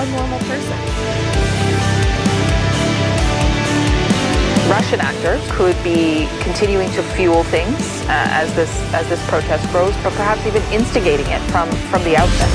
a normal person. Russian actors could be continuing to fuel things as this protest grows, but perhaps even instigating it from the outset.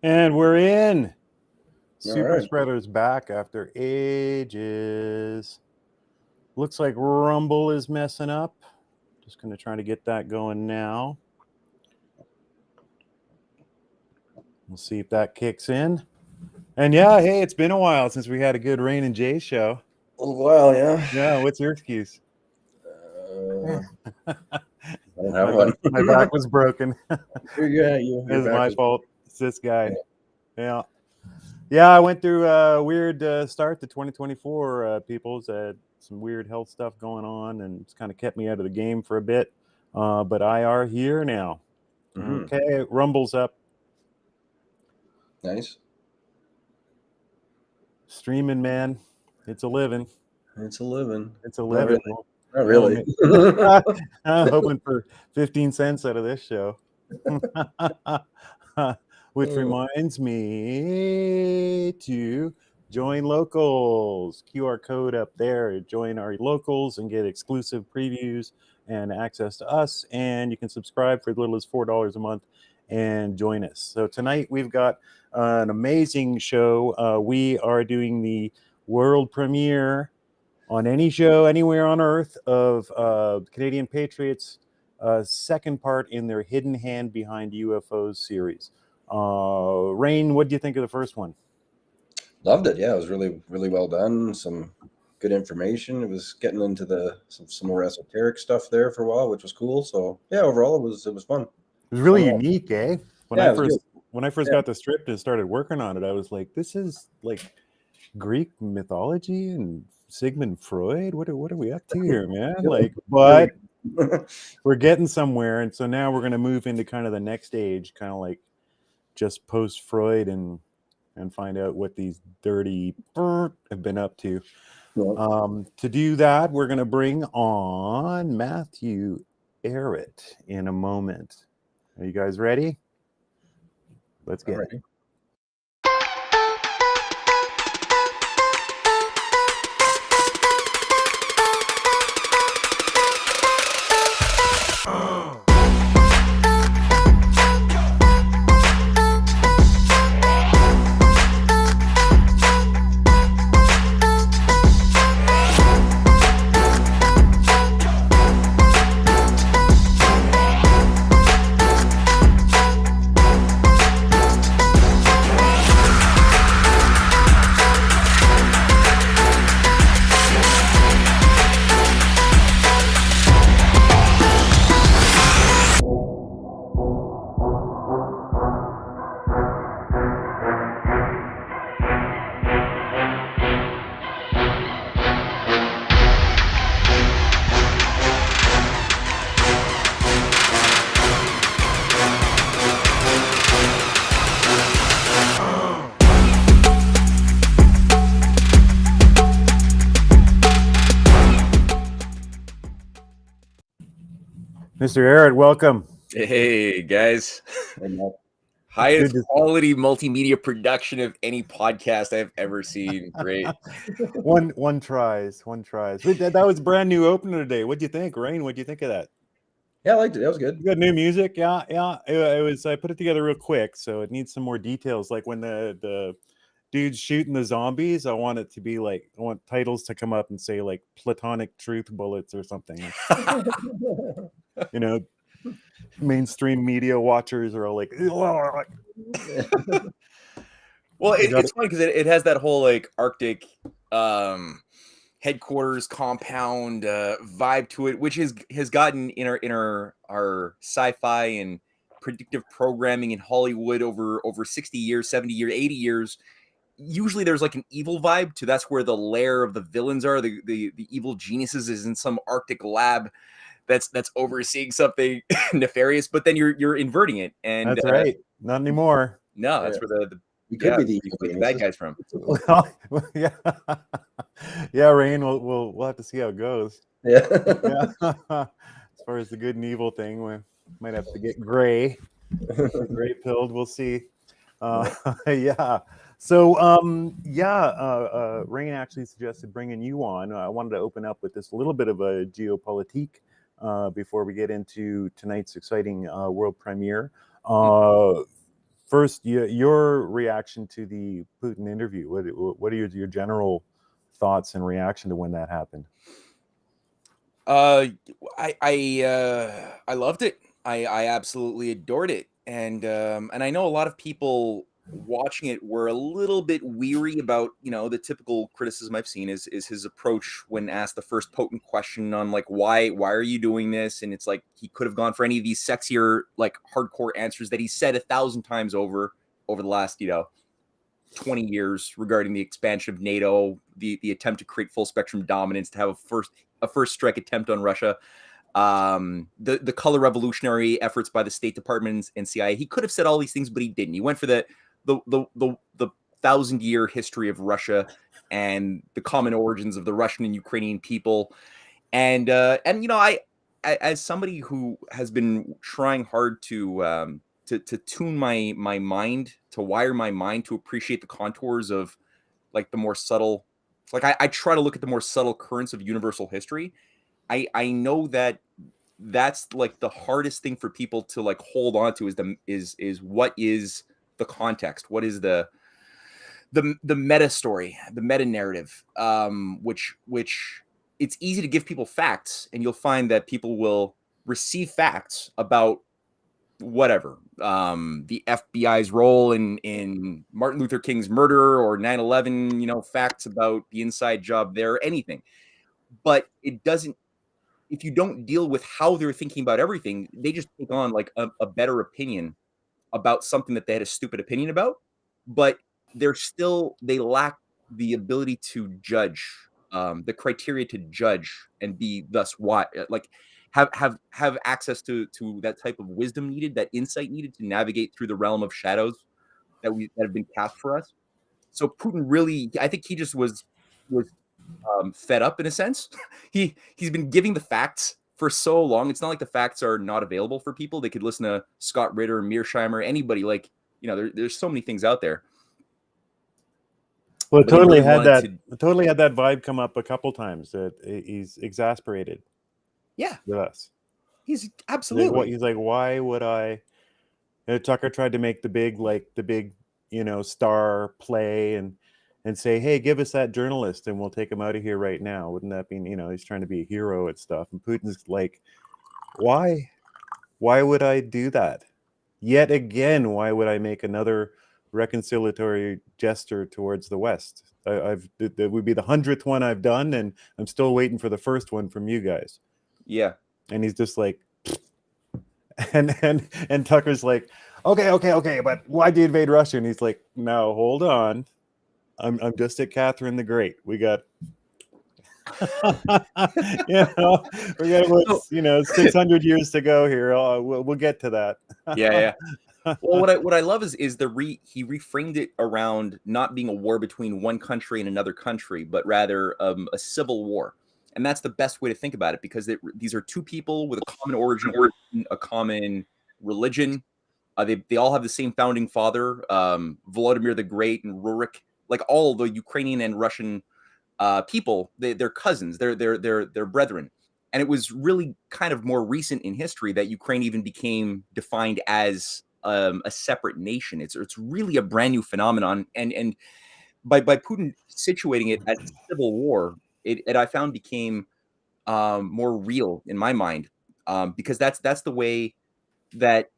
And we're in. Super right. Spreader's back after ages. Looks like Rumble is messing up. Just going to try to get that going now. We'll see if that kicks in. And yeah, hey, it's been a while since we had a good Rain and Jay show. A little while, yeah. Yeah, what's your excuse? I don't have one. My back was broken. It's my fault. It's this guy. Yeah. Yeah, I went through a weird start to 2024, peoples. Had some weird health stuff going on, and it's kind of kept me out of the game for a bit. But I are here now. Mm-hmm. Okay, Rumble's up. Nice. Streaming, man. It's a living. It's a living. It's a living. Not really. I'm hoping for 15 cents out of this show. Which reminds me to join locals. QR code up there. Join our locals and get exclusive previews and access to us. And you can subscribe for as little as $4 a month and join us. So tonight we've got an amazing show. We are doing the world premiere on any show anywhere on Earth of Canadian Patriots' second part in their Hidden Hand Behind UFOs series. Rain, what do you think of the first one? Loved it. Yeah, it was really, really well done. Some good information. It was getting into some more esoteric stuff there for a while, which was cool. So yeah, overall it was fun. It was really unique, eh? When I first Yeah. got the script and started working on it, I was like, this is like Greek mythology and Sigmund Freud. What are we up to here, man? Like, but we're getting somewhere, and so now we're going to move into kind of the next age, kind of like just post Freud, and find out what these dirty have been up to. Yeah. To do that, we're going to bring on MattEhret in a moment. Are you guys ready? Let's get it. Mr. Ehret, welcome. Hey guys, And that, highest Good to- quality multimedia production of any podcast I've ever seen. Great. one tries. Wait, that was brand new opener today. What'd you think, Rain? What'd you think of that? yeah, I liked it. That was good. You got new music? Yeah. It was. I put it together real quick, so it needs some more details. Like when the dude's shooting the zombies, I want it to be like, I want titles to come up and say like platonic truth bullets or something. You know, mainstream media watchers are all like, Well, You got it's funny because it has that whole like Arctic headquarters compound vibe to it, which has gotten in our sci-fi and predictive programming in Hollywood over 60 years, 70 years, 80 years. Usually there's like an evil vibe to that's where the lair of the villains are. The evil geniuses is in some Arctic lab that's overseeing something nefarious, but then you're inverting it. And that's right. Not anymore. no, that's where the We could be the the bad guys from. Well, yeah, yeah, Rain. We'll have to see how it goes. Yeah. Yeah. As far as the good and evil thing, we might have to get gray pilled. We'll see. Yeah. So, Rain actually suggested bringing you on. I wanted to open up with this little bit of a geopolitique before we get into tonight's exciting world premiere. First, your reaction to the Putin interview. What are your general thoughts and reaction to when that happened? I loved it. I absolutely adored it, and I know a lot of people watching it were a little bit weary about the typical criticism I've seen is his approach when asked the first potent question on like why are you doing this, and it's like he could have gone for any of these sexier like hardcore answers that he said 1,000 times over the last 20 years regarding the expansion of NATO, the attempt to create full spectrum dominance, to have a first strike attempt on Russia, the color revolutionary efforts by the State Department and CIA. He could have said all these things, but he didn't. He went for the 1,000-year history of Russia and the common origins of the Russian and Ukrainian people. And I as somebody who has been trying hard to tune my mind, to wire my mind to appreciate the contours of like the more subtle, like I try to look at the more subtle currents of universal history. I know that's like the hardest thing for people to like hold on to is what is the context, what is the meta story, the meta narrative, which it's easy to give people facts, and you'll find that people will receive facts about whatever, the FBI's role in Martin Luther King's murder or 9/11, facts about the inside job there, anything. But it doesn't, if you don't deal with how they're thinking about everything, they just take on like a better opinion about something that they had a stupid opinion about, but they lack the ability to judge, the criteria to judge and be thus why, like have access to that type of wisdom needed, that insight needed to navigate through the realm of shadows that have been cast for us. So Putin really, I think he just was fed up in a sense. He's been giving the facts for so long. It's not like the facts are not available for people. They could listen to Scott Ritter, Mearsheimer, anybody. Like there's so many things out there. Well, But he totally really had that. wanted Totally had that vibe come up a couple times. That he's exasperated Yeah, with us. he's absolutely. He's like, why would I? Tucker tried to make the big star play and say, hey, give us that journalist and we'll take him out of here right now. Wouldn't that be, he's trying to be a hero and stuff. And Putin's like, why would I do that? Yet again, why would I make another reconciliatory gesture towards the West? That would be the 100th one I've done, and I'm still waiting for the first one from you guys. Yeah. And he's just like, and Tucker's like, okay, but why'd you invade Russia? And he's like, no, hold on. I'm just at Catherine the Great. We got we got 600 years to go here. We'll get to that. Yeah. Well, what I love is he reframed it around not being a war between one country and another country, but rather a civil war. And that's the best way to think about it, because these are two people with a common origin, a common religion. They all have the same founding father, Volodymyr the Great and Rurik. Like all the Ukrainian and Russian people, they're cousins, they're brethren. And it was really kind of more recent in history that Ukraine even became defined as a separate nation. It's really a brand new phenomenon, and by Putin situating it as a civil war, it I found became more real in my mind, because that's the way that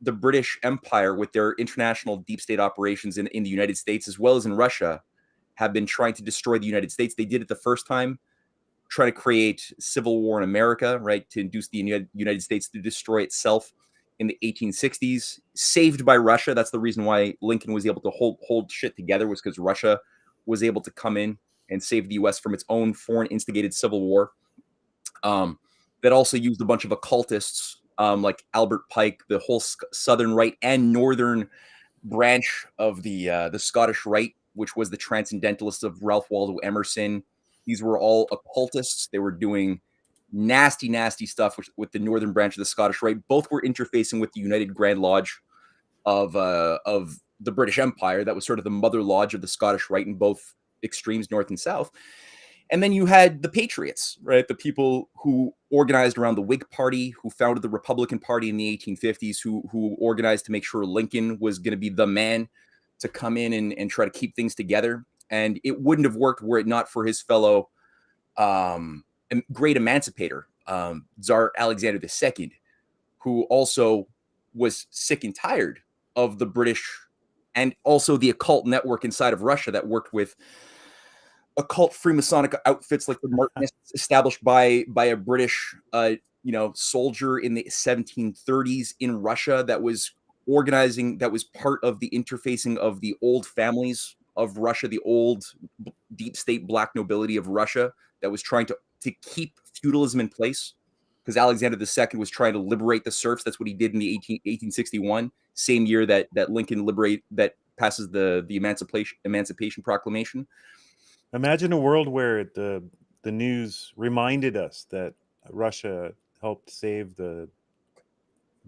the British Empire, with their international deep state operations in the United States as well as in Russia, have been trying to destroy the United States. They did it the first time, try to create civil war in America, right, to induce the United States to destroy itself in the 1860s, saved by Russia. That's the reason why Lincoln was able to hold shit together, was because Russia was able to come in and save the U.S. from its own foreign instigated civil war. That also used a bunch of occultists, like Albert Pike, the whole southern right and northern branch of the Scottish Rite, which was the Transcendentalists of Ralph Waldo Emerson. These were all occultists. They were doing nasty stuff with the northern branch of the Scottish Rite. Both were interfacing with the United Grand Lodge of the British Empire. That was sort of the mother lodge of the Scottish Rite in both extremes, north and south. And then you had the Patriots, right? The people who organized around the Whig Party, who founded the Republican Party in the 1850s, who organized to make sure Lincoln was going to be the man to come in and try to keep things together. And it wouldn't have worked were it not for his fellow great emancipator, Tsar Alexander II, who also was sick and tired of the British and also the occult network inside of Russia that worked with occult Freemasonic outfits like the Martinists, established by a British soldier in the 1730s in Russia, that was organizing, that was part of the interfacing of the old families of Russia, the old deep state black nobility of Russia, that was trying to keep feudalism in place, because Alexander II was trying to liberate the serfs. That's what he did in the 1861, same year that Lincoln passes the Emancipation Proclamation. Imagine a world where the news reminded us that Russia helped save the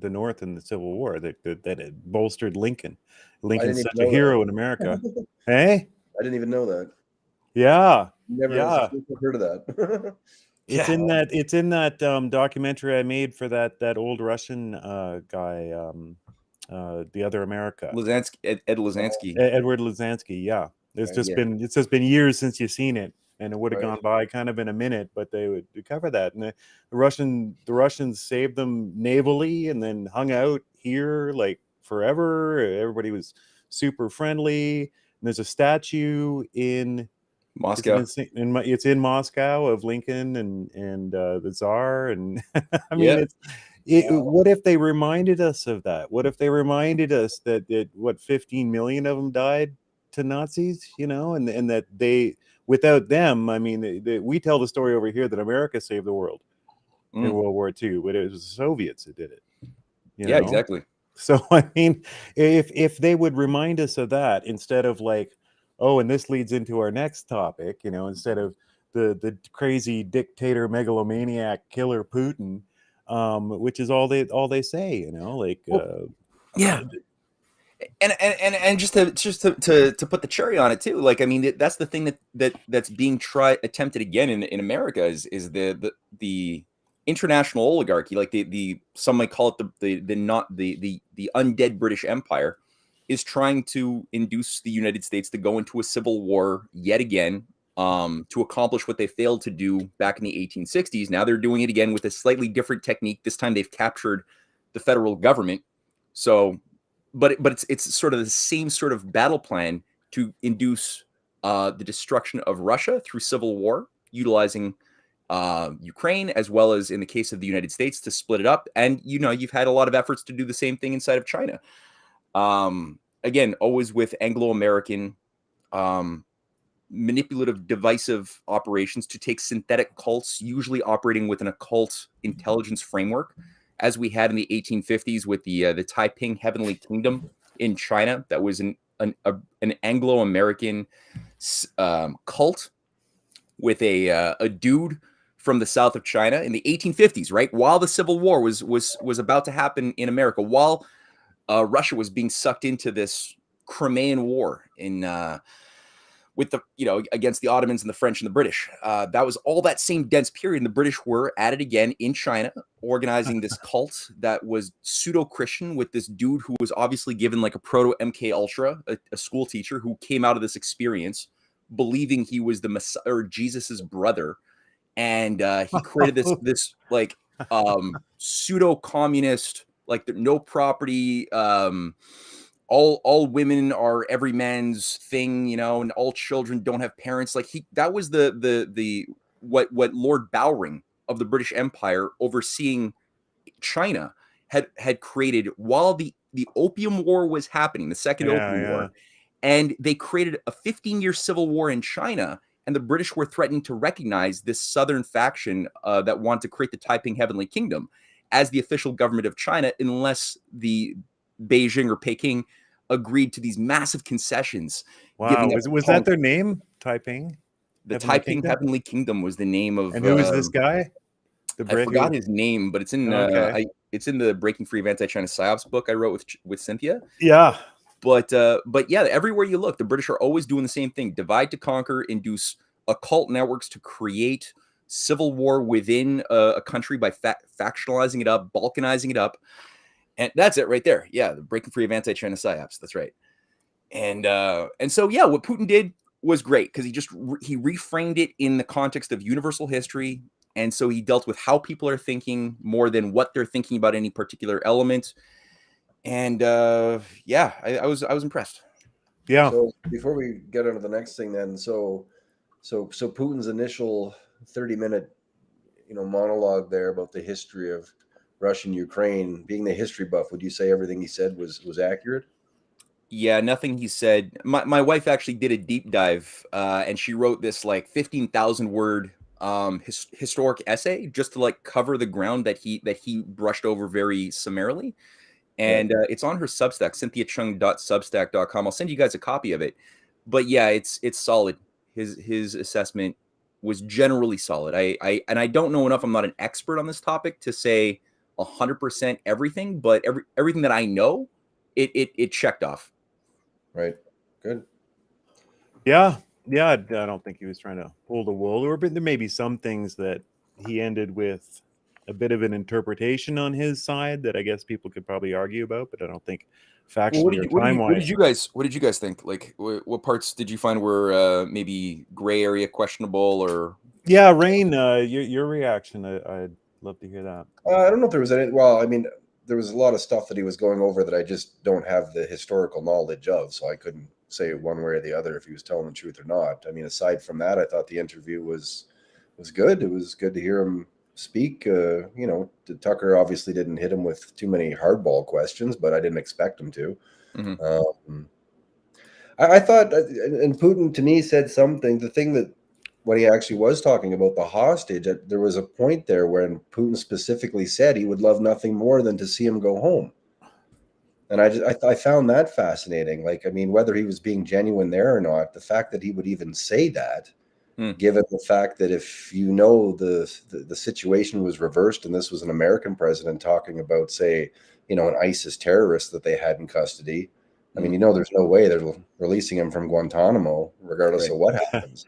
North in the Civil War, that it bolstered Lincoln. Lincoln's such a hero in America. Hey? I didn't even know that. Yeah. Never heard of that. It's in that documentary I made for that old Russian guy, The Other America. Ed Lozansky. Edward Lozansky, yeah. It's just been years since you've seen it, and it would have gone by kind of in a minute, but they would cover that. And the Russians saved them navally and then hung out here like forever. Everybody was super friendly. And there's a statue in Moscow. It's in Moscow of Lincoln and the Tsar. And I mean, what if they reminded us of that? What if they reminded us that 15 million of them died to Nazis, and that they, without them, I mean, we tell the story over here that America saved the world in World War II, but it was the Soviets that did it. Exactly. So, I mean, if they would remind us of that instead of like, oh, and this leads into our next topic, instead of the crazy dictator, megalomaniac, killer Putin, which is all they say, And just to put the cherry on it too, like, I mean, that's the thing that's being attempted again in America is the international oligarchy, like the some might call it the undead British Empire, is trying to induce the United States to go into a civil war yet again, to accomplish what they failed to do back in the 1860s. Now they're doing it again with a slightly different technique. This time they've captured the federal government. So, but it's sort of the same sort of battle plan to induce the destruction of Russia through civil war, utilizing Ukraine, as well as in the case of the United States to split it up. And you've had a lot of efforts to do the same thing inside of China. Again, always with Anglo-American manipulative, divisive operations to take synthetic cults, usually operating with an occult intelligence framework, as we had in the 1850s with the Taiping Heavenly Kingdom in China. That was an Anglo-American cult with a dude from the south of China in the 1850s, right? While the Civil War was about to happen in America, while Russia was being sucked into this Crimean War in with the against the Ottomans and the French and the British. That was all that same dense period, and the British were at it again in China, organizing this cult that was pseudo-Christian with this dude who was obviously given like a proto MK Ultra, a school teacher who came out of this experience believing he was the Messiah or Jesus's brother, and he created this like pseudo-communist, like no property. All women are every man's thing, and all children don't have parents. Like that was the what Lord Bowring of the British Empire, overseeing China, had created while the Opium War was happening, the Second Opium War, and they created a 15-year civil war in China, and the British were threatening to recognize this southern faction that wanted to create the Taiping Heavenly Kingdom as the official government of China, unless the Beijing or Peking agreed to these massive concessions. Wow, was that their name? Taiping? The Taiping Heavenly Kingdom was the name of. And who is this guy? I forgot his name, but it's in it's in the Breaking Free of Anti-China Psyops book I wrote with Cynthia. Yeah. But yeah, everywhere you look, the British are always doing the same thing: divide to conquer, induce occult networks to create civil war within a country by factionalizing it up, balkanizing it up. And that's it right there. Yeah, the Breaking Free of Anti-China Psyops. That's right. And so yeah, what Putin did was great because he reframed it in the context of universal history, and so he dealt with how people are thinking more than what they're thinking about any particular element. And yeah, I was impressed. Yeah. So before we get on to the next thing, then, so Putin's initial 30-minute monologue there about the history of Russia and Ukraine, being the history buff, would you say everything he said was accurate? Yeah, nothing he said. My wife actually did a deep dive, and she wrote this like 15,000 word historic essay just to like cover the ground that he brushed over very summarily. And it's on her Substack, cynthiachung.substack.com. I'll send you guys a copy of it. But yeah, it's solid. His assessment was generally solid. I don't know enough. I'm not an expert on this topic to say 100% everything, but everything that I know, it checked off. Right. Good. Yeah. I don't think he was trying to pull the wool over, but there may be some things that he ended with a bit of an interpretation on his side that I guess people could probably argue about, but I don't think factually or time-wise. What did you guys think? Like, what parts did you find were maybe gray area, questionable, or? Yeah, Rain, your reaction. I'd love to hear that. I don't know if there was any. Well, I mean, there was a lot of stuff that he was going over that I just don't have the historical knowledge of, so I couldn't say one way or the other if he was telling the truth or not. I mean, aside from that, I thought the interview was good. It was good to hear him speak. Tucker obviously didn't hit him with too many hardball questions, but I didn't expect him to. Mm-hmm. I thought, and Putin to me said something. The thing that when he actually was talking about the hostage, there was a point there when Putin specifically said he would love nothing more than to see him go home. And I found that fascinating. Like, I mean, whether he was being genuine there or not, the fact that he would even say that, given the fact that if the situation was reversed and this was an American president talking about, say, an ISIS terrorist that they had in custody, I mean, there's no way they're releasing him from Guantanamo, regardless of what happens.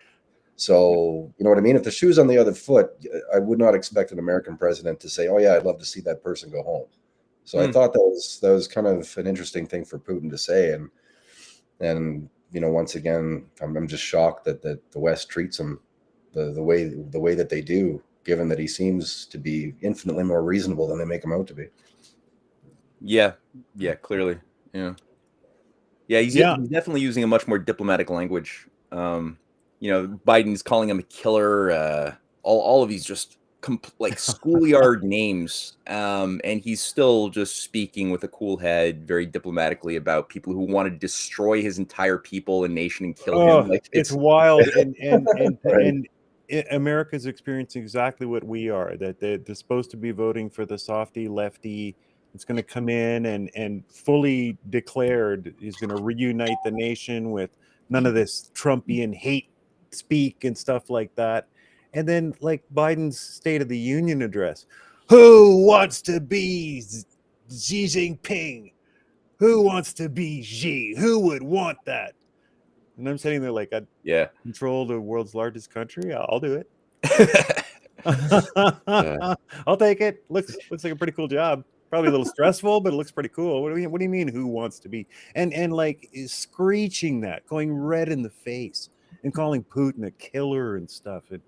So, you know what I mean? If the shoe's on the other foot, I would not expect an American president to say, oh, yeah, I'd love to see that person go home. So I thought that was kind of an interesting thing for Putin to say. And once again, I'm just shocked that the West treats him the way that they do, given that he seems to be infinitely more reasonable than they make him out to be. Yeah, clearly. Yeah, he's definitely using a much more diplomatic language. Biden's calling him a killer. All of these just like schoolyard names, and he's still just speaking with a cool head, very diplomatically about people who want to destroy his entire people and nation and kill him. Like it's wild, and America's experiencing exactly what we are. That they're supposed to be voting for the softy lefty. It's going to come in and fully declared is going to reunite the nation with none of this Trumpian hate speak and stuff like that. And then like Biden's State of the Union address, who wants to be Xi Jinping? Who wants to be Xi? Who would want that? And I'm sitting there like, I Yeah. control the world's largest country. I'll do it. Yeah. I'll take it. Looks like a pretty cool job. Probably a little stressful, but it looks pretty cool. What do you mean? Who wants to be? And like is screeching that, going red in the face, and calling Putin a killer and stuff. And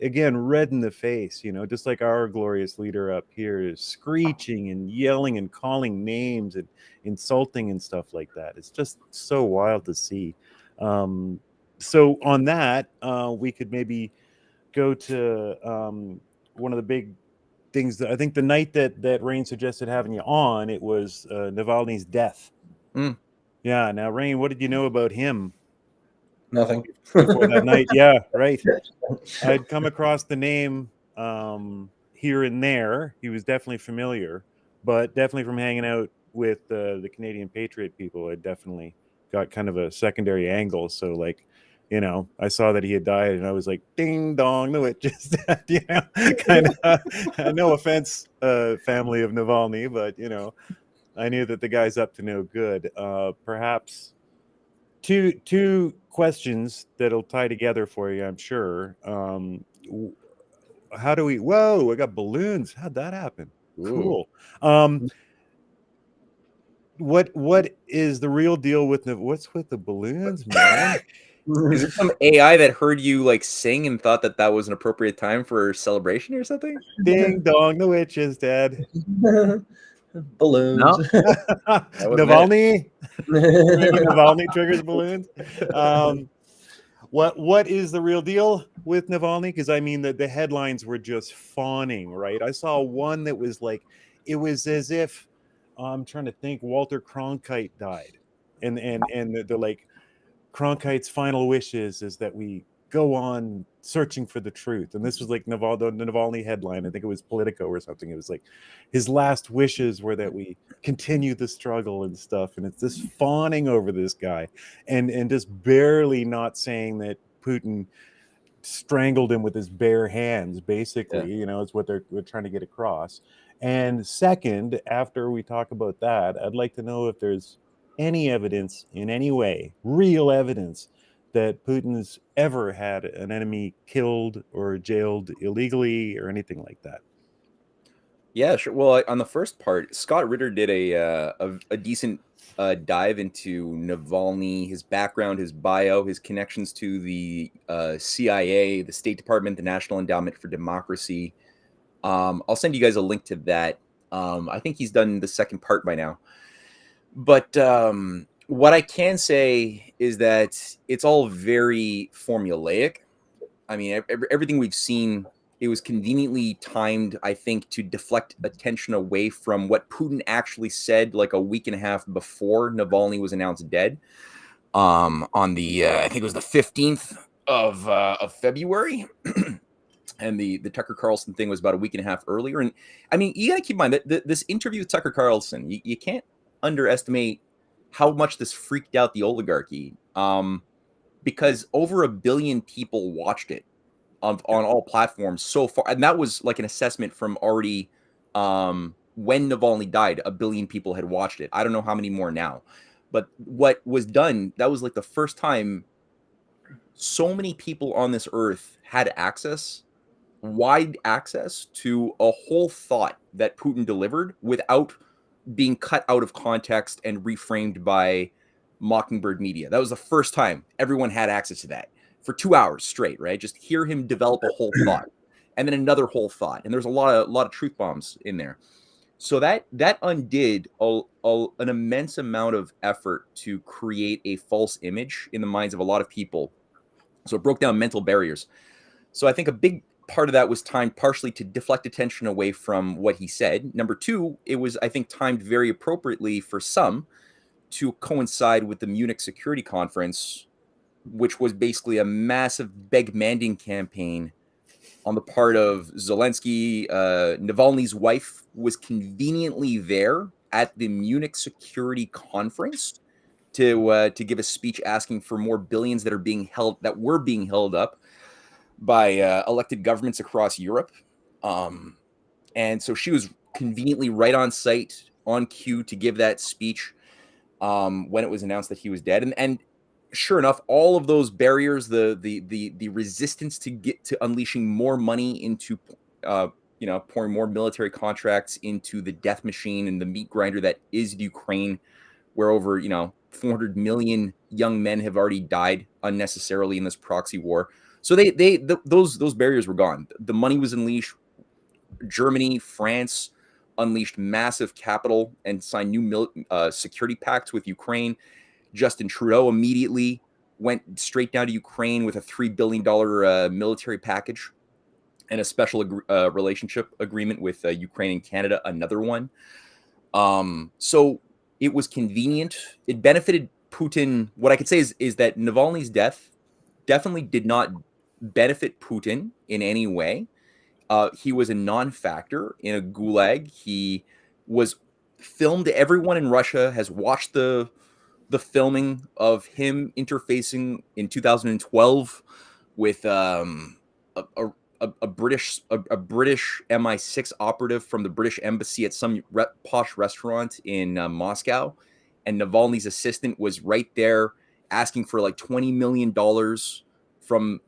again, red in the face. Just like our glorious leader up here is screeching and yelling and calling names and insulting and stuff like that. It's just so wild to see. So on that, we could maybe go to one of the big things that I think the night that Rain suggested having you on, it was Navalny's death. Yeah. Now, Rain, what did you know about him? Nothing. Before that night? Yeah, right. I'd come across the name here and there. He was definitely familiar, but definitely from hanging out with the Canadian Patriot people, I definitely got kind of a secondary angle. So like, I saw that he had died and I was like, ding dong, the witch is dead, kind of, no offense, family of Navalny, but, I knew that the guy's up to no good. Perhaps two questions that'll tie together for you, I'm sure. How do we, whoa, I got balloons. How'd that happen? Ooh. Cool. What is the real deal with what's with the balloons, man? Is there some AI that heard you like sing and thought that was an appropriate time for celebration or something? Ding dong, the witch is dead. Balloons. No. Navalny. Navalny triggers balloons. What is the real deal with Navalny? Because I mean the headlines were just fawning, right? I saw one that was like, it was as if I'm trying to think Walter Cronkite died, and the like Cronkite's final wishes is that we go on searching for the truth. And this was like the Navalny headline. I think it was Politico or something. It was like his last wishes were that we continue the struggle and stuff. And it's this fawning over this guy and just barely not saying that Putin strangled him with his bare hands, basically. Is what they're trying to get across. And second, after we talk about that, I'd like to know if there's any evidence in any way, real evidence, that Putin's ever had an enemy killed or jailed illegally or anything like that. Yeah, sure. Well, on the first part, Scott Ritter did a decent dive into Navalny, his background, his bio, his connections to the CIA, the State Department, the National Endowment for Democracy. I'll send you guys a link to that. I think he's done the second part by now. But what I can say is that it's all very formulaic. I mean, everything we've seen, it was conveniently timed, I think, to deflect attention away from what Putin actually said like a week and a half before Navalny was announced dead. On the, I think it was the 15th of February. And the Tucker Carlson thing was about a week and a half earlier. And I mean, you got to keep in mind that this interview with Tucker Carlson, you can't underestimate how much this freaked out the oligarchy, because over 1 billion people watched it on all platforms so far. And that was like an assessment from already when Navalny died, 1 billion people had watched it. I don't know how many more now. But what was done, that was like the first time so many people on this earth had wide access to a whole thought that Putin delivered without being cut out of context and reframed by Mockingbird media. That was the first time everyone had access to that for 2 hours straight, right? Just hear him develop a whole thought and then another whole thought. And there's a lot of truth bombs in there. So that undid an immense amount of effort to create a false image in the minds of a lot of people. So it broke down mental barriers. So I think a big part of that was timed partially to deflect attention away from what he said. Number two, it was, I think, timed very appropriately for some to coincide with the Munich Security Conference, which was basically a massive begmanding campaign on the part of Zelensky. Navalny's wife was conveniently there at the Munich Security Conference to give a speech asking for more billions that were being held up. by elected governments across Europe. And so she was conveniently right on site, on cue to give that speech when it was announced that he was dead. And sure enough, all of those barriers, the resistance to get to unleashing more money into, pouring more military contracts into the death machine and the meat grinder that is Ukraine, where over 400 million young men have already died unnecessarily in this proxy war. So those barriers were gone. The money was unleashed. Germany, France unleashed massive capital and signed new security pacts with Ukraine. Justin Trudeau immediately went straight down to Ukraine with a $3 billion military package and a special relationship agreement with Ukraine and Canada, another one. So it was convenient. It benefited Putin. What I could say is that Navalny's death definitely did not benefit Putin in any way. He was a non-factor in a gulag. He was filmed. Everyone in Russia has watched the filming of him interfacing in 2012 with a British MI6 operative from the British embassy at some posh restaurant in Moscow, and Navalny's assistant was right there asking for like $20 million from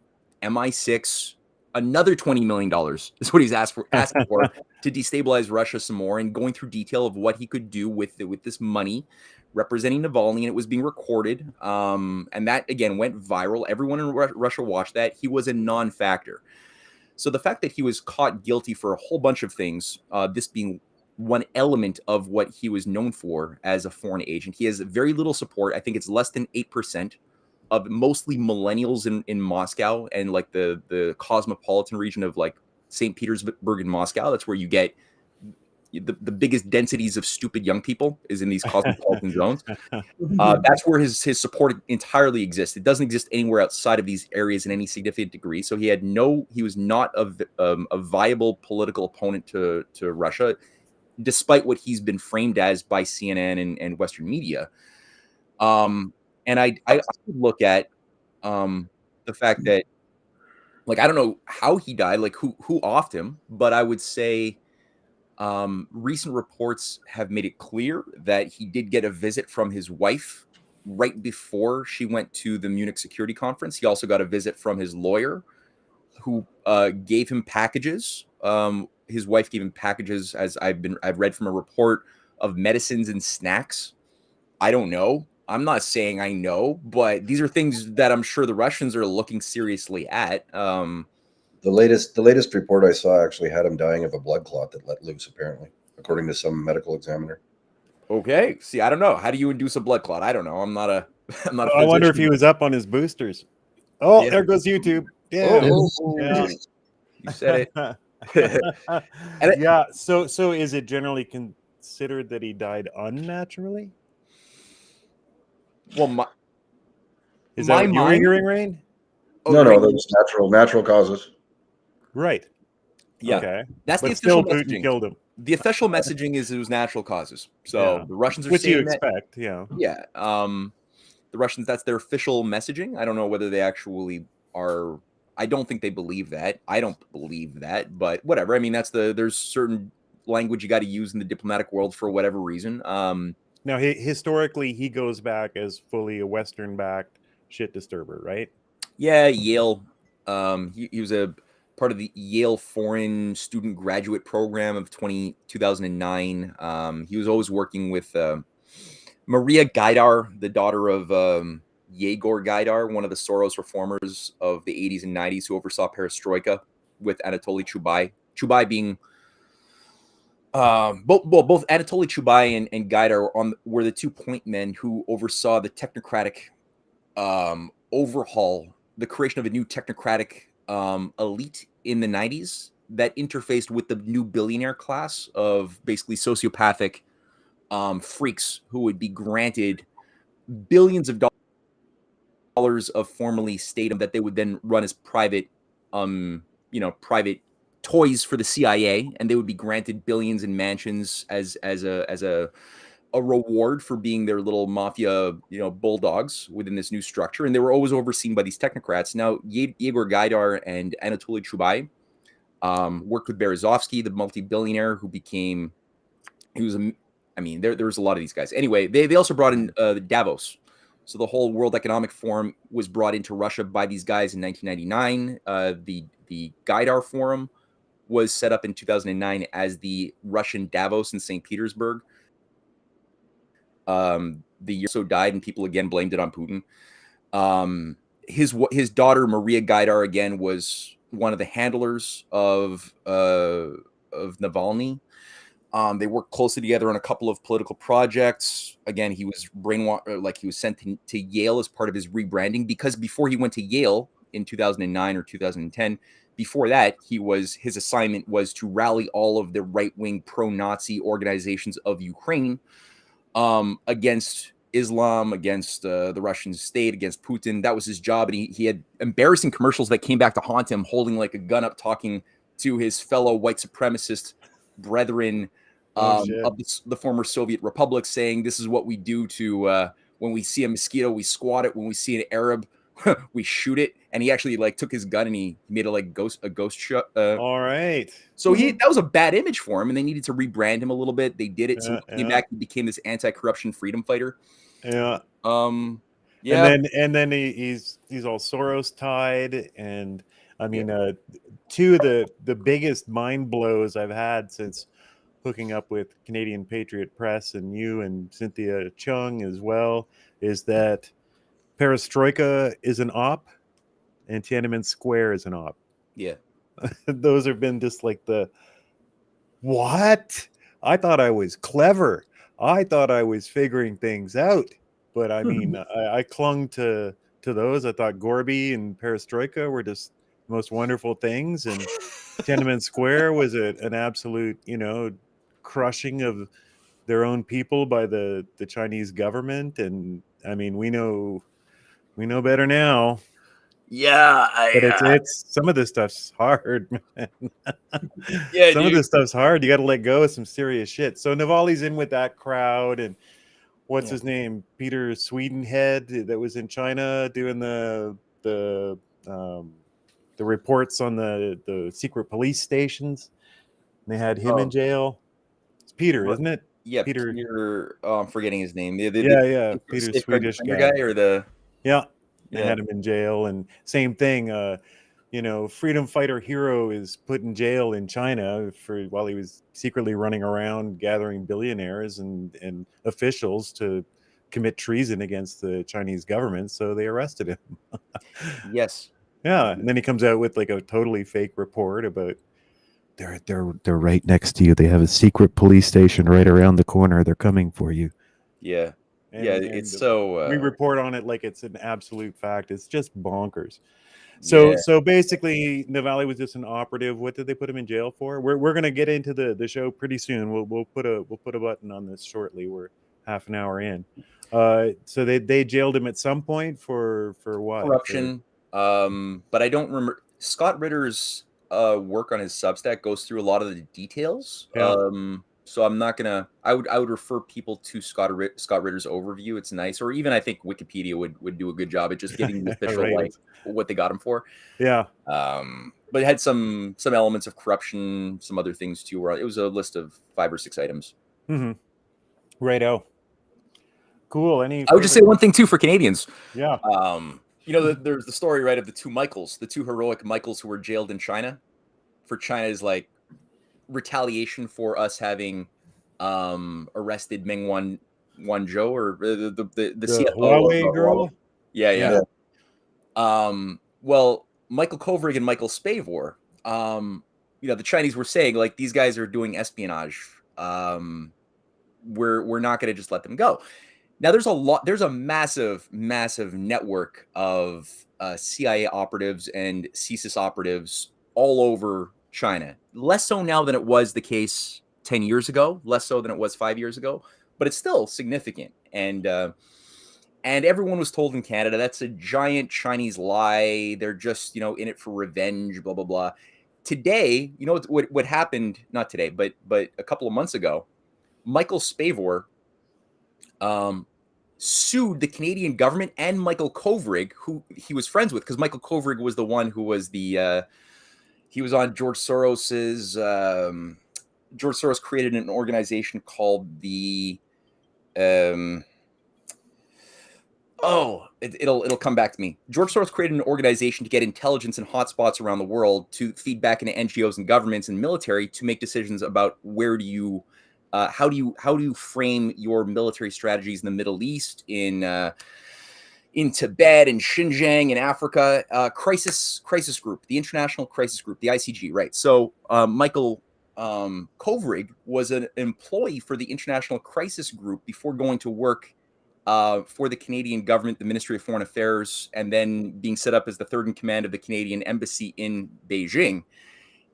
MI6. Another $20 million is what he's asking for to destabilize Russia some more, and going through detail of what he could do with this money representing Navalny, and it was being recorded. And that, again, went viral. Everyone in Russia watched that. He was a non-factor. So the fact that he was caught guilty for a whole bunch of things, this being one element of what he was known for as a foreign agent, he has very little support. I think it's less than 8% of mostly millennials in Moscow and like the cosmopolitan region of like St. Petersburg and Moscow. That's where you get the biggest densities of stupid young people, is in these cosmopolitan zones. That's where his support entirely exists. It doesn't exist anywhere outside of these areas in any significant degree. So he was not a viable political opponent to Russia, despite what he's been framed as by CNN and Western media. And I look at the fact that, like, I don't know how he died, like who offed him, but I would say recent reports have made it clear that he did get a visit from his wife right before she went to the Munich Security Conference. He also got a visit from his lawyer, who gave him packages. His wife gave him packages, as I've read from a report, of medicines and snacks. I don't know. I'm not saying I know, but these are things that I'm sure the Russians are looking seriously at. The latest report I saw actually had him dying of a blood clot that let loose, apparently, according to some medical examiner. Okay. See, I don't know. How do you induce a blood clot? I don't know. I'm not a I wonder if he was up on his boosters. Oh, yeah. There goes YouTube. Yeah. Yeah. You said it. Yeah. So is it generally considered that he died unnaturally? Well, is that what you were hearing, Rain? No, those natural causes. Right. Yeah. Okay. That's but the official still messaging. Putin killed him. The official messaging is it was natural causes. So the Russians are which saying you expect, yeah. Yeah. The Russians, that's their official messaging. I don't know whether they actually are. I don't think they believe that. I don't believe that, but whatever. I mean, there's certain language you got to use in the diplomatic world for whatever reason. Now, historically, he goes back as fully a Western-backed shit disturber, right? Yeah, Yale. He was a part of the Yale Foreign Student Graduate Program of 2009. He was always working with Maria Gaidar, the daughter of Yegor Gaidar, one of the Soros reformers of the 80s and 90s, who oversaw perestroika with Anatoly Chubai. Chubai being both Anatoly Chubai and Gaidar were the 2 point men who oversaw the technocratic overhaul, the creation of a new technocratic elite in the 90s that interfaced with the new billionaire class of basically sociopathic freaks who would be granted billions of dollars of formerly state that they would then run as private toys for the CIA, and they would be granted billions in mansions as a a reward for being their little mafia, bulldogs within this new structure, and they were always overseen by these technocrats. Now, Yegor Gaidar and Anatoly Chubais worked with Berezovsky, the multi-billionaire who became. He was there was a lot of these guys. Anyway, they also brought in Davos. So the whole World Economic Forum was brought into Russia by these guys in 1999. The Gaidar Forum was set up in 2009 as the Russian Davos in St. Petersburg. The year so died, and people again blamed it on Putin. His daughter Maria Gaidar again was one of the handlers of Navalny. They worked closely together on a couple of political projects. Again, he was brainwashed, he was sent to Yale as part of his rebranding, because before he went to Yale in 2009 or 2010, before that, his assignment was to rally all of the right-wing pro-Nazi organizations of Ukraine against Islam, against the Russian state, against Putin. That was his job, and he had embarrassing commercials that came back to haunt him, holding like a gun up, talking to his fellow white supremacist brethren of the former Soviet republics, saying this is what we do to when we see a mosquito, we squat it. When we see an Arab, we shoot it. And he actually took his gun and he made a ghost shot. All right. So that was a bad image for him, and they needed to rebrand him a little bit. They did it. So he came back and became this anti-corruption freedom fighter. Yeah. Yeah. And then he's all Soros tied, and I mean, two of the biggest mind blows I've had since hooking up with Canadian Patriot Press and you and Cynthia Chung as well is that Perestroika is an op and Tiananmen Square is an op. Yeah. Those have been just like what? I thought I was clever. I thought I was figuring things out. But I mean, I clung to those. I thought Gorby and Perestroika were just the most wonderful things. And Tiananmen Square was an absolute, crushing of their own people by the Chinese government. And I mean, we know better now. Yeah, but it's some of this stuff's hard, man. Yeah, some of this stuff's hard. You got to let go of some serious shit. So Navalny's in with that crowd, and what's his name, Peter Swedenhead, that was in China doing the reports on the secret police stations. And they had him in jail. It's Peter, isn't it? Yeah, Peter. I'm forgetting his name. Peter, Swedish guy. Or the They had him in jail, and same thing. Freedom fighter hero is put in jail in China while he was secretly running around gathering billionaires and officials to commit treason against the Chinese government. So they arrested him. Yes. Yeah, and then he comes out with like a totally fake report about they're right next to you. They have a secret police station right around the corner. They're coming for you. Yeah. And it's so... we report on it like it's an absolute fact. It's just bonkers. So basically, Navalny was just an operative. What did they put him in jail for? We're going to get into the show pretty soon. We'll put a button on this shortly. We're half an hour in. So they jailed him at some point for what? Corruption. But I don't remember. Scott Ritter's work on his Substack goes through a lot of the details. Yeah. So I'm not gonna. I would refer people to Scott Ritter's overview. It's nice, or even I think Wikipedia would do a good job at just giving the official what they got him for. Yeah. But it had some elements of corruption, some other things too. Where it was a list of 5 or 6 items. Mm-hmm. Righto. Cool. I would just say one thing too for Canadians. Yeah. There's the story of the two heroic Michaels who were jailed in China. For China's retaliation for us having arrested Meng Wanzhou or the CFO Huawei girl. Yeah. Well, Michael Kovrig and Michael Spavor, the Chinese were saying these guys are doing espionage. We're not going to just let them go. Now there's a massive network of CIA operatives and CSIS operatives all over China. Less so now than it was the case 10 years ago, less so than it was 5 years ago, but it's still significant. And everyone was told in Canada, that's a giant Chinese lie. They're just, in it for revenge, blah, blah, blah. Today, what happened, not today, but a couple of months ago, Michael Spavor sued the Canadian government and Michael Kovrig, who he was friends with, because Michael Kovrig was the one who was he was on George Soros's. George Soros created an organization called the. It'll come back to me. George Soros created an organization to get intelligence in hotspots around the world to feed back into NGOs and governments and military to make decisions about where do you, how do you frame your military strategies in the Middle East, in Tibet and Xinjiang in Africa. Crisis Group, the International Crisis Group, the ICG, right? So Michael Kovrig was an employee for the International Crisis Group before going to work for the Canadian government, the Ministry of Foreign Affairs, and then being set up as the third in command of the Canadian Embassy in Beijing.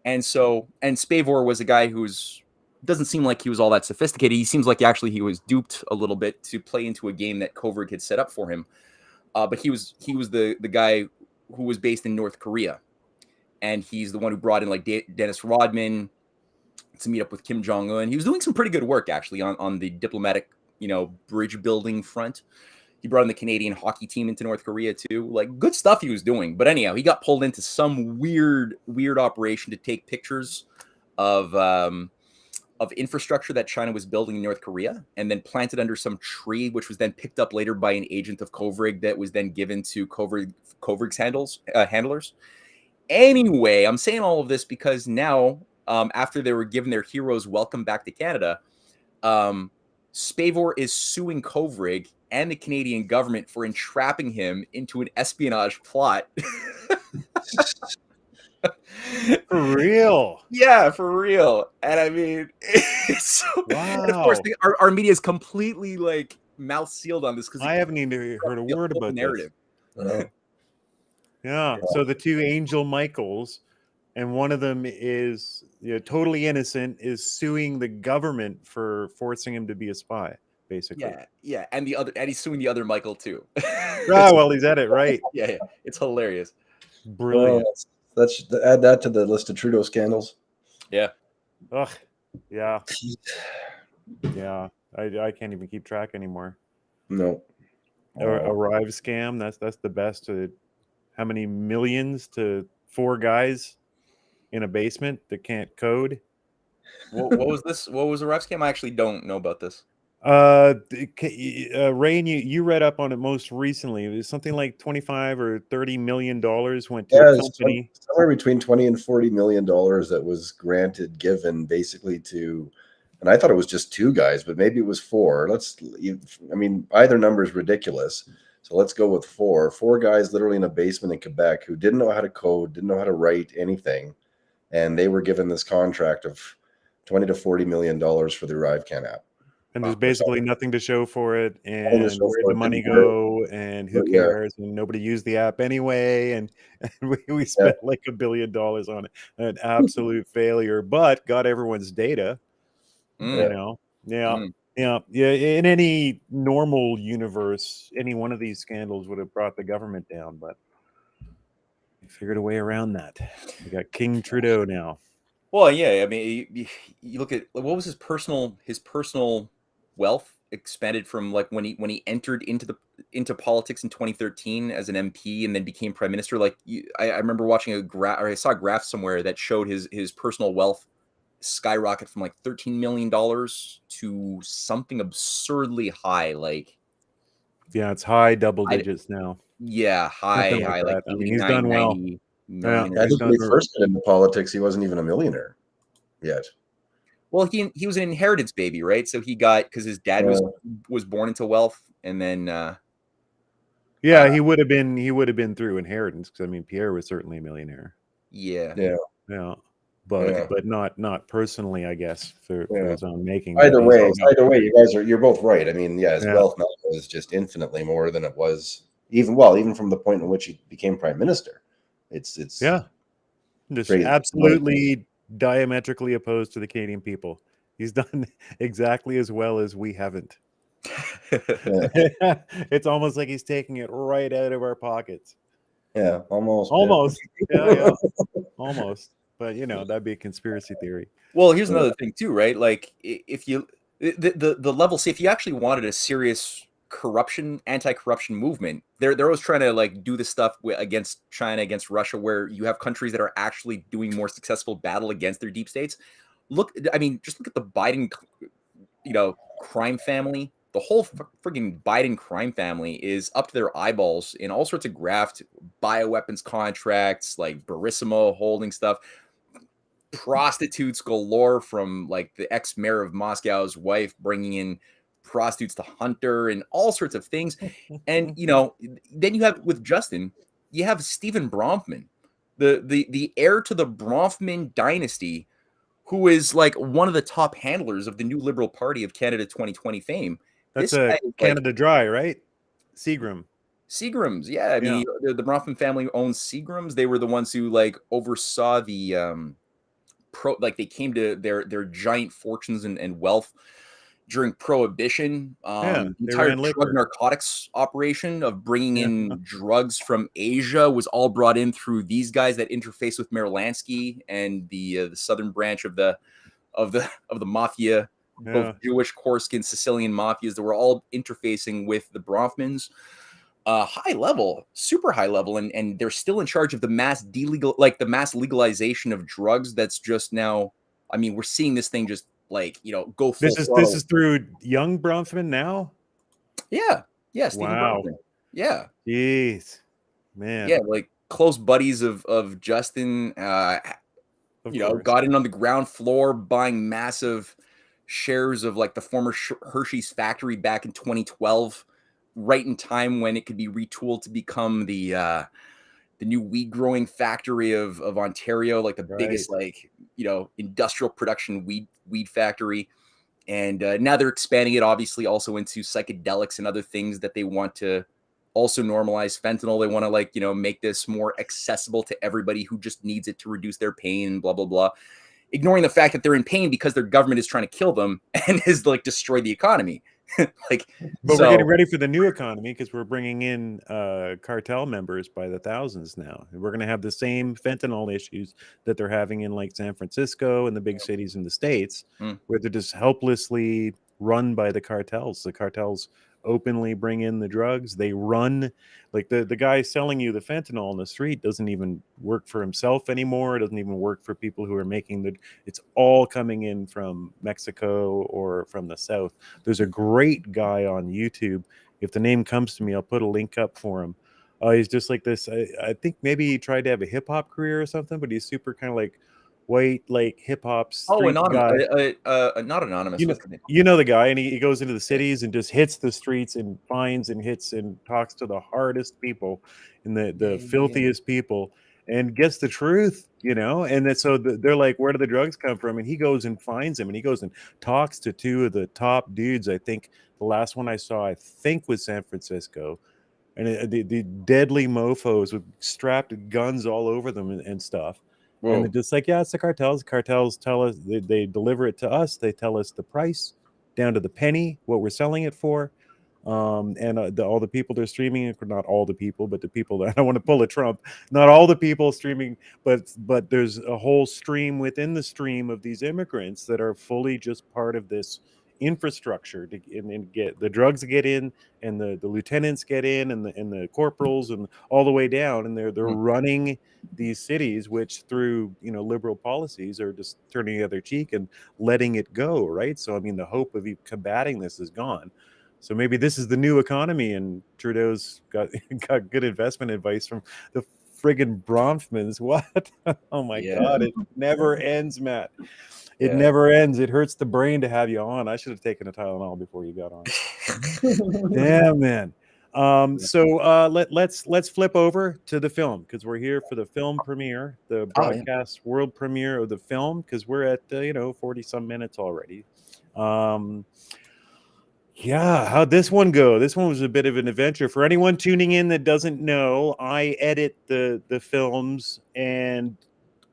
And Spavor was a guy who's doesn't seem like he was all that sophisticated. He seems like he was duped a little bit to play into a game that Kovrig had set up for him. But he was the guy who was based in North Korea, and he's the one who brought in like Dennis Rodman to meet up with Kim Jong-un. He was doing some pretty good work actually on the diplomatic, bridge building front. He brought in the Canadian hockey team into North Korea too. Like, good stuff he was doing. But anyhow, he got pulled into some weird operation to take pictures of infrastructure that China was building in North Korea, and then planted under some tree, which was then picked up later by an agent of Kovrig that was then given to Kovrig's handlers. Anyway, I'm saying all of this because now, after they were given their heroes welcome back to Canada, Spavor is suing Kovrig and the Canadian government for entrapping him into an espionage plot. For real? Yeah, for real. And I mean, wow. And of course, our media is completely like mouth sealed on this because I haven't even heard a word about narrative. Yeah. So the two Angel Michaels, and one of them is totally innocent, is suing the government for forcing him to be a spy, basically. Yeah, and he's suing the other Michael too. Well, he's at it, right? Yeah, it's hilarious. Brilliant. Let's add that to the list of Trudeau scandals. Yeah. Ugh. Yeah. Yeah. I can't even keep track anymore. No. Arrive scam. That's the best. How many millions to 4 guys in a basement that can't code? What was this? What was Arrive scam? I actually don't know about this. Rain, you read up on it most recently. It was something like 25 or 30 million dollars went to a company. Somewhere between 20 and 40 million dollars that was given basically to, and I thought it was just 2 guys, but maybe it was 4. Either number is ridiculous. So let's go with 4. 4 guys literally in a basement in Quebec who didn't know how to code, didn't know how to write anything. And they were given this contract of 20 to 40 million dollars for the ArriveCan app. And there's basically nothing to show for it, and where'd the money go, and who cares? And nobody used the app anyway, and we spent like $1 billion on it. An absolute failure, but got everyone's data. In any normal universe, any one of these scandals would have brought the government down, but we figured a way around that. We got King Trudeau now. Well, yeah, I mean, you look at what was his personal wealth expanded from like when he entered into politics in 2013 as an MP and then became prime minister. Like I remember watching I saw a graph somewhere that showed his personal wealth skyrocket from like $13 million to something absurdly high. Like, yeah, it's high double digits now. Yeah, high. Like I mean, he's done well. I think when he first got into politics, he wasn't even a millionaire yet. Well, he was an inheritance baby, right? So he got, because his dad was born into wealth, and then he would have been through inheritance, because I mean Pierre was certainly a millionaire. Yeah. But not personally, I guess, for his own making. Either way, you're both right. I mean, his wealth now is just infinitely more than it was even from the point in which he became prime minister. It's just absolutely diametrically opposed to the Canadian people. He's done exactly as well as we haven't. It's almost like he's taking it right out of our pockets. Yeah, almost. Yeah, almost. But that'd be a conspiracy theory. Well, here's another thing too, right? Like if you the level. See, if you actually wanted a serious anti-corruption movement, they're always trying to like do this stuff against China, against Russia, where you have countries that are actually doing more successful battle against their deep states. Just look at the Biden, crime family. The whole frigging Biden crime family is up to their eyeballs in all sorts of graft, bioweapons contracts, like Barissimo holding stuff, prostitutes galore, from like the ex-mayor of Moscow's wife bringing in prostitutes to Hunter and all sorts of things. And then you have, with Justin, you have Stephen Bronfman, the heir to the Bronfman dynasty, who is like one of the top handlers of the New Liberal Party of Canada 2020 fame. That's This guy, Canada Dry, right? Seagram's, yeah. I mean, the Bronfman family owns Seagram's. They were the ones who like oversaw the they came to their giant fortunes and wealth during Prohibition. The entire drug narcotics operation of bringing in drugs from Asia was all brought in through these guys that interface with Merlansky and the southern branch of the mafia, both Jewish, Corsican, Sicilian mafias that were all interfacing with the Bronfmans. High level, super high level, and they're still in charge of the mass legalization of drugs. That's just now. I mean, we're seeing this thing just go full throttle. This is through young Bronfman now. Yeah. Stephen Bronfman. Yeah. Jeez, man. Yeah, like close buddies of Justin. Got in on the ground floor, buying massive shares of like the former Hershey's factory back in 2012. Right in time when it could be retooled to become the new weed growing factory of Ontario, like the biggest industrial production weed factory. And now they're expanding it obviously also into psychedelics and other things that they want to also normalize. Fentanyl, they want to make this more accessible to everybody who just needs it to reduce their pain and blah blah blah, ignoring the fact that they're in pain because their government is trying to kill them and has destroy the economy. We're getting ready for the new economy because we're bringing in cartel members by the thousands now. And we're going to have the same fentanyl issues that they're having in like San Francisco and the big cities in the States, where they're just helplessly run by the cartels. The cartels openly bring in the drugs. They run, like the guy selling you the fentanyl on the street doesn't even work for himself anymore. It doesn't even work for people who are making it's all coming in from Mexico or from the South. There's a great guy on YouTube. If the name comes to me, I'll put a link up for him. He's just like this. I think maybe he tried to have a hip hop career or something, but he's super kind of like white, like hip hop. Anonymous. Not anonymous. You know the guy, and he goes into the cities and just hits the streets and finds and hits and talks to the hardest people and the filthiest people and gets the truth, And then, so they're like, where do the drugs come from? And he goes and finds them, and he goes and talks to two of the top dudes. I think the last one I saw, was San Francisco. And the deadly mofos with strapped guns all over them and stuff. Whoa. And they're just like, it's the cartels. The cartels tell us, they deliver it to us. They tell us the price down to the penny, what we're selling it for. All the people they're streaming, not all the people, but the people that I don't want to pull a Trump, not all the people streaming, but there's a whole stream within the stream of these immigrants that are fully just part of this infrastructure and get the drugs get in, and the lieutenants get in, and the corporals, and all the way down, and they're running these cities, which through liberal policies are just turning the other cheek and letting it go, right? So I mean, the hope of combating this is gone. So maybe this is the new economy, and Trudeau's got good investment advice from the friggin' Bronfmans. What? Oh my God! It never ends, Matt. It never ends. It hurts the brain to have you on. I should have taken a Tylenol before you got on. Damn, man. So let's flip over to the film, because we're here for the film premiere, the broadcast world premiere of the film, because we're at 40 some minutes already. How'd this one go? This one was a bit of an adventure. For anyone tuning in that doesn't know, I edit the films and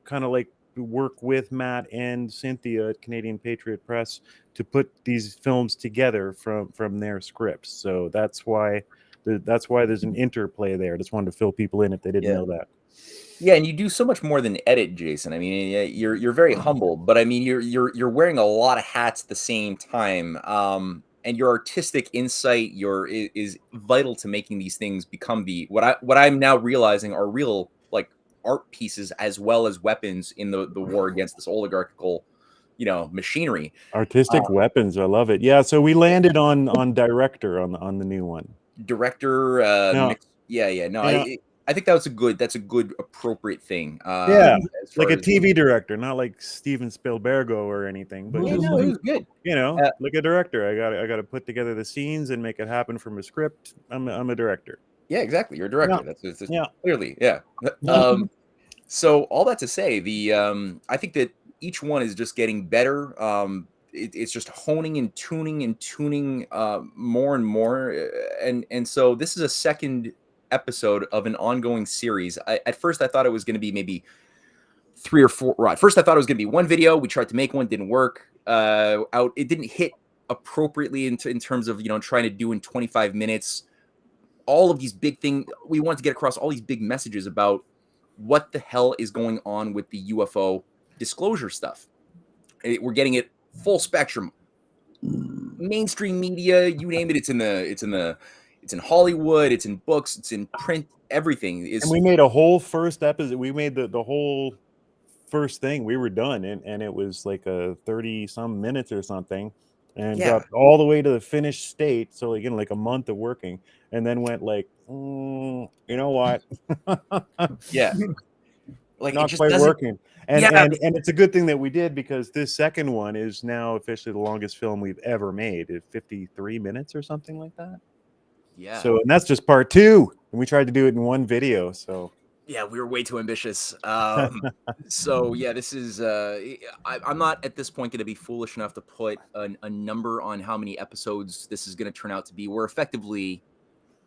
kind of like work with Matt and Cynthia at Canadian Patriot Press to put these films together from their scripts. So that's why there's an interplay there. I just wanted to fill people in if they didn't know that. Yeah, and you do so much more than edit, Jason. I mean, you're very humble, but I mean, you're wearing a lot of hats at the same time. And your artistic insight, is vital to making these things become what I'm now realizing are real like art pieces as well as weapons in the war against this oligarchical, machinery. Artistic weapons, I love it. Yeah, so we landed on director on the new one. Director, Yeah, yeah. No, yeah, I think that's a good appropriate thing. yeah. As Like far a as TV director, not like Steven Spielberg or anything, but yeah, just no, it was good. like a director. I got to put together the scenes and make it happen from a script. I'm a director. Yeah, exactly. You're a Yeah, director. That's yeah. clearly, yeah. So all that to say, I think that each one is just getting better. It's just honing and tuning more and more. And so this is a second episode of an ongoing series. At first I thought it was going to be maybe 3 or 4. Right. First I thought it was going to be one video. We tried to make one, didn't work. Out. It didn't hit appropriately in terms of trying to do in 25 minutes. All of these big things, we wanted to get across all these big messages about what the hell is going on with the UFO disclosure stuff. We're getting it full spectrum, mainstream media, you name it. It's in Hollywood, it's in books, it's in print. Everything is. And we made a whole first episode. We made the whole first thing. We were done, and it was like a 30 some minutes or something, and got all the way to the finished state. So again, like a month of working, and then went like, you know what? Yeah, like not it just quite doesn't working. And Yeah. and it's a good thing that we did, because this second one is now officially the longest film we've ever made. It's 53 minutes or something like that. Yeah. So, and that's just part 2, and we tried to do it in one video. So Yeah, we were way too ambitious. So yeah, this is. I'm not at this point going to be foolish enough to put a number on how many episodes this is going to turn out to be. We're effectively,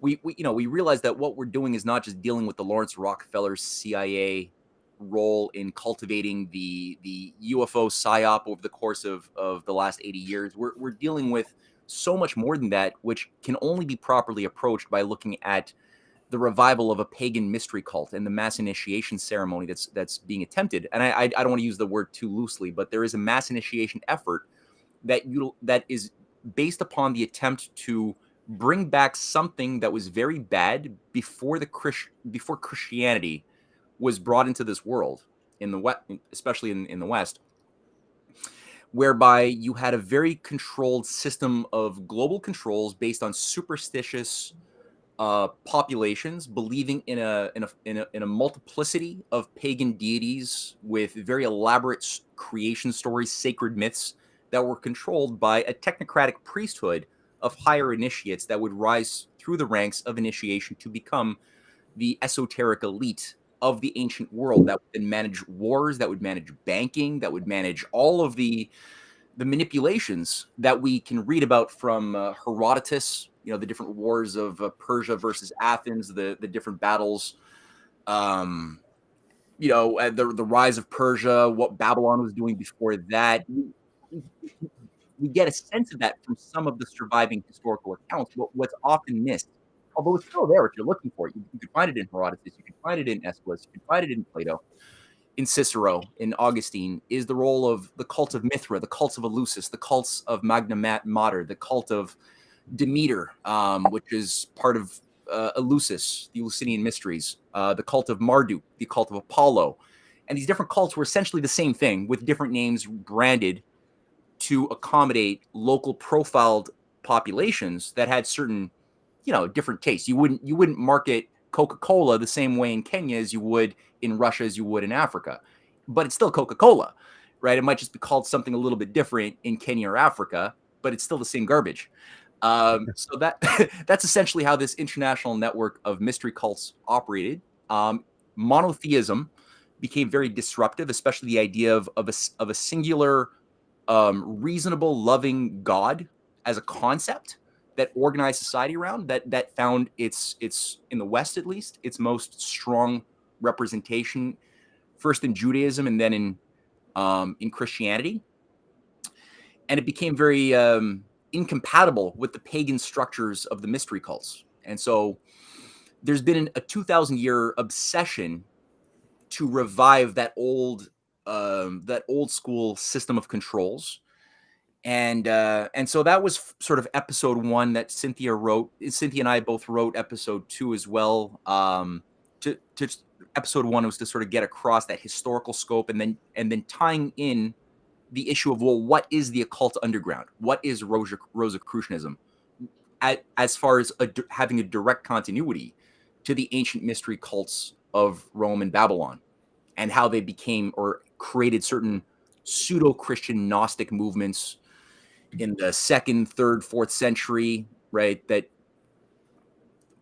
we realize that what we're doing is not just dealing with the Lawrence Rockefeller CIA role in cultivating the UFO psyop over the course of the last 80 years. We're dealing with so much more than that, which can only be properly approached by looking at the revival of a pagan mystery cult and the mass initiation ceremony that's being attempted. And I don't want to use the word too loosely, but there is a mass initiation effort that is based upon the attempt to bring back something that was very bad before Christianity was brought into this world in the West, especially in the West, whereby you had a very controlled system of global controls based on superstitious populations believing in a multiplicity of pagan deities with very elaborate creation stories, sacred myths that were controlled by a technocratic priesthood of higher initiates that would rise through the ranks of initiation to become the esoteric elite of the ancient world that would then manage wars, that would manage banking, that would manage all of the manipulations that we can read about from Herodotus, the different wars of Persia versus Athens, the different battles, the rise of Persia, what Babylon was doing before that. We get a sense of that from some of the surviving historical accounts, but what's often missed, although it's still there if you're looking for it. You can find it in Herodotus, you can find it in Aeschylus, you can find it in Plato, in Cicero, in Augustine, is the role of the cult of Mithra, the cults of Eleusis, the cults of Magna Mater, the cult of Demeter, which is part of Eleusis, the Eleusinian mysteries, the cult of Marduk, the cult of Apollo. And these different cults were essentially the same thing with different names branded to accommodate local profiled populations that had certain, different tastes. You wouldn't market Coca-Cola the same way in Kenya as you would in Russia, as you would in Africa, but it's still Coca-Cola, right? It might just be called something a little bit different in Kenya or Africa, but it's still the same garbage. So that's essentially how this international network of mystery cults operated. Monotheism became very disruptive, especially the idea of a singular, reasonable, loving God as a concept that organized society around, that found its in the West, at least, its most strong representation first in Judaism and then in Christianity. And it became very incompatible with the pagan structures of the mystery cults. And so there's been a 2,000-year obsession to revive that old school system of controls. And so that was sort of episode 1 that Cynthia wrote. Cynthia and I both wrote episode 2 as well. To episode 1 was to sort of get across that historical scope, and then tying in the issue of, well, what is the occult underground? What is Rosicrucianism? As far as having a direct continuity to the ancient mystery cults of Rome and Babylon, and how they became or created certain pseudo-Christian Gnostic movements in the 2nd, 3rd, 4th century, right? That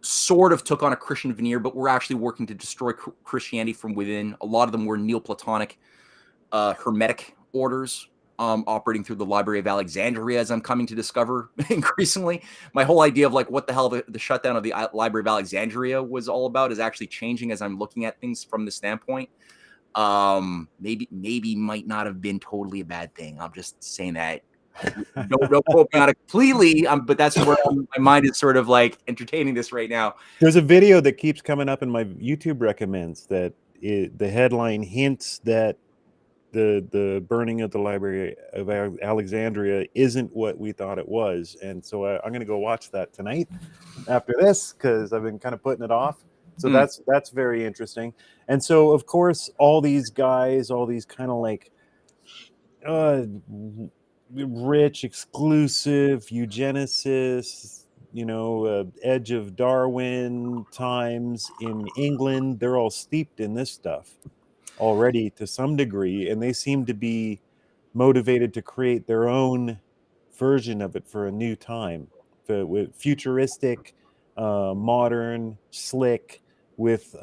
sort of took on a Christian veneer, but were actually working to destroy Christianity from within. A lot of them were Neoplatonic, Hermetic orders, operating through the Library of Alexandria, as I'm coming to discover increasingly. My whole idea of like what the hell the shutdown of the Library of Alexandria was all about is actually changing as I'm looking at things from the standpoint. Maybe might not have been totally a bad thing. I'm just saying that. Don't quote me on it completely, but that's where my mind is sort of like entertaining this right now. There's a video that keeps coming up in my YouTube recommends that the headline hints that the burning of the Library of Alexandria isn't what we thought it was. And so I'm going to go watch that tonight after this, because I've been kind of putting it off. So that's very interesting. And so, of course, all these guys, all these kind of like rich, exclusive eugenicists, edge of Darwin times in England, they're all steeped in this stuff already to some degree, and they seem to be motivated to create their own version of it for a new time, with futuristic, modern, slick, with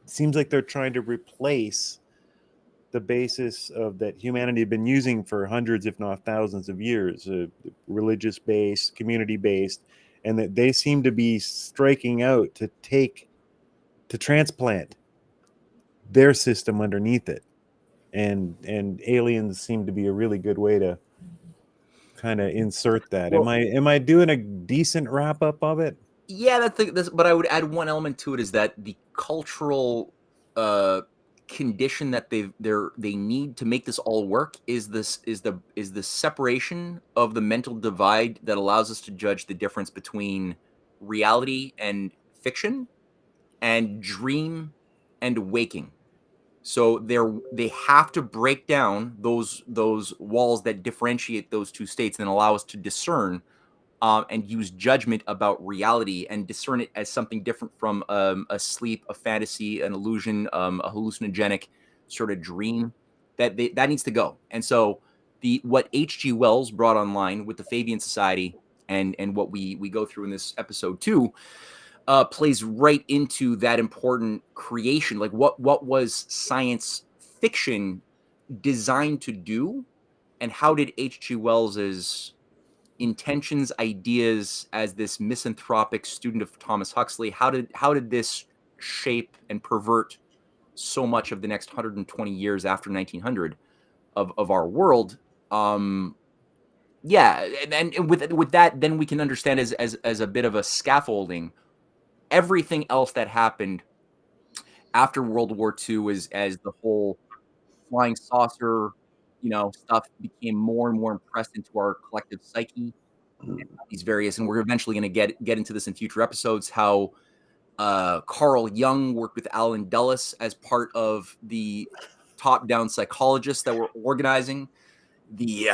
seems like they're trying to replace the basis of that humanity had been using for hundreds, if not thousands of years, religious based, community based, and that they seem to be striking out to transplant their system underneath it, and aliens seem to be a really good way to kind of insert that. Well, am I doing a decent wrap up of it? Yeah, but I would add one element to it, is that the cultural condition that they need to make this all work is the separation of the mental divide that allows us to judge the difference between reality and fiction, and dream and waking. So they have to break down those walls that differentiate those two states and allow us to discern and use judgment about reality and discern it as something different from a sleep, a fantasy, an illusion, a hallucinogenic sort of dream. That needs to go. And so what H.G. Wells brought online with the Fabian Society and what we go through in this episode 2 plays right into that important creation. Like what was science fiction designed to do, and how did H.G. Wells's intentions, ideas as this misanthropic student of Thomas Huxley, how did this shape and pervert so much of the next 120 years after 1900 of our world? Yeah, and with that, then we can understand as a bit of a scaffolding everything else that happened after World War II, as the whole flying saucer, stuff became more and more impressed into our collective psyche. These various, and we're eventually going to get into this in future episodes, how Carl Jung worked with Alan Dulles as part of the top-down psychologists that were organizing the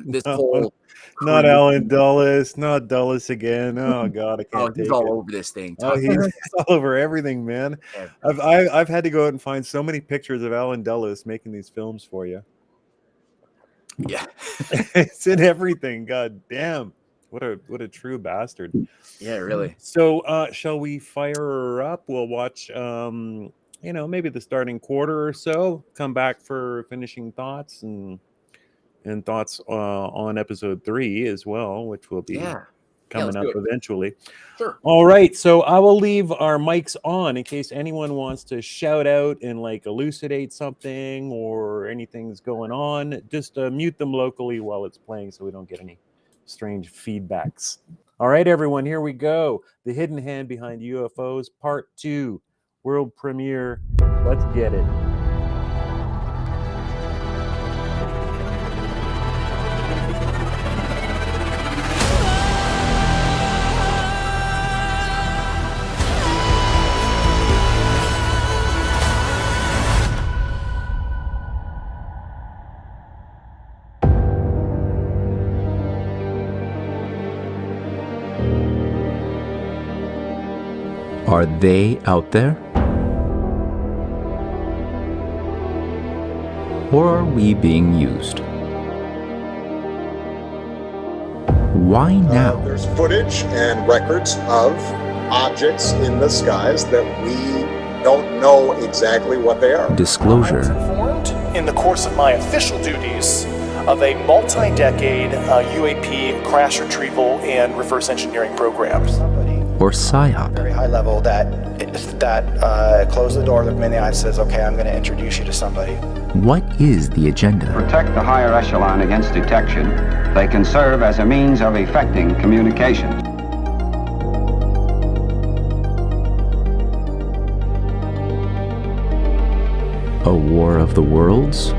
this whole. Not Alan Dulles, not Dulles again. Oh God, I can't. He's all over this thing. Oh, he's all over everything, man. Yeah. I've had to go out and find so many pictures of Alan Dulles making these films for you. Yeah, it's in everything. God damn, what a true bastard. Yeah, really. So, shall we fire her up? We'll watch, maybe the starting quarter or so. Come back for finishing thoughts and thoughts on episode 3 as well, which will be coming up eventually. Sure. All right, so I will leave our mics on in case anyone wants to shout out and like elucidate something or anything's going on. Just mute them locally while it's playing so we don't get any strange feedbacks. All right, everyone, here we go. The Hidden Hand Behind UFOs, Part 2, world premiere. Let's get it. Are they out there? Or are we being used? Why now? There's footage and records of objects in the skies that we don't know exactly what they are. Disclosure. I was informed in the course of my official duties of a multi-decade UAP crash retrieval and reverse engineering programs. Or PSYOP. Very high level that close the door, look me in the eye, and says, okay, I'm going to introduce you to somebody. What is the agenda? Protect the higher echelon against detection. They can serve as a means of effecting communication. A war of the worlds?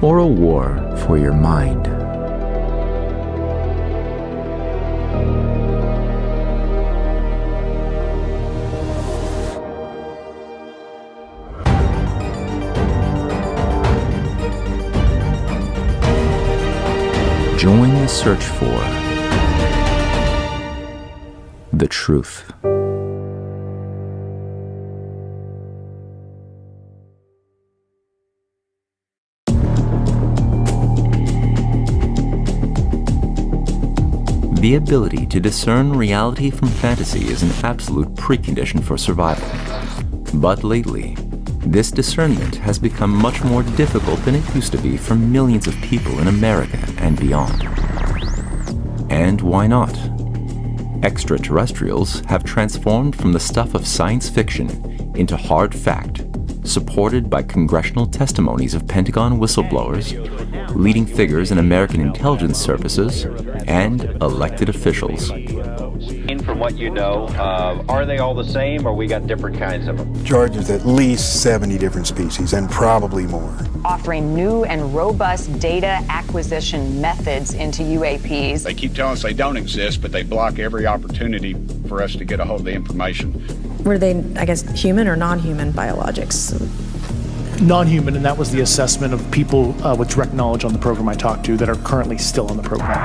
Or a war for your mind? Join the search for the truth. The ability to discern reality from fantasy is an absolute precondition for survival. But lately, this discernment has become much more difficult than it used to be for millions of people in America and beyond. And why not? Extraterrestrials have transformed from the stuff of science fiction into hard fact, supported by congressional testimonies of Pentagon whistleblowers, leading figures in American intelligence services, and elected officials. From what you know, are they all the same, or we got different kinds of them? George, there's at least 70 different species, and probably more. Offering new and robust data acquisition methods into UAPs. They keep telling us they don't exist, but they block every opportunity for us to get a hold of the information. Were they, I guess, human or non-human biologics? Non-human, and that was the assessment of people with direct knowledge on the program I talked to that are currently still on the program.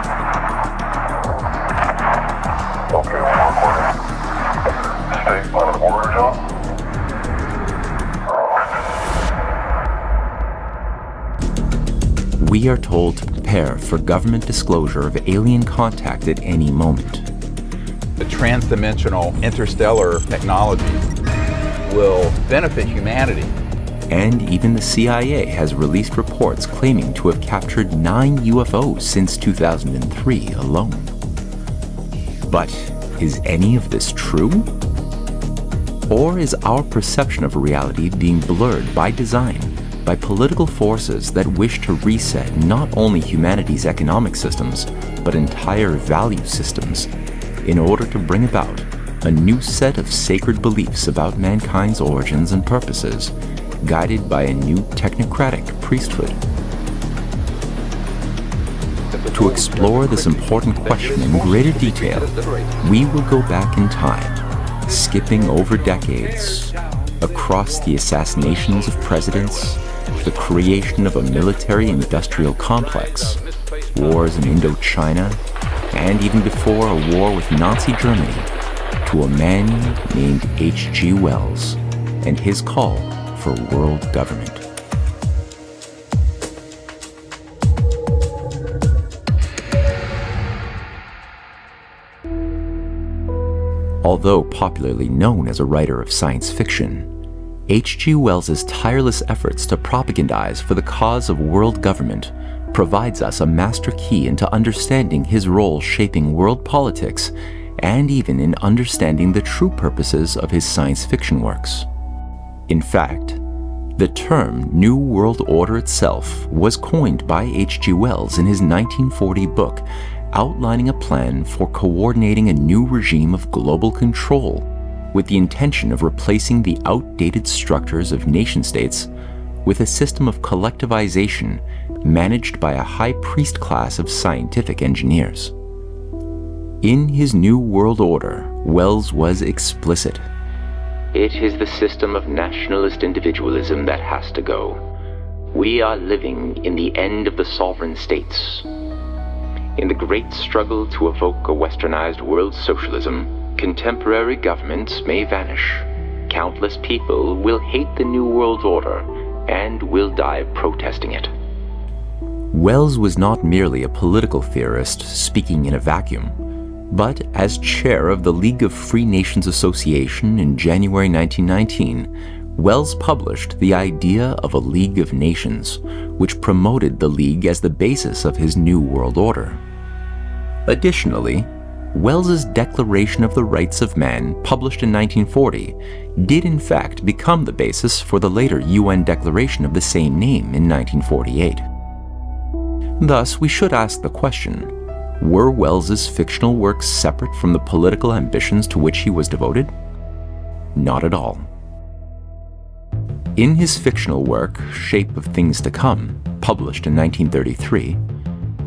We are told to prepare for government disclosure of alien contact at any moment. The transdimensional interstellar technology will benefit humanity. And even the CIA has released reports claiming to have captured 9 UFOs since 2003 alone. But is any of this true? Or is our perception of reality being blurred by design by political forces that wish to reset not only humanity's economic systems, but entire value systems, in order to bring about a new set of sacred beliefs about mankind's origins and purposes, guided by a new technocratic priesthood? To explore this important question in greater detail, we will go back in time, skipping over decades, across the assassinations of presidents, the creation of a military-industrial complex, wars in Indochina, and even before a war with Nazi Germany, to a man named H.G. Wells and his call for world government. Although popularly known as a writer of science fiction, H.G. Wells's tireless efforts to propagandize for the cause of world government provides us a master key into understanding his role shaping world politics and even in understanding the true purposes of his science fiction works. In fact, the term New World Order itself was coined by H.G. Wells in his 1940 book outlining a plan for coordinating a new regime of global control with the intention of replacing the outdated structures of nation-states with a system of collectivization managed by a high priest class of scientific engineers. In his New World Order, Wells was explicit. It is the system of nationalist individualism that has to go. We are living in the end of the sovereign states. In the great struggle to evoke a westernized world socialism, contemporary governments may vanish. Countless people will hate the New World Order and will die protesting it. Wells was not merely a political theorist speaking in a vacuum, but as chair of the League of Free Nations Association in January 1919, Wells published the idea of a League of Nations, which promoted the League as the basis of his New World Order. Additionally, Wells's Declaration of the Rights of Man, published in 1940, did in fact become the basis for the later UN Declaration of the same name in 1948. Thus, we should ask the question, were Wells's fictional works separate from the political ambitions to which he was devoted? Not at all. In his fictional work, Shape of Things to Come, published in 1933,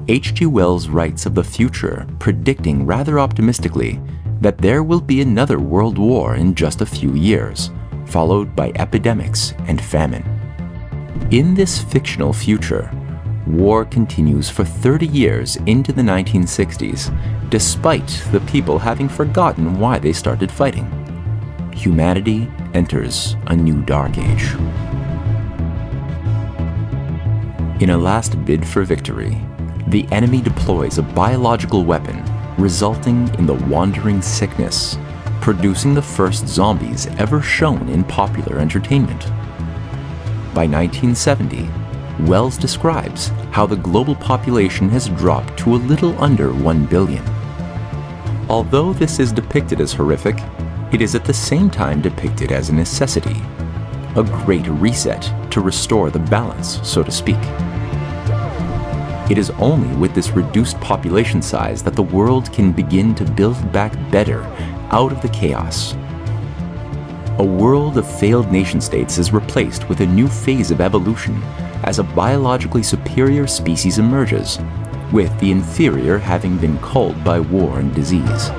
H.G. Wells writes of the future, predicting rather optimistically that there will be another world war in just a few years, followed by epidemics and famine. In this fictional future, war continues for 30 years into the 1960s, despite the people having forgotten why they started fighting. Humanity enters a new dark age. In a last bid for victory, the enemy deploys a biological weapon, resulting in the wandering sickness, producing the first zombies ever shown in popular entertainment. By 1970, Wells describes how the global population has dropped to a little under 1 billion. Although this is depicted as horrific, it is at the same time depicted as a necessity, a great reset to restore the balance, so to speak. It is only with this reduced population size that the world can begin to build back better out of the chaos. A world of failed nation-states is replaced with a new phase of evolution as a biologically superior species emerges, with the inferior having been culled by war and disease.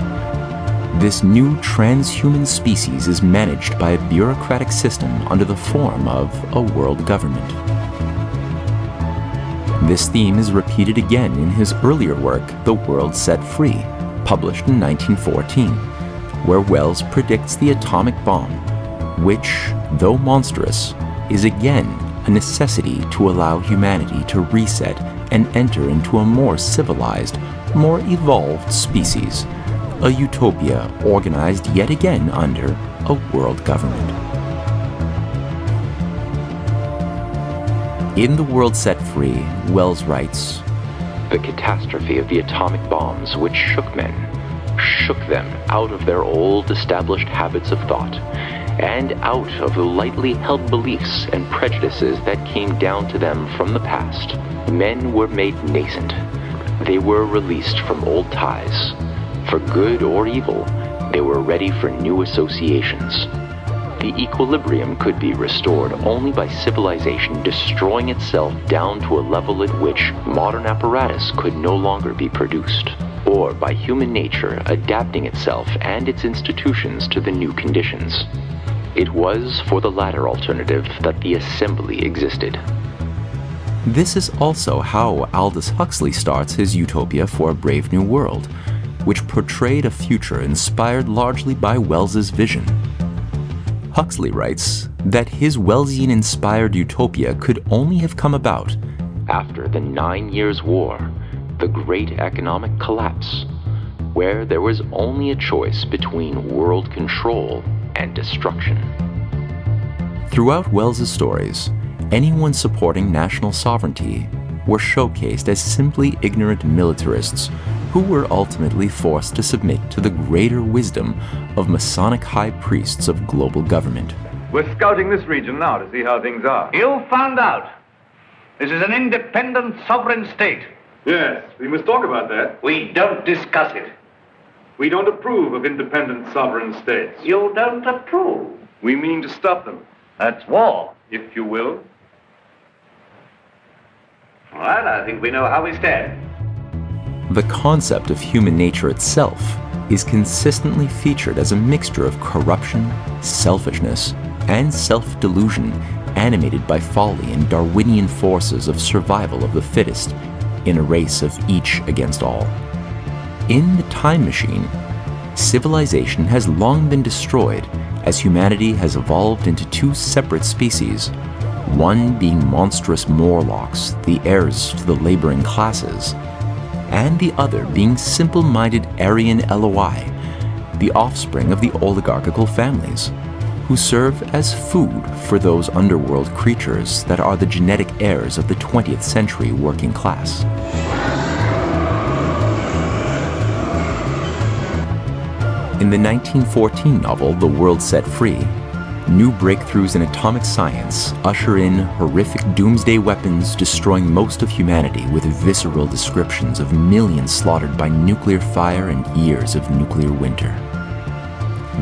This new transhuman species is managed by a bureaucratic system under the form of a world government. This theme is repeated again in his earlier work, The World Set Free, published in 1914, where Wells predicts the atomic bomb, which, though monstrous, is again a necessity to allow humanity to reset and enter into a more civilized, more evolved species, a utopia organized yet again under a world government. In The World Set Free, Wells writes, "The catastrophe of the atomic bombs which shook men, shook them out of their old established habits of thought, and out of the lightly held beliefs and prejudices that came down to them from the past. Men were made nascent. They were released from old ties. For good or evil, they were ready for new associations. The equilibrium could be restored only by civilization destroying itself down to a level at which modern apparatus could no longer be produced, or by human nature adapting itself and its institutions to the new conditions. It was for the latter alternative that the assembly existed." This is also how Aldous Huxley starts his Utopia for a Brave New World, which portrayed a future inspired largely by Wells's vision. Huxley writes that his Wellsian-inspired utopia could only have come about after the 9 Years' War, the great economic collapse, where there was only a choice between world control and destruction. Throughout Wells's stories, anyone supporting national sovereignty were showcased as simply ignorant militarists who were ultimately forced to submit to the greater wisdom of Masonic high priests of global government. We're scouting this region now to see how things are. You found out. This is an independent sovereign state. Yes, we must talk about that. We don't discuss it. We don't approve of independent sovereign states. You don't approve? We mean to stop them. That's war, if you will. All right, I think we know how we stand. The concept of human nature itself is consistently featured as a mixture of corruption, selfishness, and self-delusion animated by folly and Darwinian forces of survival of the fittest in a race of each against all. In the time machine, civilization has long been destroyed as humanity has evolved into two separate species, one being monstrous Morlocks, the heirs to the laboring classes, and the other being simple-minded Aryan Eloi, the offspring of the oligarchical families, who serve as food for those underworld creatures that are the genetic heirs of the 20th century working class. In the 1914 novel The World Set Free, new breakthroughs in atomic science usher in horrific doomsday weapons destroying most of humanity with visceral descriptions of millions slaughtered by nuclear fire and years of nuclear winter.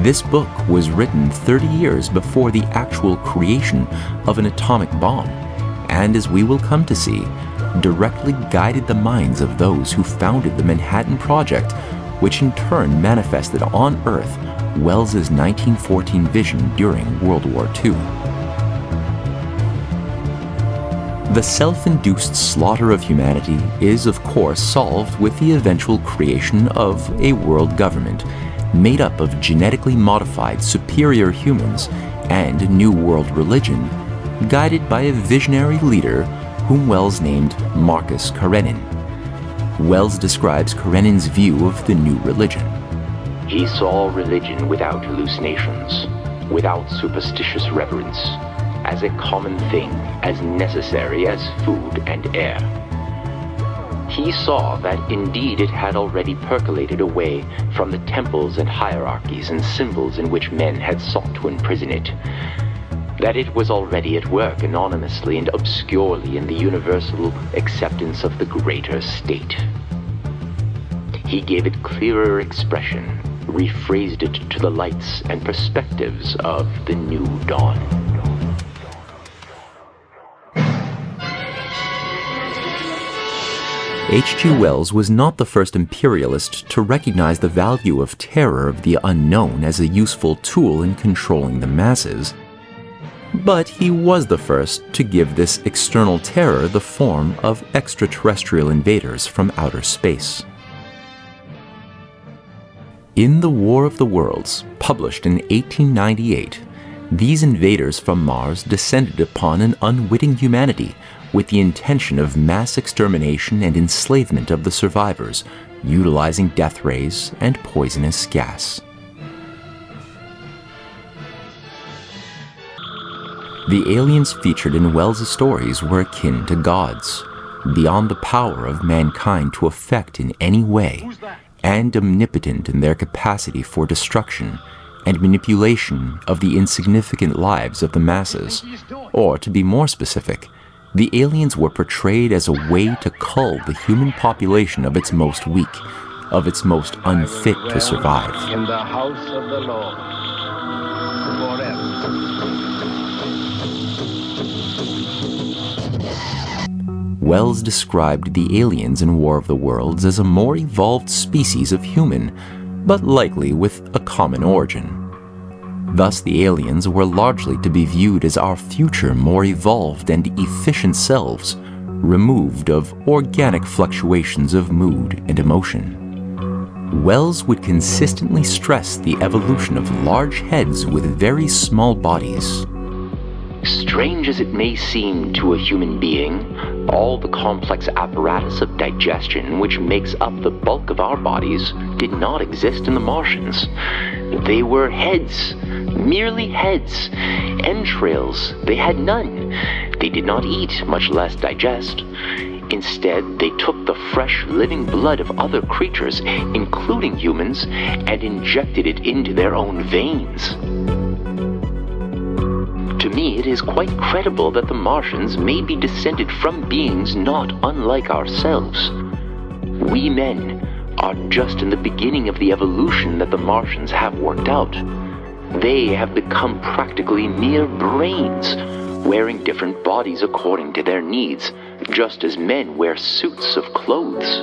This book was written 30 years before the actual creation of an atomic bomb, and as we will come to see, directly guided the minds of those who founded the Manhattan Project, which in turn manifested on Earth Wells's 1914 vision during World War II. The self-induced slaughter of humanity is, of course, solved with the eventual creation of a world government made up of genetically modified superior humans and a new world religion, guided by a visionary leader whom Wells named Marcus Karenin. Wells describes Karenin's view of the new religion. He saw religion without hallucinations, without superstitious reverence, as a common thing, as necessary as food and air. He saw that indeed it had already percolated away from the temples and hierarchies and symbols in which men had sought to imprison it, that it was already at work anonymously and obscurely in the universal acceptance of the greater state. He gave it clearer expression, rephrased it to the lights and perspectives of the new dawn. H.G. Wells was not the first imperialist to recognize the value of terror of the unknown as a useful tool in controlling the masses, but he was the first to give this external terror the form of extraterrestrial invaders from outer space. In The War of the Worlds, published in 1898, these invaders from Mars descended upon an unwitting humanity with the intention of mass extermination and enslavement of the survivors, utilizing death rays and poisonous gas. The aliens featured in Wells' stories were akin to gods, beyond the power of mankind to affect in any way, and omnipotent in their capacity for destruction and manipulation of the insignificant lives of the masses. Or, to be more specific, the aliens were portrayed as a way to cull the human population of its most weak, of its most unfit to survive. In the house of the Lord forever. Wells described the aliens in War of the Worlds as a more evolved species of human, but likely with a common origin. Thus, the aliens were largely to be viewed as our future more evolved and efficient selves, removed of organic fluctuations of mood and emotion. Wells would consistently stress the evolution of large heads with very small bodies. Strange as it may seem to a human being, all the complex apparatus of digestion which makes up the bulk of our bodies did not exist in the Martians. They were heads, merely heads. Entrails, they had none. They did not eat, much less digest. Instead, they took the fresh, living blood of other creatures, including humans, and injected it into their own veins. To me, it is quite credible that the Martians may be descended from beings not unlike ourselves. We men, are just in the beginning of the evolution that the Martians have worked out. They have become practically mere brains, wearing different bodies according to their needs, just as men wear suits of clothes.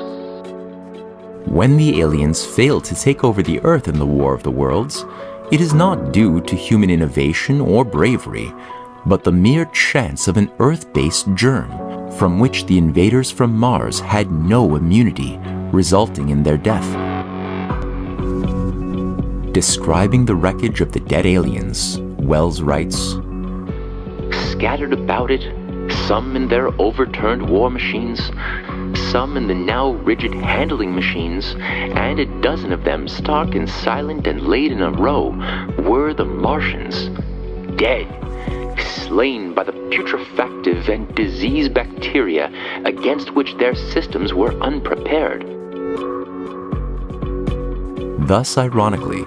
When the aliens failed to take over the Earth in the War of the Worlds, it is not due to human innovation or bravery, but the mere chance of an Earth-based germ, from which the invaders from Mars had no immunity, resulting in their death. Describing the wreckage of the dead aliens, Wells writes, Scattered about it, some in their overturned war machines, some in the now rigid handling machines, and a dozen of them stark and silent and laid in a row, were the Martians, dead, slain by the putrefactive and disease bacteria against which their systems were unprepared. Thus, ironically,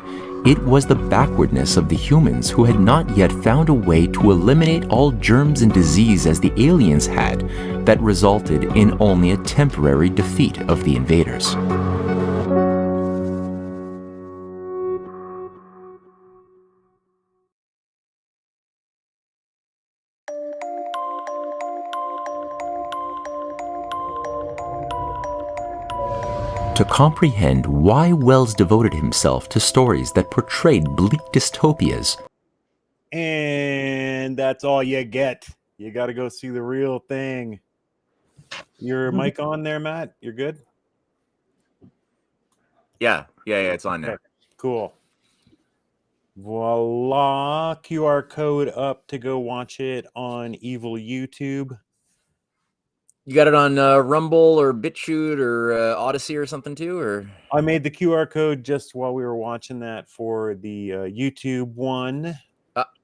it was the backwardness of the humans who had not yet found a way to eliminate all germs and disease as the aliens had that resulted in only a temporary defeat of the invaders. To comprehend why Wells devoted himself to stories that portrayed bleak dystopias. And that's all you get. You got to go see the real thing. Your mic on there, Matt? You're good? Yeah, it's on now. Okay, cool. Voila. QR code up to go watch it on Evil YouTube. You got it on Rumble or BitChute or Odyssey or something too, or? I made the QR code just while we were watching that for the YouTube one.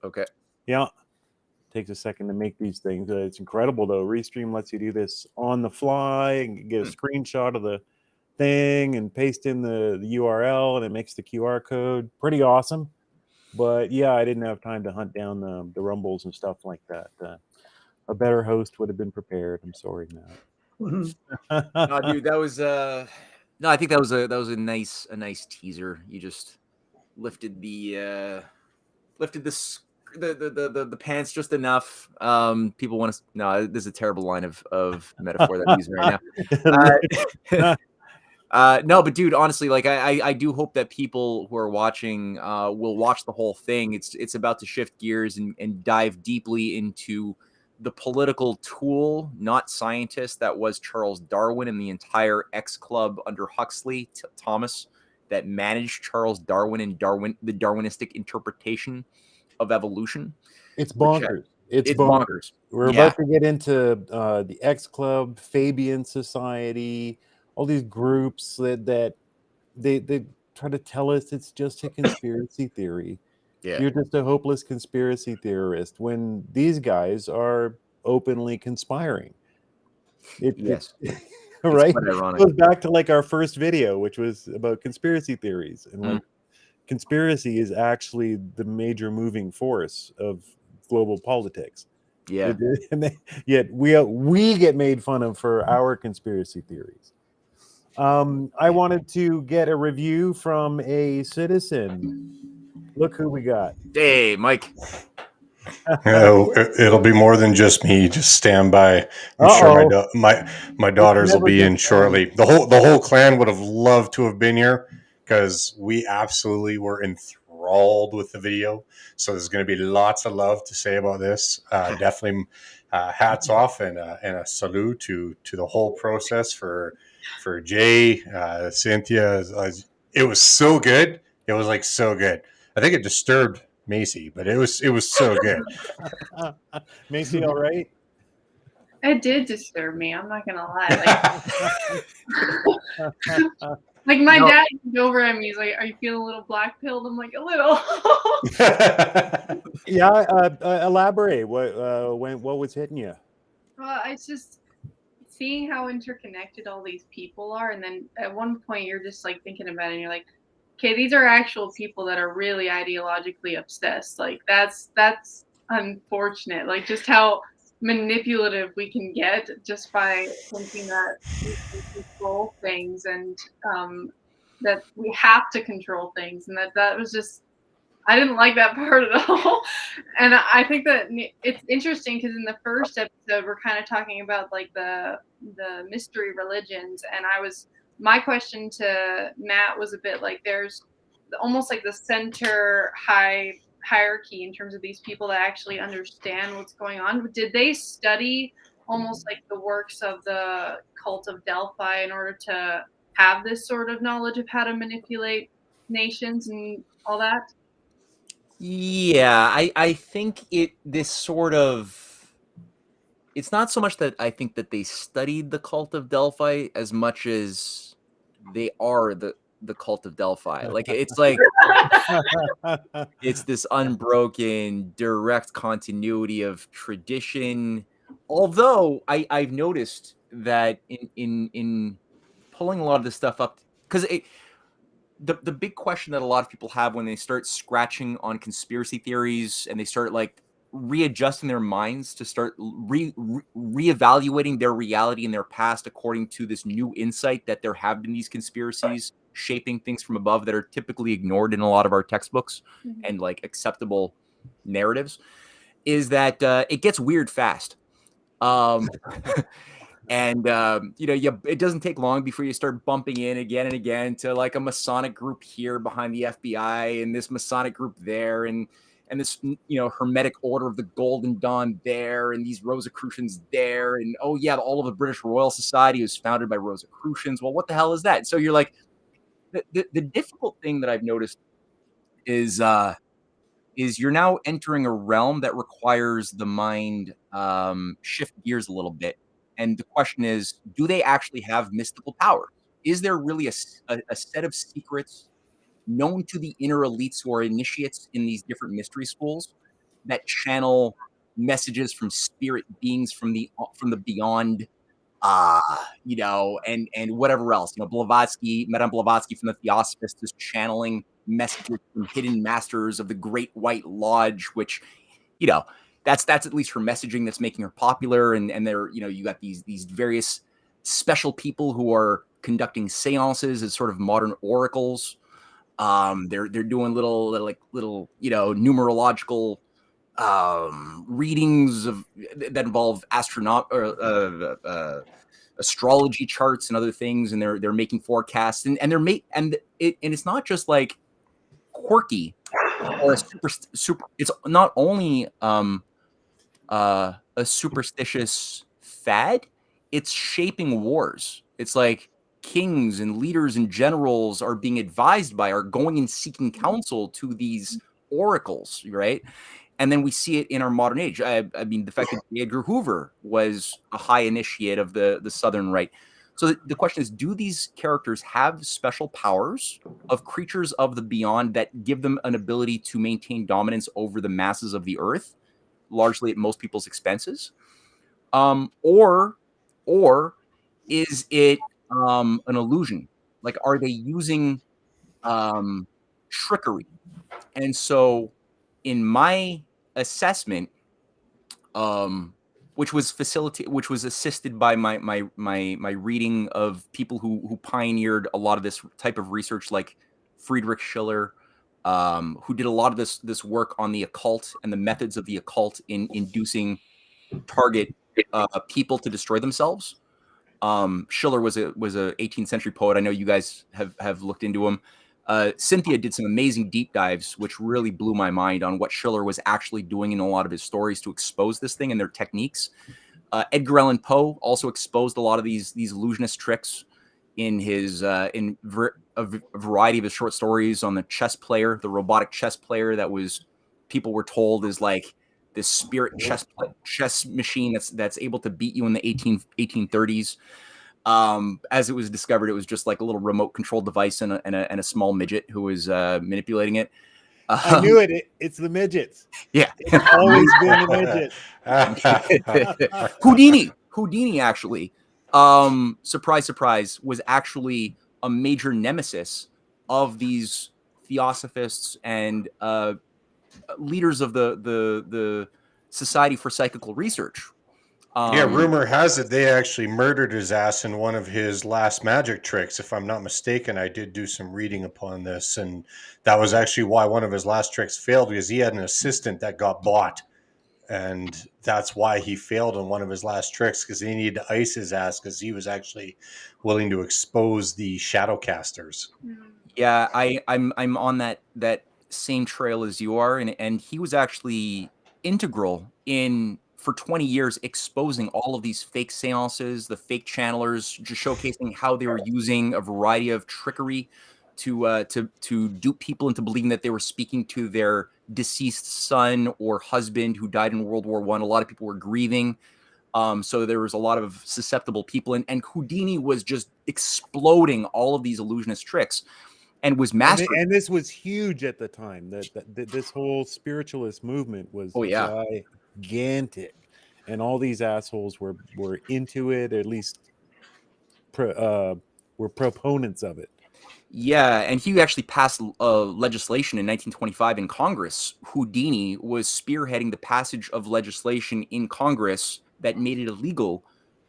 Okay. Yeah. Takes a second to make these things. It's incredible, though. Restream lets you do this on the fly and get a screenshot of the thing and paste in the URL, and it makes the QR code. Pretty awesome. But, yeah, I didn't have time to hunt down the Rumbles and stuff like that. A better host would have been prepared. I'm sorry, Matt. No, dude, that was no, I think that was a nice teaser. You just lifted the pants just enough. People want to. No, there's a terrible line of metaphor that I'm using right now. No, but dude, honestly, like I do hope that people who are watching will watch the whole thing. It's about to shift gears and dive deeply into the political tool, not scientist, that was Charles Darwin and the entire X Club under Huxley, Thomas, that managed Charles Darwin and the Darwinistic interpretation of evolution. It's bonkers. It's bonkers. We're about to get into the X Club, Fabian Society, all these groups that they try to tell us it's just a conspiracy theory. Yeah. You're just a hopeless conspiracy theorist when these guys are openly conspiring. Yes. Right? It's ironic. It goes back to like our first video, which was about conspiracy theories. And like conspiracy is actually the major moving force of global politics. Yeah. Yet we get made fun of for our conspiracy theories. I wanted to get a review from a citizen. Look who we got. Hey, Mike. It'll be more than just me. Just stand by. I'm sure my daughters will be in shortly. The whole clan would have loved to have been here because we absolutely were enthralled with the video. So there's going to be lots of love to say about this. Definitely, hats off and a salute to the whole process for Jay, Cynthia. It was so good. It was like so good. I think it disturbed Macy, but it was so good. Macy, all right? It did disturb me. I'm not gonna lie. Like my dad came over at me. He's like, "Are you feeling a little black pilled?" I'm like, "A little." Elaborate. What was hitting you? It's just seeing how interconnected all these people are, and then at one point you're just like thinking about it, and you're like, okay, these are actual people that are really ideologically obsessed. Like that's unfortunate. Like just how manipulative we can get just by thinking that these control things, and that we have to control things, and that was just, I didn't like that part at all. And I think that it's interesting because in the first episode we're kind of talking about like the mystery religions, and my question to Matt was a bit like, there's almost like the center hierarchy in terms of these people that actually understand what's going on. Did they study almost like the works of the cult of Delphi in order to have this sort of knowledge of how to manipulate nations and all that? Yeah, I think this sort of, it's not so much that I think that they studied the cult of Delphi as much as they are the cult of Delphi. Like it's like it's this unbroken, direct continuity of tradition. Although I've noticed that in pulling a lot of this stuff up, because the big question that a lot of people have when they start scratching on conspiracy theories and they start like readjusting their minds to start reevaluating their reality and their past according to this new insight that there have been these conspiracies shaping things from above that are typically ignored in a lot of our textbooks and like acceptable narratives, is that it gets weird fast. And it doesn't take long before you start bumping in again and again to like a Masonic group here behind the FBI and this Masonic group there, and this Hermetic Order of the Golden Dawn there, and these Rosicrucians there, and oh yeah, all of the British Royal Society was founded by Rosicrucians. Well, what the hell is that? So you're like, the difficult thing that I've noticed is you're now entering a realm that requires the mind shift gears a little bit. And the question is, do they actually have mystical power? Is there really a set of secrets known to the inner elites who are initiates in these different mystery schools that channel messages from spirit beings from the beyond, and whatever else? Blavatsky, Madame Blavatsky from the Theosophist is channeling messages from hidden masters of the Great White Lodge, which, that's at least her messaging that's making her popular. And there, you got these various special people who are conducting seances as sort of modern oracles. They're doing little numerological readings that involve astrology charts and other things, and they're making forecasts, and it's not just like quirky or a super. It's not only a superstitious fad, it's shaping wars. It's like kings and leaders and generals are going and seeking counsel to these oracles, right? And then we see it in our modern age. I mean, the fact that Edgar Hoover was a high initiate of the Southern Rite. So the question is, do these characters have special powers of creatures of the beyond that give them an ability to maintain dominance over the masses of the earth, largely at most people's expenses? Or is it an illusion? Like, are they using trickery? And so in my assessment, which was assisted by my reading of people who pioneered a lot of this type of research, like Friedrich Schiller, who did a lot of this work on the occult and the methods of the occult in inducing target people to destroy themselves. Schiller was a 18th century poet. I know you guys have looked into him. Cynthia did some amazing deep dives, which really blew my mind on what Schiller was actually doing in a lot of his stories to expose this thing and their techniques. Edgar Allan Poe also exposed a lot of these illusionist tricks in his a variety of his short stories on the robotic chess player that people were told is like this spirit chess machine that's able to beat you in the 1830s. As it was discovered, it was just like a little remote controlled device and a small midget who was manipulating it. I knew it. It's the midgets. Yeah, it's always been the midgets. Houdini actually, surprise, was actually a major nemesis of these theosophists and leaders of the Society for Psychical Research. Yeah, rumor has it they actually murdered his ass in one of his last magic tricks. If I'm not mistaken, I did do some reading upon this, and that was actually why one of his last tricks failed, because he had an assistant that got bought, and that's why he failed on one of his last tricks, because he needed to ice his ass because he was actually willing to expose the shadow casters. Yeah, I'm on that same trail as you are, and he was actually integral in for 20 years exposing all of these fake seances, the fake channelers, just showcasing how they were using a variety of trickery to dupe people into believing that they were speaking to their deceased son or husband who died in World War I. A lot of people were grieving. So there was a lot of susceptible people, and Houdini was just exploding all of these illusionist tricks. And was mastering. And this was huge at the time. That this whole spiritualist movement was gigantic, and all these assholes were into it. At least were proponents of it. Yeah, and he actually passed legislation in 1925 in Congress. Houdini was spearheading the passage of legislation in Congress that made it illegal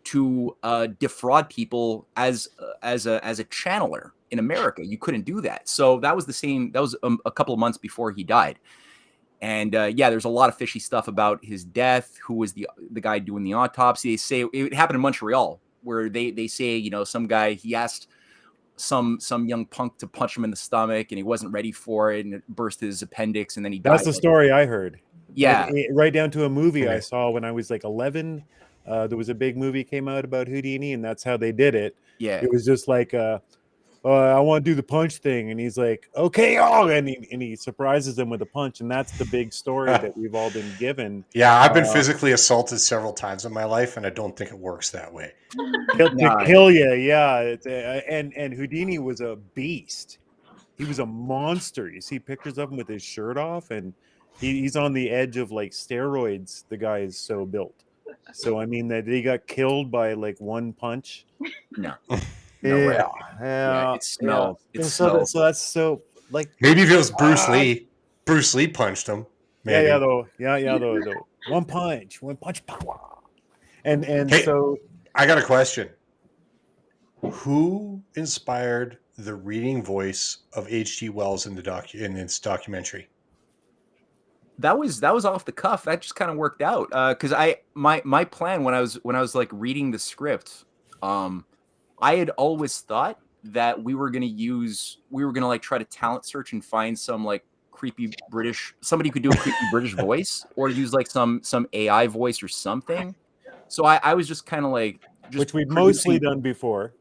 to defraud people as a channeler in America. You couldn't do that. So that was the same. That was a couple of months before he died. And yeah, there's a lot of fishy stuff about his death. Who was the guy doing the autopsy? They say it happened in Montreal, where they say, you know, some guy, he asked some young punk to punch him in the stomach, and he wasn't ready for it, and it burst his appendix, and then he died. That's the story I heard. Yeah, right down to a movie I saw when I was like 11. There was a big movie came out about Houdini, and that's how they did it. Yeah, it was just like, I want to do the punch thing, and he's like, okay, and he surprises him with a punch, and that's the big story that we've all been given. Yeah, I've been physically assaulted several times in my life, and I don't think it works that way. To kill you, yeah. And Houdini was a beast. He was a monster. You see pictures of him with his shirt off, and he's on the edge of like steroids. The guy is so built. So I mean that he got killed by like one punch. No. Yeah, it smelled. So that's so like maybe if it was Bruce Lee. Bruce Lee punched him. Maybe. Yeah, though. One punch power. And hey, so I got a question. Who inspired the reading voice of H.G. Wells in its documentary? That was off the cuff. That just kind of worked out because my plan when I was like reading the script, I had always thought that we were gonna like try to talent search and find some like creepy somebody who could do a creepy British voice, or use like some AI voice or something. So I was just kind of like, which we'd mostly done before.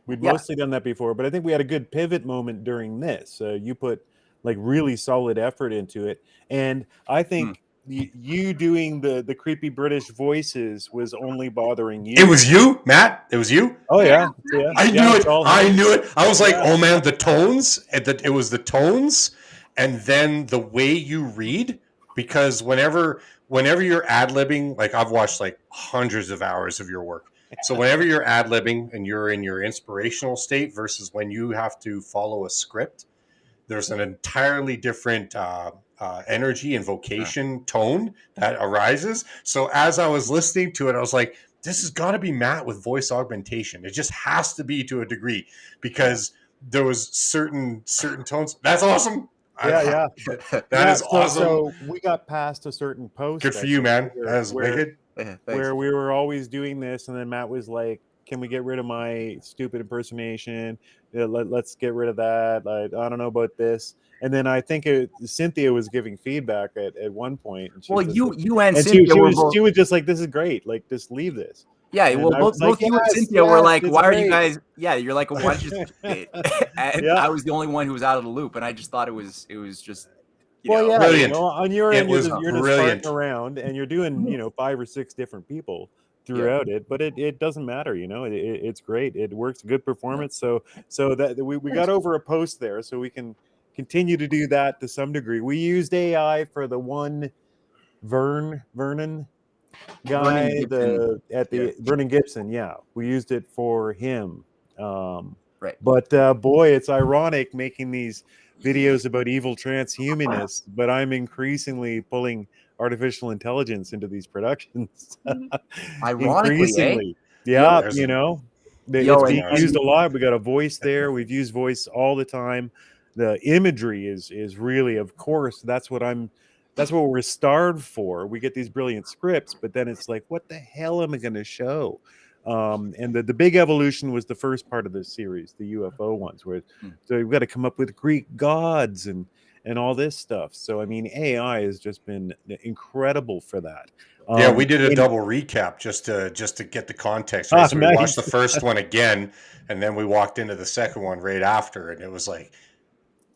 Mostly done that before, but I think we had a good pivot moment during this. You put like really solid effort into it, and I think you doing the creepy British voices was only bothering you. It was you, Matt. It was you. Oh yeah. I knew it. I knew it. I was like, oh man, the tones. It was the tones, and then the way you read. Because whenever you're ad-libbing, like I've watched like hundreds of hours of your work. So whenever you're ad-libbing and you're in your inspirational state versus when you have to follow a script, there's an entirely different energy and vocation tone that arises. So as I was listening to it, I was like, this has got to be Matt with voice augmentation. It just has to be to a degree, because there was certain tones. That's awesome. Yeah. That is awesome. So we got past a certain post. Good for you, man. That is wicked. Where we were always doing this, and then Matt was like, can we get rid of my stupid impersonation? Let's get rid of that. I don't know about this. And then I think Cynthia was giving feedback at one point. And well, you and Cynthia she was just like, this is great. Like, just leave this. Yeah, and well, both you and Cynthia were like, why are you guys? Yeah, you're like, why don't you just? And I was the only one who was out of the loop, and I just thought it was just. Brilliant. On your end, you're just brilliant. around, and you're doing 5 or 6 different people throughout it, but it doesn't matter. It's great. It works. Good performance. So that we got over a post there, so we can continue to do that to some degree. We used AI for the one Vernon guy, Vernon Gibson. Yeah, we used it for him. Right. But boy, it's ironic making these videos about evil transhumanists, but I'm increasingly pulling artificial intelligence into these productions. Ironically, Increasingly. Yo, Yeah, you know, it's Yo, being and used a lot. We got a voice there. We've used voice all the time. The imagery is really, of course, that's what we're starved for. We get these brilliant scripts, but then it's like, what the hell am I going to show? And the big evolution was the first part of this series, the UFO ones, where so we've got to come up with Greek gods and all this stuff. So I mean, AI has just been incredible for that. Yeah, we did a double recap just to get the context, right? So we watched the first one again, and then we walked into the second one right after, and it was like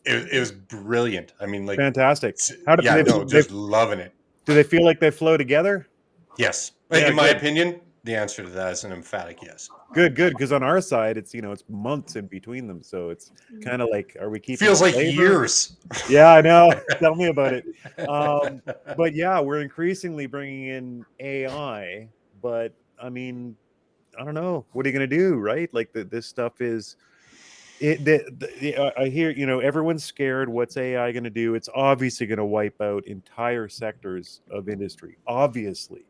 it was brilliant. I mean, like, fantastic. Just loving it. Do they feel like they flow together? Yes. Yeah, in my opinion, the answer to that is an emphatic yes. Good. Because on our side, it's it's months in between them, so it's kind of like, are we keeping? Feels like years. Yeah, I know. Tell me about it. But yeah, we're increasingly bringing in AI. But I mean, I don't know. What are you going to do, right? Like this stuff is. I hear everyone's scared. What's AI going to do? It's obviously going to wipe out entire sectors of industry, obviously.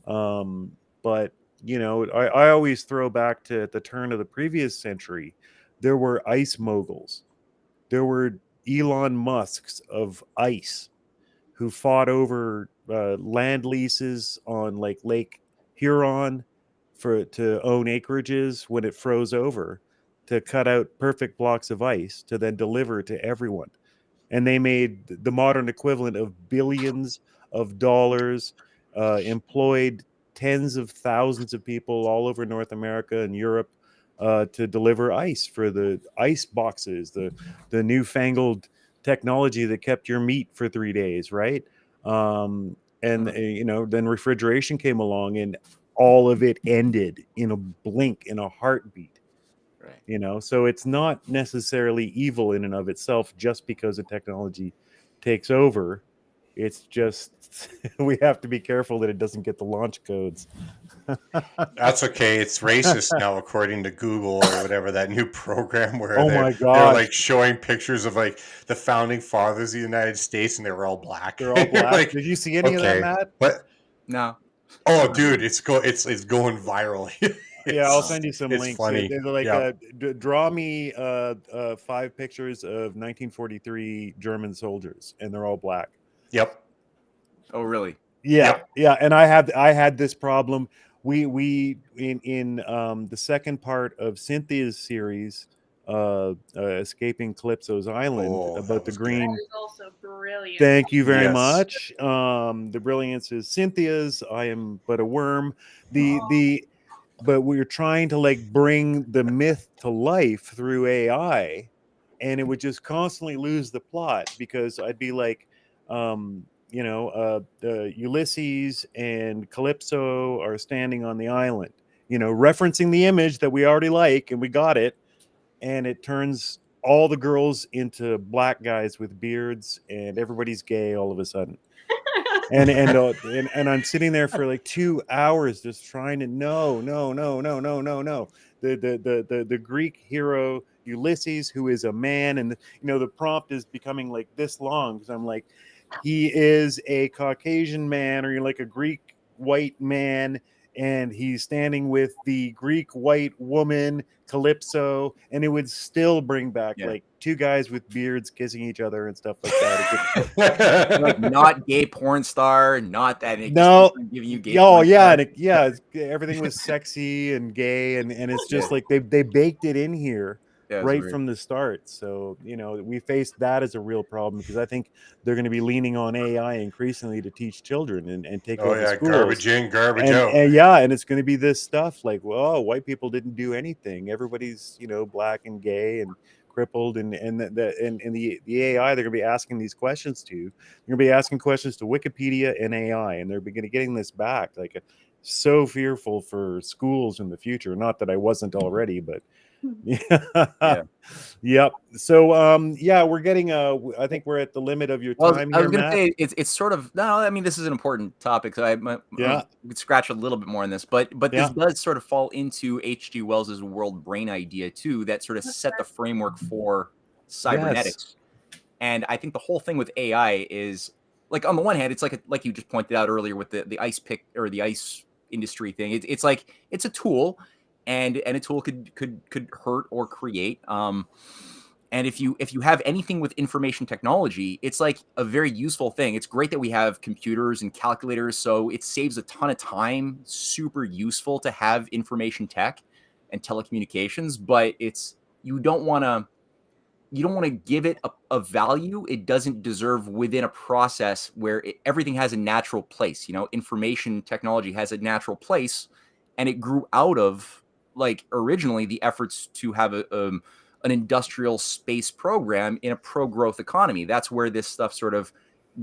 But I always throw back to the turn of the previous century. There were ice moguls. There were Elon Musks of ice who fought over land leases on like Lake Huron to own acreages when it froze over, to cut out perfect blocks of ice to then deliver to everyone. And they made the modern equivalent of billions of dollars, employed tens of thousands of people all over North America and Europe to deliver ice for the ice boxes, the newfangled technology that kept your meat for 3 days, right? Then refrigeration came along and all of it ended in a blink, in a heartbeat. Right. So it's not necessarily evil in and of itself just because the technology takes over. It's just we have to be careful that it doesn't get the launch codes. That's okay. It's racist now, according to Google or whatever, that new program where my they're like showing pictures of like the founding fathers of the United States, and they were all black. They're all black. Like, did you see any of that, Matt? What? No. Oh, dude, it's going viral. Yeah, I'll send you some links. Funny. They're like, draw me 5 pictures of 1943 German soldiers, and they're all black. Yep. Oh, really? Yeah, yeah. And I had this problem. We in the second part of Cynthia's series, Escaping Calypso's Island, about the green. That is also brilliant. Thank you very much. The brilliance is Cynthia's. I am but a worm. But we're trying to like bring the myth to life through AI, and it would just constantly lose the plot, because I'd be like, Ulysses and Calypso are standing on the island, referencing the image that we already like and we got it, and it turns all the girls into black guys with beards, and everybody's gay all of a sudden. And I'm sitting there for like 2 hours just trying to no. The Greek hero Ulysses, who is a man, and the prompt is becoming like this long, because I'm like, he is a Caucasian man, or you're like a Greek white man, and he's standing with the Greek white woman Calypso, and it would still bring back like 2 guys with beards kissing each other and stuff like that. Like, not gay porn star, not that. No, giving you gay. Oh yeah, everything was sexy and gay, and it's just like they baked it in here. Yeah, right from the start. So, we face that as a real problem, because I think they're going to be leaning on AI increasingly to teach children and take over schools. Garbage in, garbage out. And it's going to be this stuff like, well, white people didn't do anything. Everybody's, black and gay and crippled, and the AI they're going to be asking these questions to. They're going to be asking questions to Wikipedia and AI, and they're getting this back. Like, so fearful for schools in the future. Not that I wasn't already, but yeah. Yep. So we're getting I think we're at the limit of your time. I was gonna say it's sort of, no, I mean, this is an important topic, so we could scratch a little bit more on this, but this does sort of fall into H.G. Wells's world brain idea too, that sort of set the framework for cybernetics. And I think the whole thing with AI is like on the one hand, it's like you just pointed out earlier with the ice pick or the ice industry thing. It's like it's a tool, and a tool could hurt or create. And if you have anything with information technology, it's like a very useful thing. It's great that we have computers and calculators, so it saves a ton of time. Super useful to have information tech and telecommunications, but you don't want to give it a value it doesn't deserve within a process where everything has a natural place. Information technology has a natural place, and it grew out of, like, originally the efforts to have an industrial space program in a pro-growth economy. That's where this stuff sort of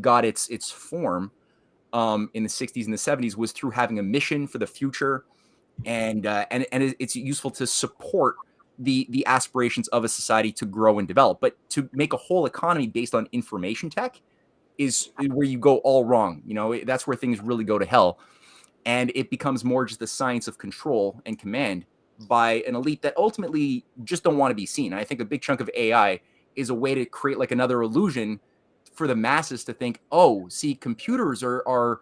got its form in the 60s and the 70s, was through having a mission for the future, and it's useful to support the aspirations of a society to grow and develop. But to make a whole economy based on information tech is where you go all wrong. That's where things really go to hell, and it becomes more just the science of control and command by an elite that ultimately just don't want to be seen. And I think a big chunk of AI is a way to create like another illusion for the masses to think, oh, see, computers are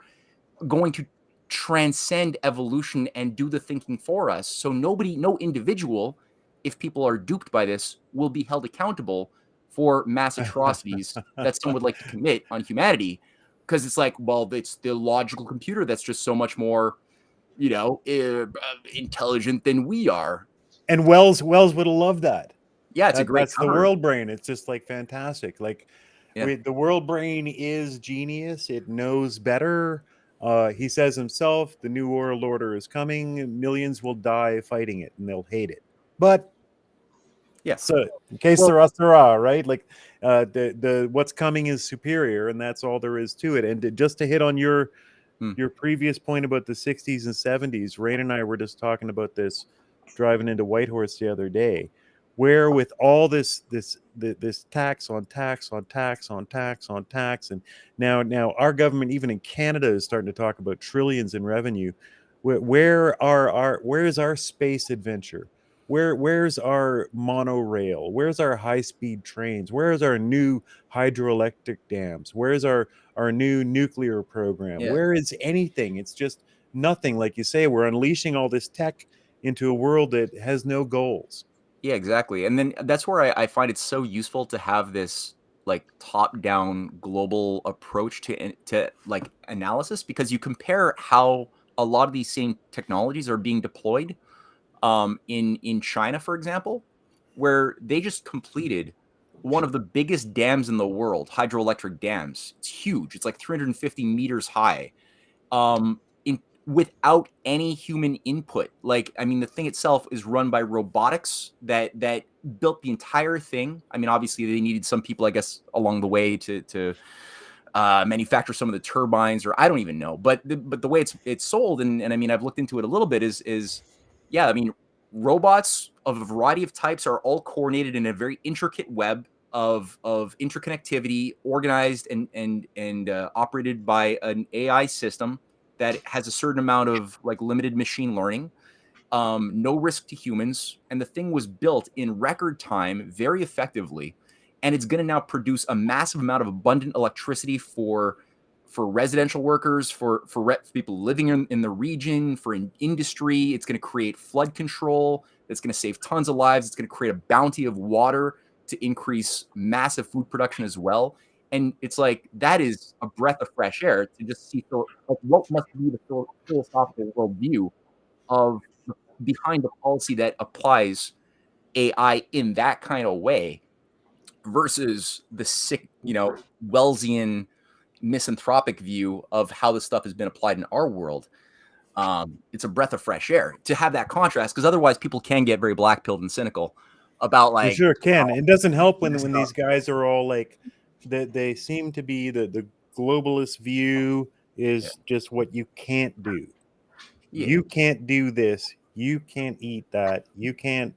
going to transcend evolution and do the thinking for us. So no individual, if people are duped by this, will be held accountable for mass atrocities that someone would like to commit on humanity. Because it's like, well, it's the logical computer that's just so much more, intelligent than we are. And Wells would have loved that. Yeah, it's a great that's cover. the world brain. It's just like fantastic. Like, Yeah. the world brain is genius. It knows better. He says himself, the new world order is coming. Millions will die fighting it, and they'll hate it. But yeah, so in case sera, right? Like, the what's coming is superior, and that's all there is to it. And just to hit on your previous point about the 60s and 70s, Rain and I were just talking about this driving into Whitehorse the other day, where with all this tax on tax on tax on tax on tax, and now our government, even in Canada, is starting to talk about trillions in revenue. Where is our space adventure? Where's our monorail? Where's our high-speed trains? Where's our new hydroelectric dams? Where's our new nuclear program? Yeah. Where is anything? It's just nothing. Like you say, we're unleashing all this tech into a world that has no goals. Yeah, exactly. And then that's where I find it so useful to have this like top-down global approach to like analysis, because you compare how a lot of these same technologies are being deployed in China, for example, where they just completed one of the biggest dams in the world, hydroelectric dams. It's huge. It's like 350 meters high. Without any human input. Like, I mean, the thing itself is run by robotics that built the entire thing. I mean, obviously they needed some people, I guess, along the way to manufacture some of the turbines, or I don't even know. But the way it's sold, and I mean, I've looked into it a little bit, is yeah, I mean, robots of a variety of types are all coordinated in a very intricate web of interconnectivity, organized and operated by an AI system that has a certain amount of like limited machine learning, no risk to humans. And the thing was built in record time, very effectively. And it's going to now produce a massive amount of abundant electricity for residential workers, for people living in the region, for industry. It's going to create flood control. It's going to save tons of lives. It's going to create a bounty of water to increase massive food production as well. And it's like, that is a breath of fresh air to just see what must be the philosophical worldview of behind the policy that applies AI in that kind of way versus the sick, Wellesian misanthropic view of how this stuff has been applied in our world. It's a breath of fresh air to have that contrast, because otherwise people can get very black-pilled and cynical about like. You sure can. It doesn't help when these guys are all like, they seem to be the globalist view is just what you can't do. Yeah. You can't do this. You can't eat that. You can't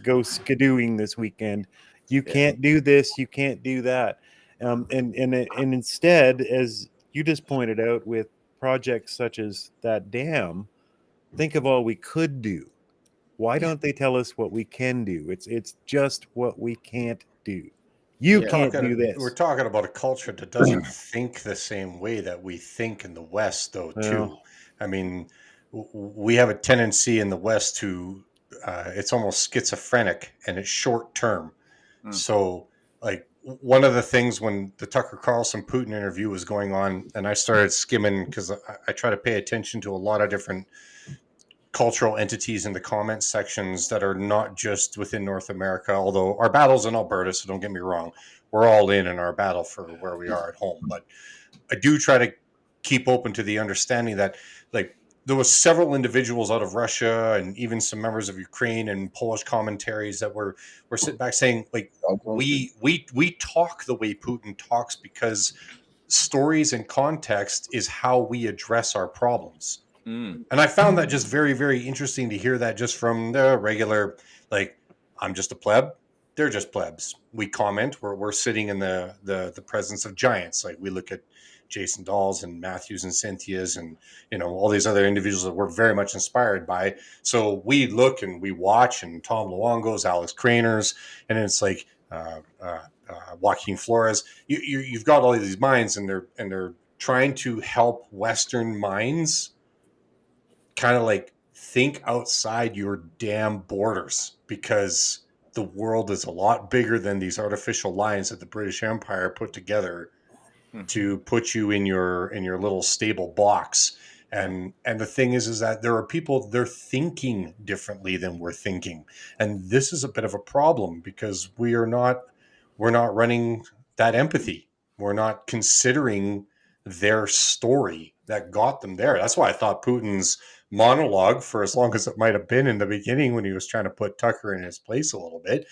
go skidooing this weekend. You can't do this. You can't do that. And instead, as you just pointed out, with projects such as that dam, think of all we could do. Why don't they tell us what we can do? It's just what we can't do. You can't do this. We're talking about a culture that doesn't think the same way that we think in the West, though, too. I mean, we have a tendency in the West to, it's almost schizophrenic and it's short term. So, like, one of the things when the Tucker Carlson Putin interview was going on, and I started skimming because I try to pay attention to a lot of different cultural entities in the comment sections that are not just within North America, although our battle's in Alberta, so don't get me wrong. We're all in our battle for where we are at home. But I do try to keep open to the understanding that, like, there was several individuals out of Russia and even some members of Ukraine and Polish commentaries that were sitting back saying, like, we talk the way Putin talks because stories and context is how we address our problems. And I found that just very, very interesting to hear that just from the regular, like, I'm just a pleb. They're just plebs. We comment. We're sitting in the presence of giants. Like, we look at Jason Dawes and Matthews and Cynthia's and, you know, all these other individuals that we're very much inspired by. So we look and we watch, and Tom Luongo's, Alex Craners, and it's like Joaquin Flores. You've got all of these minds, and they're trying to help Western minds kind of like think outside your damn borders, because the world is a lot bigger than these artificial lines that the British Empire put together to put you in your little stable box. And the thing is that there are people, they're thinking differently than we're thinking. And this is a bit of a problem because we're not running that empathy. We're not considering their story that got them there. That's why I thought Putin's monologue, for as long as it might have been in the beginning when he was trying to put Tucker in his place a little bit,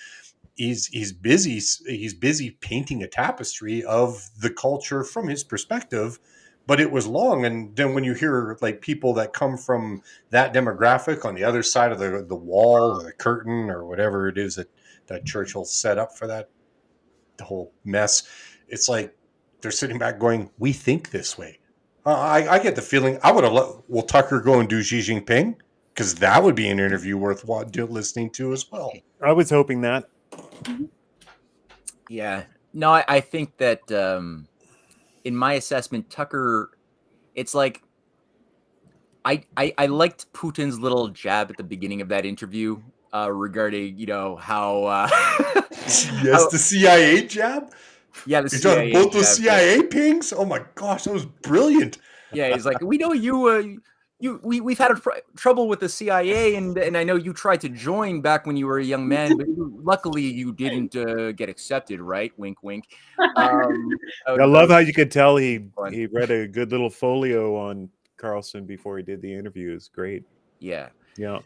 he's busy painting a tapestry of the culture from his perspective, but it was long. And then when you hear like people that come from that demographic on the other side of the wall or the curtain or whatever it is that Churchill set up for the whole mess, it's like they're sitting back going, we think this way. I get the feeling I would have will Tucker go and do Xi Jinping? Because that would be an interview worth listening to as well. I was hoping that. Yeah. No, I think that in my assessment, Tucker, it's like I liked Putin's little jab at the beginning of that interview regarding, you know, how the CIA jab? Yeah, You're talking about those CIA pings? Oh my gosh, that was brilliant. Yeah, he's like, we know we've had trouble with the CIA, and I know you tried to join back when you were a young man, but luckily you didn't get accepted, right? Wink, wink. I love how you could tell he read a good little folio on Carlson before he did the interview. It's great. Yeah. Yeah.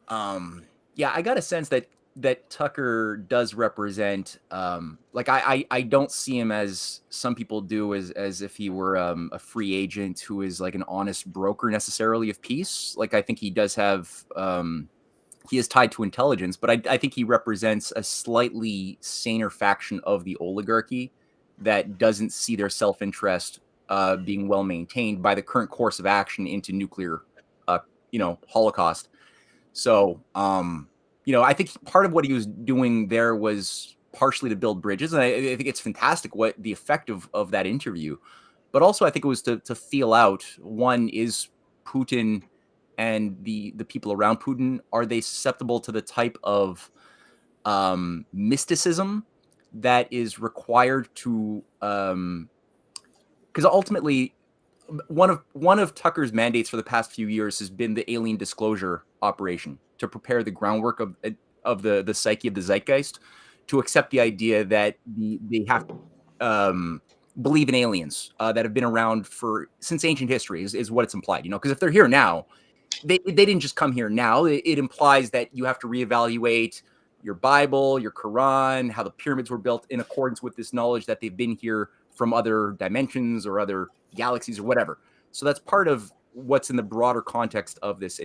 Yeah, I got a sense that Tucker does represent, like I don't see him as some people do, as if he were a free agent who is like an honest broker necessarily of peace. Like I think he does have, he is tied to intelligence, but I think he represents a slightly saner faction of the oligarchy that doesn't see their self-interest being well maintained by the current course of action into nuclear, holocaust. So, I think part of what he was doing there was partially to build bridges. And I think it's fantastic what the effect of that interview. But also I think it was to feel out, one, is Putin and the people around Putin, are they susceptible to the type of mysticism that is required to, because ultimately one of Tucker's mandates for the past few years has been the alien disclosure operation, to prepare the groundwork of the psyche of the zeitgeist to accept the idea that they have to believe in aliens that have been around since ancient history is what it's implied, because if they're here now, they didn't just come here now. It implies that you have to reevaluate your Bible, your Quran, how the pyramids were built in accordance with this knowledge that they've been here from other dimensions or other galaxies or whatever. So that's part of what's in the broader context of this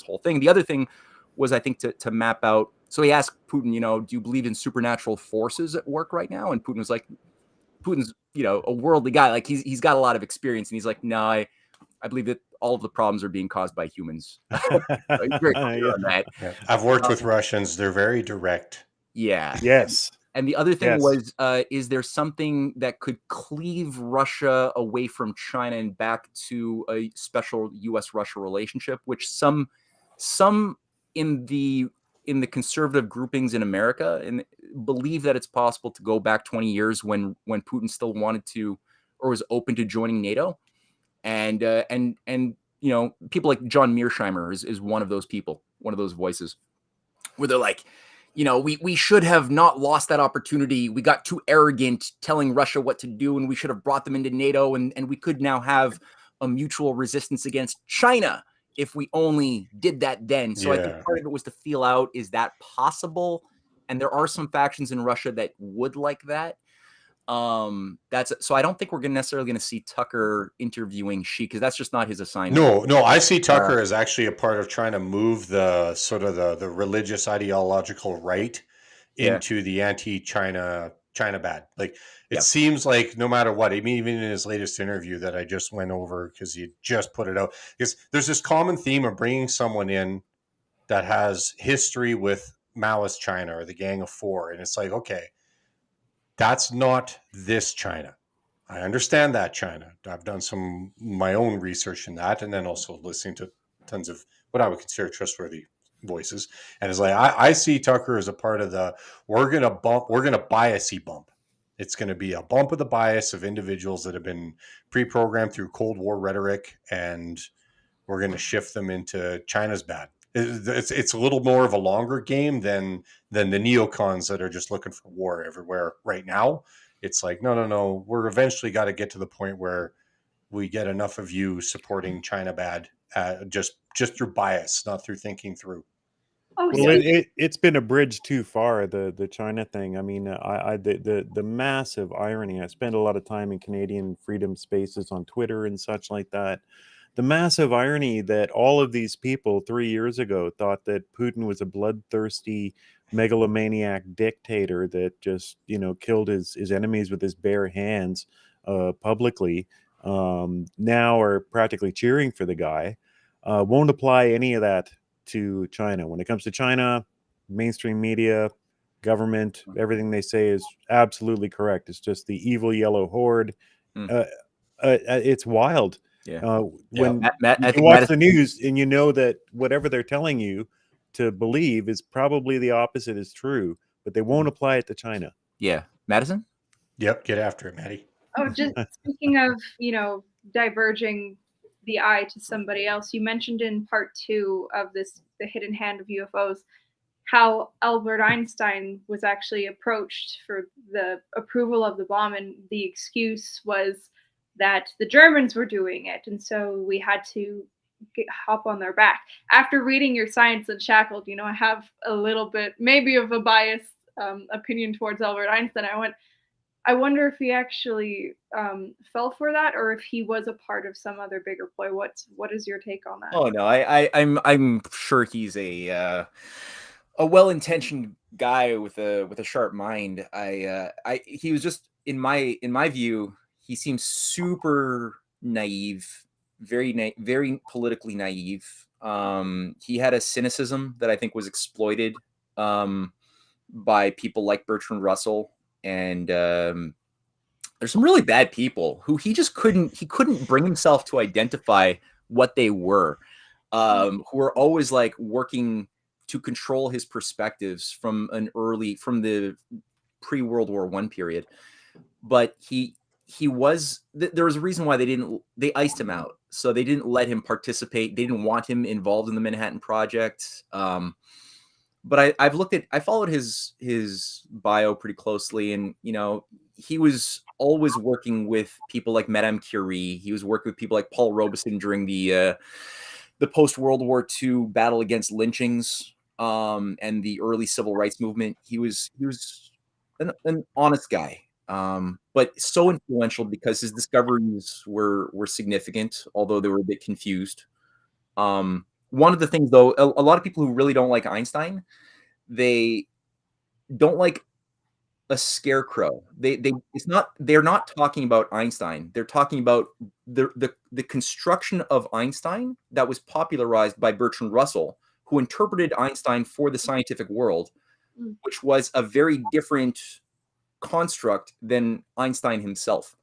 whole thing. The other thing was, I think, to map out. So he asked Putin, do you believe in supernatural forces at work right now? And Putin was like, Putin's, a worldly guy. Like he's got a lot of experience. And he's like, no, I believe that all of the problems are being caused by humans. Very clear on that. Yeah. I've worked with Russians. They're very direct. Yeah. Yes. And the other thing Yes. was, is there something that could cleave Russia away from China and back to a special U.S.-Russia relationship, which some in the conservative groupings in America and believe that it's possible to go back 20 years when Putin still wanted to or was open to joining NATO, and you know, people like John Mearsheimer is one of those people, one of those voices, where they're like, you know, we should have not lost that opportunity. We got too arrogant telling Russia what to do, and we should have brought them into NATO, and we could now have a mutual resistance against China if we only did that then. So I think part of it was to feel out, is that possible? And there are some factions in Russia that would like that. That's so I don't think we're necessarily going to see Tucker interviewing Xi, because that's just not his assignment. No, I see Tucker as actually a part of trying to move the sort of the religious ideological right into the anti-China bad. Like it seems like no matter what, I mean, even in his latest interview that I just went over because he just put it out, because there's this common theme of bringing someone in that has history with Maoist China or the Gang of Four, and it's like, okay, that's not this China. I understand that China. I've done my own research in that, and then also listening to tons of what I would consider trustworthy voices. And it's like I see Tucker as a part of the we're gonna biasy bump. It's going to be a bump of the bias of individuals that have been pre-programmed through Cold War rhetoric, and we're going to shift them into China's bad. It's a little more of a longer game than the neocons that are just looking for war everywhere right now. It's like, no, we're eventually got to get to the point where we get enough of you supporting China bad, just through bias, not through thinking through. Oh, well, it's been a bridge too far, the China thing. I mean, the massive irony. I spent a lot of time in Canadian freedom spaces on Twitter and such like that. The massive irony that all of these people 3 years ago thought that Putin was a bloodthirsty megalomaniac dictator that just, you know, killed his enemies with his bare hands publicly, now are practically cheering for the guy. Won't apply any of that to China. When it comes to China, mainstream media, government, everything they say is absolutely correct. It's just the evil yellow horde. It's wild. When you watch the news and you know that whatever they're telling you to believe is probably the opposite is true, but they won't apply it to China. Yeah. Madison? Yep. Get after it, Maddie. Oh, just speaking of, you know, diverging the eye to somebody else, you mentioned in part 2 of this, The Hidden Hand of UFOs, how Albert Einstein was actually approached for the approval of the bomb, and the excuse was that the Germans were doing it, and so we had to hop on their back. After reading your Science Unshackled, you know, I have a little bit maybe of a biased opinion towards Albert Einstein. I wonder if he actually fell for that, or if he was a part of some other bigger ploy. What is your take on that? Oh no, I'm sure he's a well-intentioned guy with a sharp mind. He was just in my view, he seems super naive, very politically naive. He had a cynicism that I think was exploited by people like Bertrand Russell. And there's some really bad people who he couldn't bring himself to identify what they were, who were always like working to control his perspectives from the pre-World War I period. But there was a reason why they iced him out. So they didn't let him participate. They didn't want him involved in the Manhattan Project. But I followed his bio pretty closely, and you know, he was always working with people like Madame Curie. He was working with people like Paul Robeson during the post World War II battle against lynchings and the early civil rights movement. He was an honest guy, but so influential because his discoveries were significant, although they were a bit confused. One of the things, though, a lot of people who really don't like Einstein, they don't like a scarecrow. They're not talking about Einstein. They're talking about the construction of Einstein that was popularized by Bertrand Russell, who interpreted Einstein for the scientific world, which was a very different construct than Einstein himself.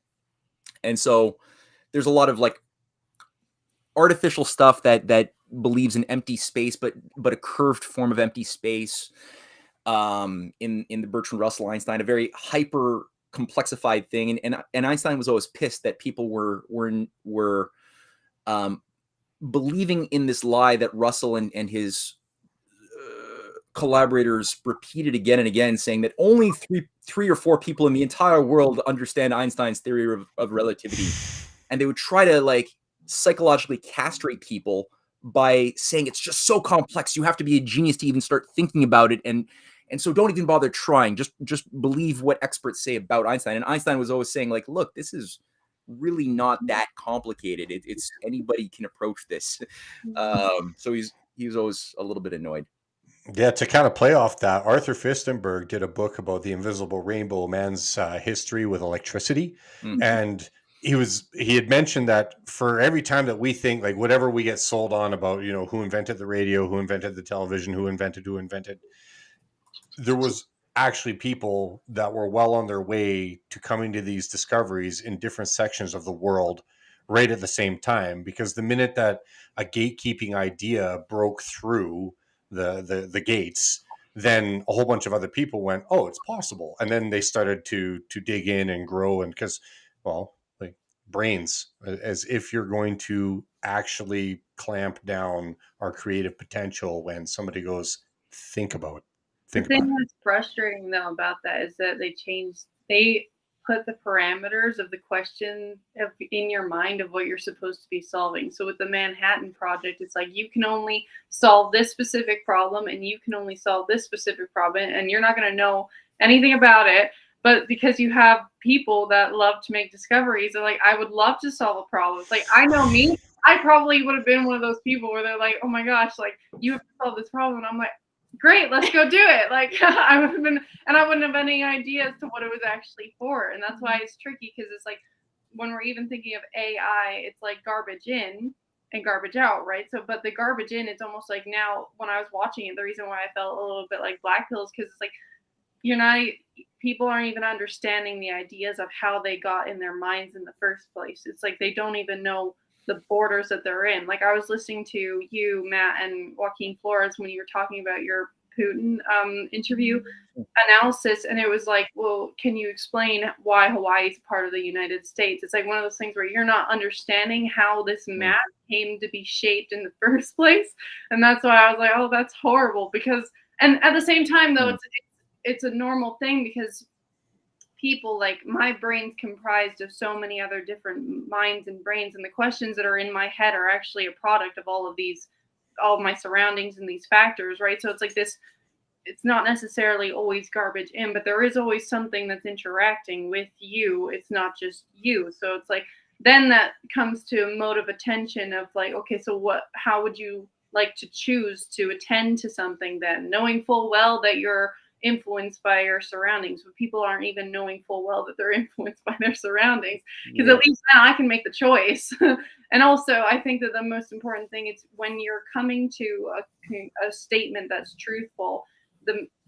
And so there's a lot of like artificial stuff that believes in empty space, but a curved form of empty space. In the Bertrand Russell Einstein, a very hyper complexified thing, and Einstein was always pissed that people were believing in this lie that Russell and his collaborators repeated again and again, saying that only three or four people in the entire world understand Einstein's theory of relativity, and they would try to like psychologically castrate people by saying it's just so complex, you have to be a genius to even start thinking about it, and so don't even bother trying, just believe what experts say about Einstein. And Einstein was always saying like, look, this is really not that complicated, it's anybody can approach this. So he was always a little bit annoyed. Yeah, to kind of play off that, Arthur Fistenberg did a book about the invisible rainbow, man's history with electricity. And he had mentioned that for every time that we think, like whatever we get sold on about, you know, who invented the radio, who invented the television, who invented, there was actually people that were well on their way to coming to these discoveries in different sections of the world right at the same time. Because the minute that a gatekeeping idea broke through the gates, then a whole bunch of other people went, oh, it's possible. And then they started to dig in and grow. And because, well, like brains, as if you're going to actually clamp down our creative potential when somebody goes, think about it. The thing that's frustrating though about that is that they put the parameters of the question in your mind of what you're supposed to be solving. So with the Manhattan Project, it's like you can only solve this specific problem and you can only solve this specific problem, and you're not going to know anything about it. But because you have people that love to make discoveries, they're like, I would love to solve a problem. It's like, I know me, I probably would have been one of those people where they're like, oh my gosh, like you have to solve this problem. And I'm like, great, let's go do it. Like I would have been, and I wouldn't have any idea as to what it was actually for. And that's why it's tricky, because it's like when we're even thinking of AI, it's like garbage in and garbage out, right? So, but the garbage in, it's almost like now when I was watching it, the reason why I felt a little bit like Black Pills, because it's like people aren't even understanding the ideas of how they got in their minds in the first place. It's like they don't even know the borders that they're in. Like I was listening to you, Matt, and Joaquin Flores when you were talking about your Putin interview analysis, and it was like, well, can you explain why Hawaii is part of the United States? It's like one of those things where you're not understanding how this map came to be shaped in the first place, and that's why I was like, oh, that's horrible. Because, and at the same time though, it's a normal thing, because people, like my brain's comprised of so many other different minds and brains, and the questions that are in my head are actually a product of all of my surroundings and these factors, right? So it's like this, it's not necessarily always garbage in, but there is always something that's interacting with you. It's not just you. So it's like, then that comes to a mode of attention of like, okay, so how would you like to choose to attend to something then, knowing full well that you're influenced by your surroundings, but people aren't even knowing full well that they're influenced by their surroundings, because at least now I can make the choice. And also I think that the most important thing is when you're coming to a statement that's truthful,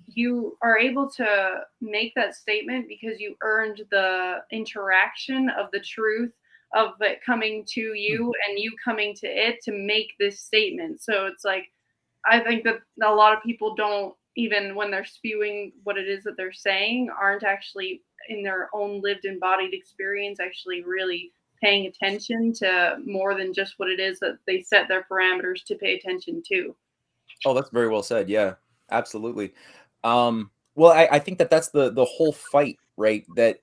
you are able to make that statement because you earned the interaction of the truth of it coming to you and you coming to it to make this statement. So it's like, I think that a lot of people don't, even when they're spewing what it is that they're saying, aren't actually in their own lived embodied experience actually really paying attention to more than just what it is that they set their parameters to pay attention to. Oh, that's very well said. Yeah, absolutely. Well, I think that's the whole fight, right? That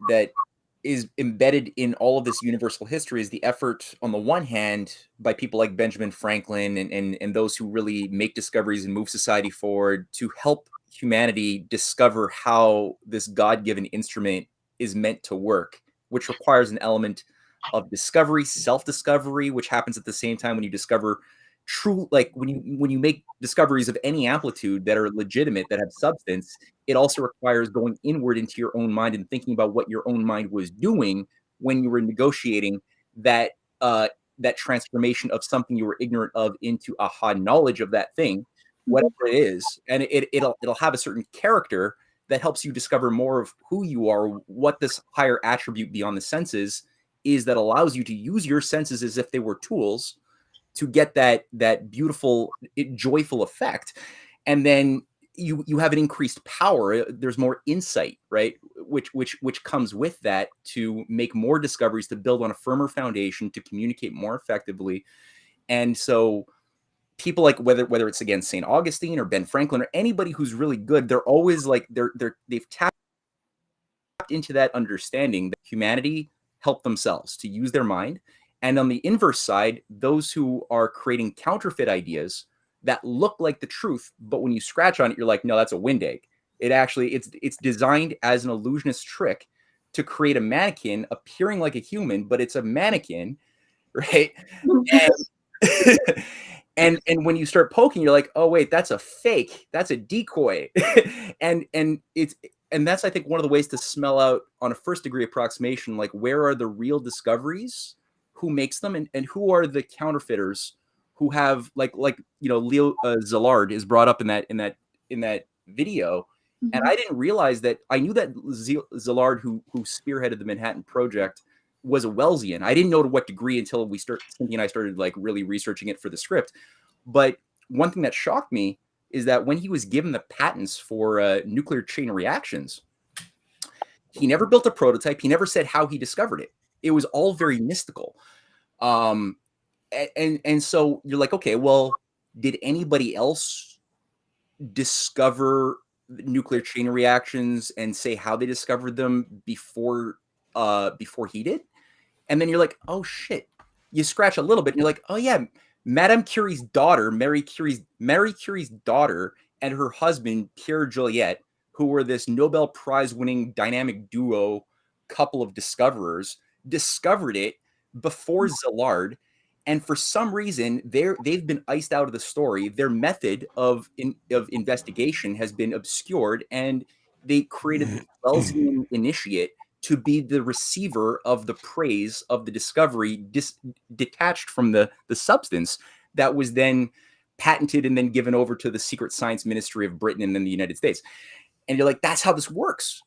is embedded in all of this universal history is the effort, on the one hand, by people like Benjamin Franklin and those who really make discoveries and move society forward to help humanity discover how this God-given instrument is meant to work, which requires an element of discovery, self-discovery, which happens at the same time when you discover true, like when you make discoveries of any amplitude that are legitimate, that have substance. It also requires going inward into your own mind and thinking about what your own mind was doing when you were negotiating that transformation of something you were ignorant of into aha knowledge of that thing, whatever it is. And it'll have a certain character that helps you discover more of who you are, what this higher attribute beyond the senses is that allows you to use your senses as if they were tools to get that beautiful, joyful effect. And then you have an increased power. There's more insight, right? Which comes with that to make more discoveries, to build on a firmer foundation, to communicate more effectively. And so people like whether it's again St. Augustine or Ben Franklin or anybody who's really good, they're always like they've tapped into that understanding that humanity help themselves to use their mind. And on the inverse side, those who are creating counterfeit ideas that look like the truth, but when you scratch on it, you're like, no, that's a wind egg. It actually it's designed as an illusionist trick to create a mannequin appearing like a human, but it's a mannequin, right? And when you start poking, you're like, oh wait, that's a fake, that's a decoy. and that's, I think, one of the ways to smell out on a first degree approximation, like where are the real discoveries, who makes them, and who are the counterfeiters who have like Leo Szilard is brought up in that video. Mm-hmm. And I didn't realize that. I knew that Szilard, who spearheaded the Manhattan Project, was a Wellesian. I didn't know to what degree until Cynthia and I started like really researching it for the script. But one thing that shocked me is that when he was given the patents for nuclear chain reactions, he never built a prototype. He never said how he discovered it. It was all very mystical. And so you're like, okay, well, did anybody else discover nuclear chain reactions and say how they discovered them before he did? And then you're like, oh shit. You scratch a little bit and you're like, oh yeah, Madame Curie's daughter, Marie Curie's daughter, and her husband, Pierre Joliet, who were this Nobel Prize winning dynamic duo couple of discoverers, discovered it before Szilard. And for some reason, they've been iced out of the story. Their method of investigation has been obscured, and they created the Wellesian initiate to be the receiver of the praise of the discovery, detached from the substance that was then patented and then given over to the Secret Science Ministry of Britain and then the United States. And you're like, that's how this works.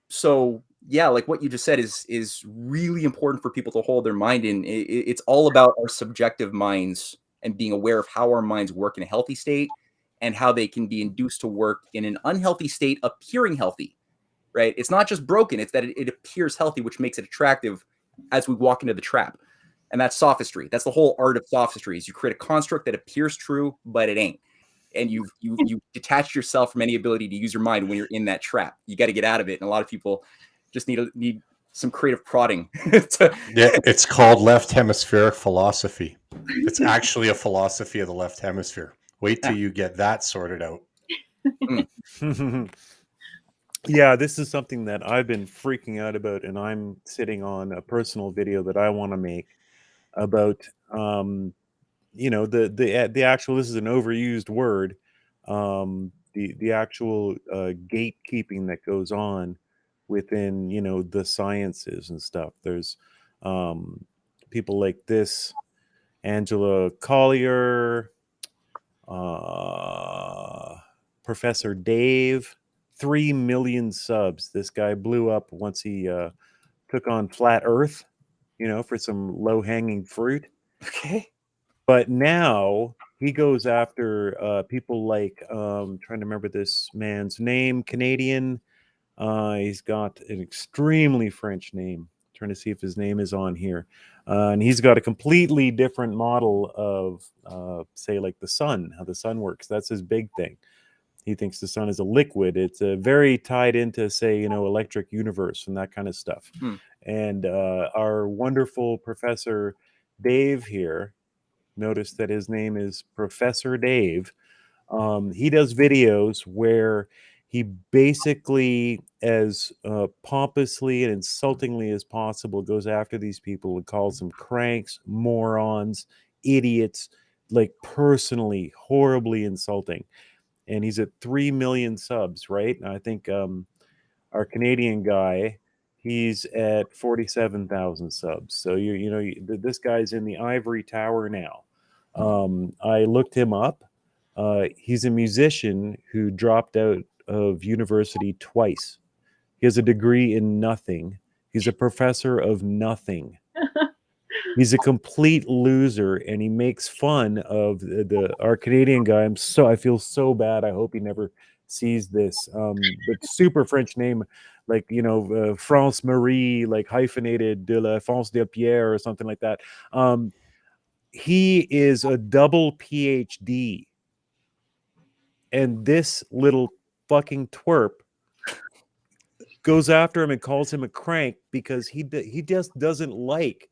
So yeah, like what you just said is really important for people to hold their mind in. It's all about our subjective minds and being aware of how our minds work in a healthy state and how they can be induced to work in an unhealthy state, appearing healthy, right? It's not just broken. It's that it appears healthy, which makes it attractive as we walk into the trap. And that's sophistry. That's the whole art of sophistry, is you create a construct that appears true, but it ain't. And you detach yourself from any ability to use your mind when you're in that trap. You got to get out of it. And a lot of people just need some creative prodding. Yeah, it's called left hemispheric philosophy. It's actually a philosophy of the left hemisphere. Wait till you get that sorted out. Yeah, this is something that I've been freaking out about, and I'm sitting on a personal video that I want to make about, the actual. This is an overused word. The actual gatekeeping that goes on within the sciences and stuff. There's people like this, Angela Collier, Professor Dave, 3 million subs. This guy blew up once he took on Flat Earth, for some low-hanging fruit. Okay. But now he goes after people like, trying to remember this man's name, Canadian. He's got an extremely French name. Trying to see if his name is on here. And he's got a completely different model of, say, like the sun, how the sun works. That's his big thing. He thinks the sun is a liquid. It's very tied into, say, electric universe and that kind of stuff. And our wonderful Professor Dave here, notice that his name is Professor Dave. He does videos where he basically, as pompously and insultingly as possible, goes after these people and calls them cranks, morons, idiots, like personally, horribly insulting. And he's at 3 million subs, right? And I think our Canadian guy, he's at 47,000 subs. So this guy's in the ivory tower now. I looked him up. He's a musician who dropped out of university twice. He has a degree in nothing. He's a professor of nothing. He's a complete loser, and he makes fun of our Canadian guy. I feel so bad. I hope he never sees this. But super French name, like, you know, France Marie, like hyphenated de la France de Pierre or something like that. He is a double PhD, and this little fucking twerp goes after him and calls him a crank because he just doesn't like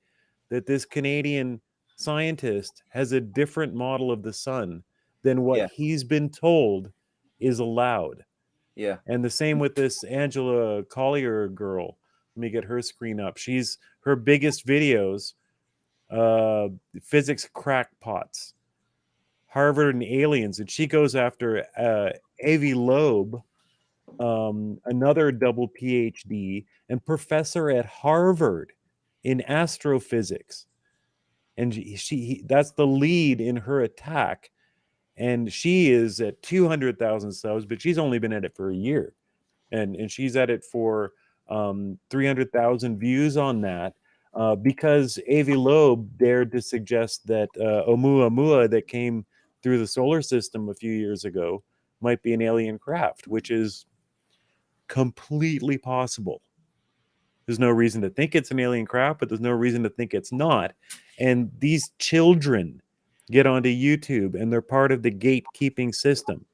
that this Canadian scientist has a different model of the sun than what he's been told is allowed. Yeah. And the same with this Angela Collier girl. Let me get her screen up. Her biggest videos, physics crackpots, Harvard and aliens, and she goes after Avi Loeb, another double PhD and professor at Harvard in astrophysics. And that's the lead in her attack. And she is at 200,000 subs, but she's only been at it for a year. And she's at it for 300,000 views on that because Avi Loeb dared to suggest that Oumuamua that came through the solar system a few years ago might be an alien craft, which is completely possible. There's no reason to think it's an alien craft, but there's no reason to think it's not. And these children get onto YouTube, and they're part of the gatekeeping system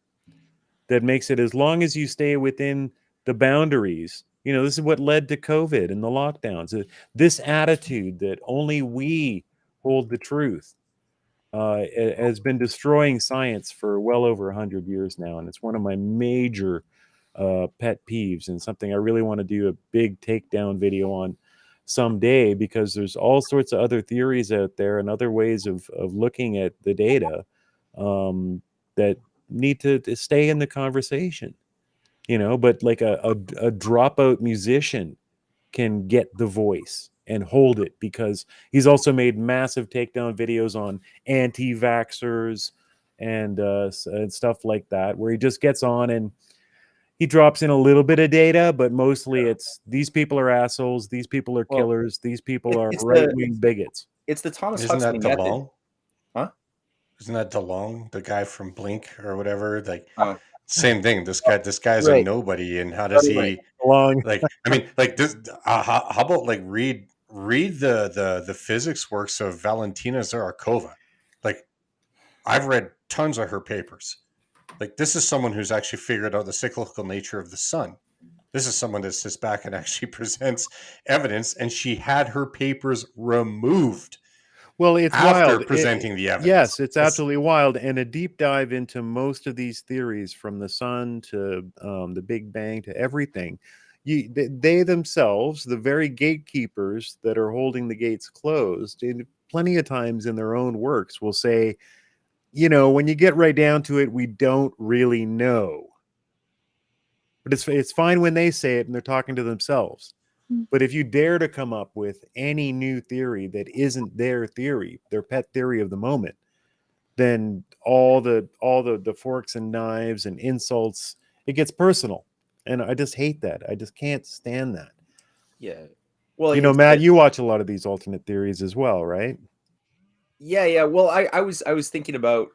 that makes it, as long as you stay within the boundaries, you know, this is what led to COVID and the lockdowns. This attitude that only we hold the truth has been destroying science for well over 100 years now. And it's one of my major pet peeves, and something I really want to do a big takedown video on someday, because there's all sorts of other theories out there and other ways of looking at the data that need to stay in the conversation, you know. But like a dropout musician can get the voice and hold it, because he's also made massive takedown videos on anti-vaxxers and stuff like that, where he just gets on and he drops in a little bit of data, but mostly it's these people are assholes, these people are killers, these people are right-wing bigots. It's the Thomas Isn't Huxley that method. DeLong? Huh? Isn't that DeLong, the guy from Blink or whatever? Like, same thing. This guy's a Right. nobody, and how does he DeLong? like? I mean, like this. How about like read the physics works of Valentina Zarakova? Like, I've read tons of her papers. Like, this is someone who's actually figured out the cyclical nature of the sun. This is someone that sits back and actually presents evidence, and she had her papers removed. Well, it's after wild. presenting the evidence. Yes, it's absolutely wild. And a deep dive into most of these theories, from the sun to the Big Bang to everything. They themselves, the very gatekeepers that are holding the gates closed, plenty of times in their own works will say, you know, when you get right down to it, we don't really know. But it's fine when they say it and they're talking to themselves. But if you dare to come up with any new theory that isn't their theory, their pet theory of the moment, then all the forks and knives and insults, it gets personal. And I just hate that. I just can't stand that. Yeah. Well, you know, Matt, you watch a lot of these alternate theories as well, right? Yeah. Well, I was thinking about,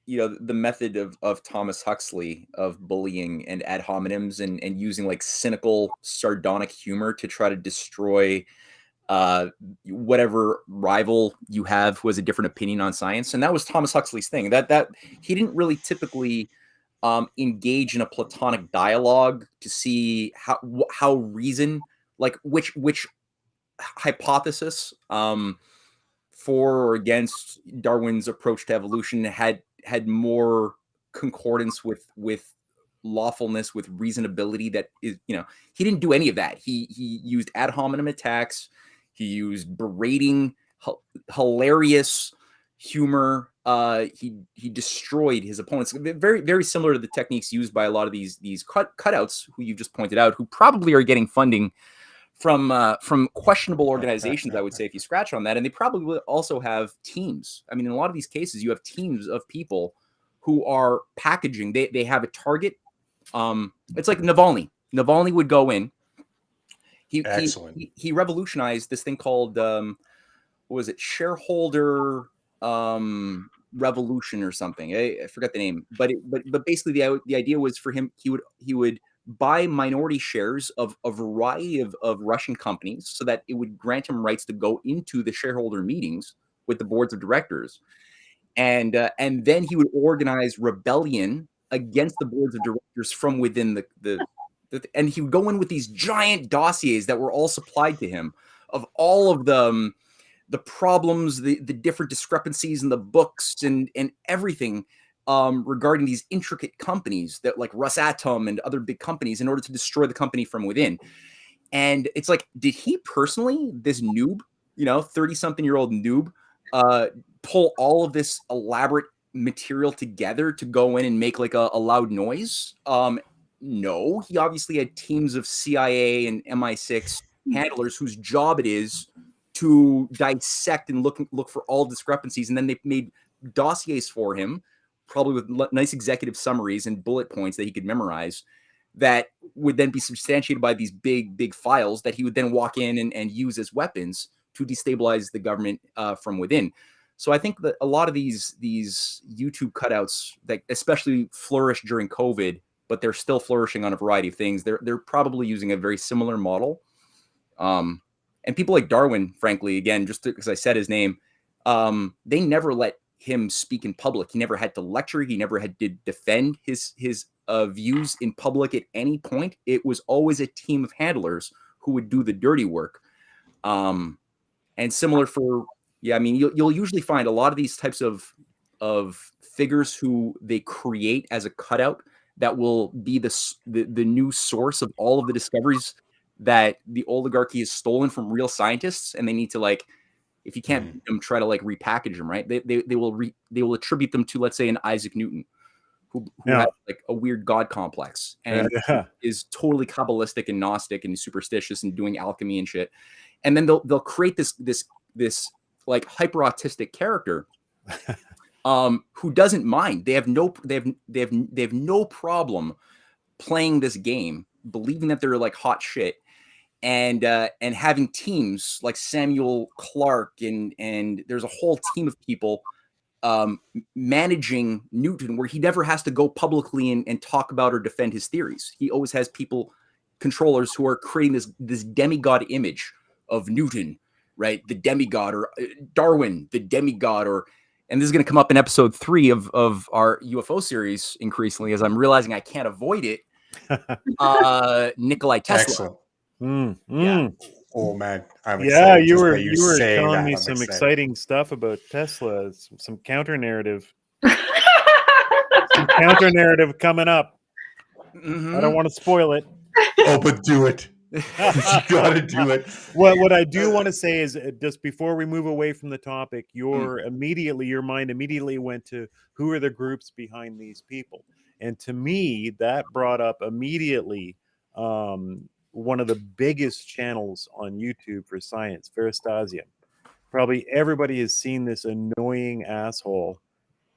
you know, the method of Thomas Huxley of bullying and ad hominems and using like cynical, sardonic humor to try to destroy whatever rival you have who has a different opinion on science. And that was Thomas Huxley's thing. That he didn't really typically engage in a Platonic dialogue to see how reason, like which hypothesis for or against Darwin's approach to evolution had more concordance with lawfulness, with reasonability. That is, you know, he didn't do any of that. He used ad hominem attacks. He used berating, hilarious humor. He destroyed his opponents. Very, very similar to the techniques used by a lot of these cutouts who you've just pointed out, who probably are getting funding from questionable organizations, I would say, if you scratch on that. And they probably will also have teams. I mean, in a lot of these cases, you have teams of people who are packaging. They have a target It's like Navalny. Navalny would go in. Excellent. He revolutionized this thing called what was it? Shareholder revolution or something. I forgot the name, but basically the idea was for him he would buy minority shares of a variety of Russian companies so that it would grant him rights to go into the shareholder meetings with the boards of directors, and then he would organize rebellion against the boards of directors from within the and he would go in with these giant dossiers that were all supplied to him of all of the problems, the different discrepancies in the books and everything regarding these intricate companies that like Rosatom and other big companies in order to destroy the company from within. And it's like, did he personally, this noob, 30-something-year-old noob, pull all of this elaborate material together to go in and make like a loud noise? No, he obviously had teams of CIA and MI6 handlers whose job it is to dissect and look for all discrepancies, and then they made dossiers for him, probably with nice executive summaries and bullet points that he could memorize, that would then be substantiated by these big files that he would then walk in and use as weapons to destabilize the government from within. So I think that a lot of these YouTube cutouts that especially flourished during COVID, but they're still flourishing on a variety of things, they're probably using a very similar model. And people like Darwin, frankly, again, just because I said his name, they never let him speak in public. He never had to lecture. He never had to defend his views in public at any point. It was always a team of handlers who would do the dirty work. And similar for, you'll usually find a lot of these types of figures who they create as a cutout that will be the new source of all of the discoveries that the oligarchy has stolen from real scientists, and they need to, like, if you can't beat them, try to like repackage them, right? They will attribute them to, let's say, an Isaac Newton, who has like a weird god complex and is totally Kabbalistic and Gnostic and superstitious and doing alchemy and shit, and then they'll create this like hyper autistic character who doesn't mind. They have no problem playing this game, believing that they're like hot shit, and having teams like Samuel Clark and there's a whole team of people managing Newton, where he never has to go publicly and talk about or defend his theories. He always has controllers who are creating this demigod image of Newton, right? The demigod, or Darwin, the demigod, and this is going to come up in episode 3 of our UFO series increasingly, as I'm realizing I can't avoid it. Nikolai Tesla. Excellent. Yeah. Oh man, I'm excited. You were telling me some exciting stuff about Tesla. Some counter narrative. Some counter narrative coming up. Mm-hmm. I don't want to spoil it. Oh, but do it. You gotta do it. What I do want to say is, just before we move away from the topic, your mind immediately went to who are the groups behind these people, and to me that brought up immediately one of the biggest channels on YouTube for science, Veristasium. Probably everybody has seen this annoying asshole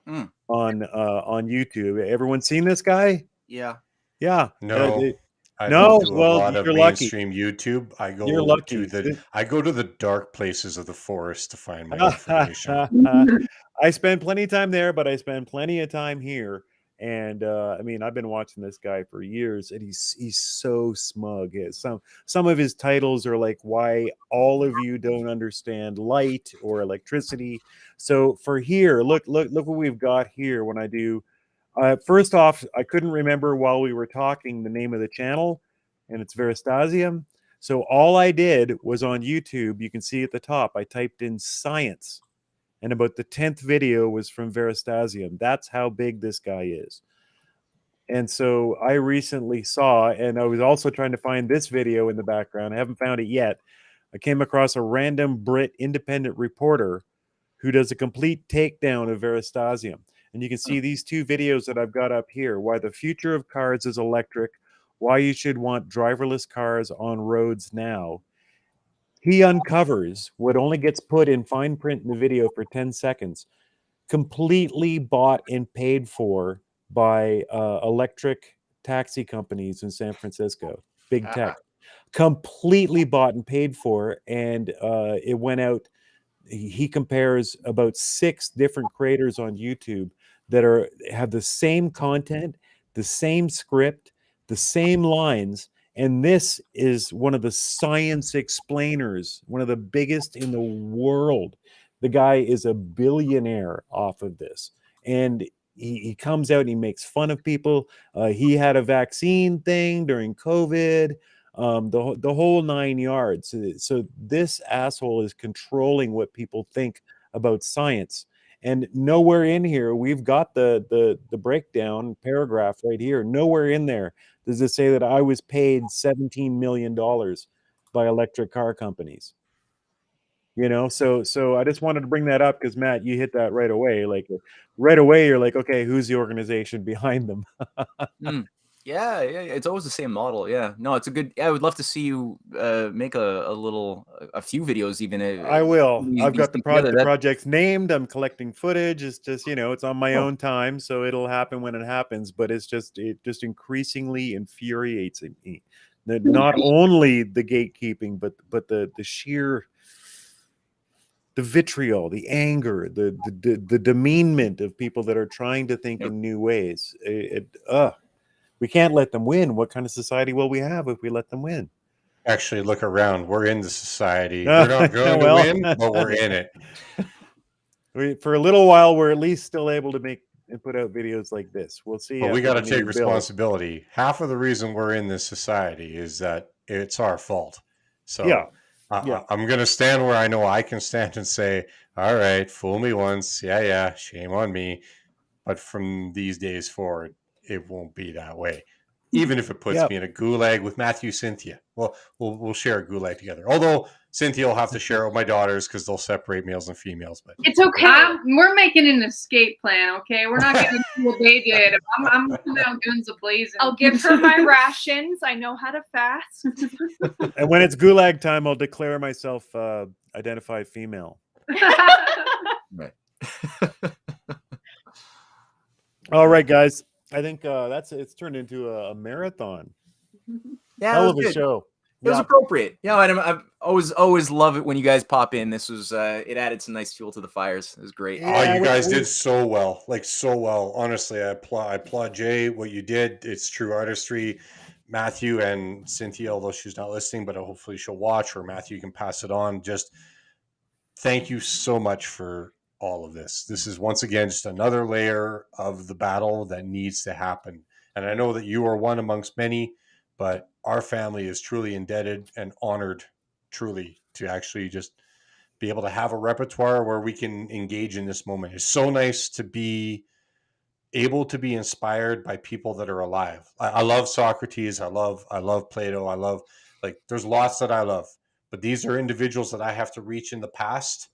on YouTube. Everyone seen this guy? Yeah. No. I no, don't do well, a lot of you're mainstream lucky. YouTube. I go You're lucky. I go to the dark places of the forest to find my information. I spend plenty of time there, but I spend plenty of time here. And I mean, I've been watching this guy for years, and he's so smug. Some of his titles are like, "Why all of you don't understand light or electricity." So for here, look what we've got here. When I do, first off, I couldn't remember while we were talking the name of the channel, and it's Veristasium. So all I did was on YouTube. You can see at the top, I typed in science. And about the 10th video was from Veristasium. That's how big this guy is. And so I recently saw, and I was also trying to find this video in the background. I haven't found it yet. I came across a random Brit independent reporter who does a complete takedown of Veristasium. And you can see these 2 videos that I've got up here. Why the future of cars is electric. Why you should want driverless cars on roads now. He uncovers what only gets put in fine print in the video for 10 seconds, completely bought and paid for by electric taxi companies in San Francisco, big tech, completely bought and paid for. And it went out. He compares about 6 different creators on YouTube that have the same content, the same script, the same lines. And this is one of the science explainers, one of the biggest in the world. The guy is a billionaire off of this. And he comes out and he makes fun of people. He had a vaccine thing during COVID, the whole 9 yards. So this asshole is controlling what people think about science. And nowhere in here, we've got the breakdown paragraph right here. Nowhere in there does it say that I was paid $17 million by electric car companies. You know, so I just wanted to bring that up because Matt, you hit that right away. Like right away, you're like, okay, who's the organization behind them? Yeah, it's always the same model. Yeah, no, it's a good. I would love to see you make a few videos. Even I will. I've got the together. project's named. I'm collecting footage. It's just, you know, it's on my own time, so it'll happen when it happens. But it just increasingly infuriates me that not only the gatekeeping, but the sheer, the vitriol, the anger, the demeanment of people that are trying to think in new ways. We can't let them win. What kind of society will we have if we let them win? Actually, look around. We're in the society. We're not going to win, but we're in it. For a little while, we're at least still able to make and put out videos like this. We'll see. But we got to take responsibility. Half of the reason we're in this society is that it's our fault. So yeah. I'm going to stand where I know I can stand and say, all right, fool me once. Yeah, shame on me. But from these days forward, it won't be that way. Even if it puts me in a gulag with Matthew, Cynthia. Well, we'll share a gulag together. Although Cynthia will have to share it with my daughters because they'll separate males and females. But it's okay. We're making an escape plan. Okay, we're not going to do what they did. I'm coming out guns a-blazing. I'll give her my rations. I know how to fast. And when it's gulag time, I'll declare myself identified female. Right. All right, guys. I think it's turned into a marathon. Yeah, hell of a show. It was appropriate. You know, and I always love it when you guys pop in. This was it added some nice fuel to the fires. It was great. Oh, you guys did so well, like so well. Honestly, I applaud Jay. What you did, it's true artistry. Matthew and Cynthia, although she's not listening, but hopefully she'll watch, or Matthew can pass it on. Just thank you so much for all of this. This is once again just another layer of the battle that needs to happen. And I know that you are one amongst many, but our family is truly indebted and honored truly to actually just be able to have a repertoire where we can engage in this moment. It's so nice to be able to be inspired by people that are alive. I love Socrates. I love Plato. There's lots that I love, but these are individuals that I have to reach in the past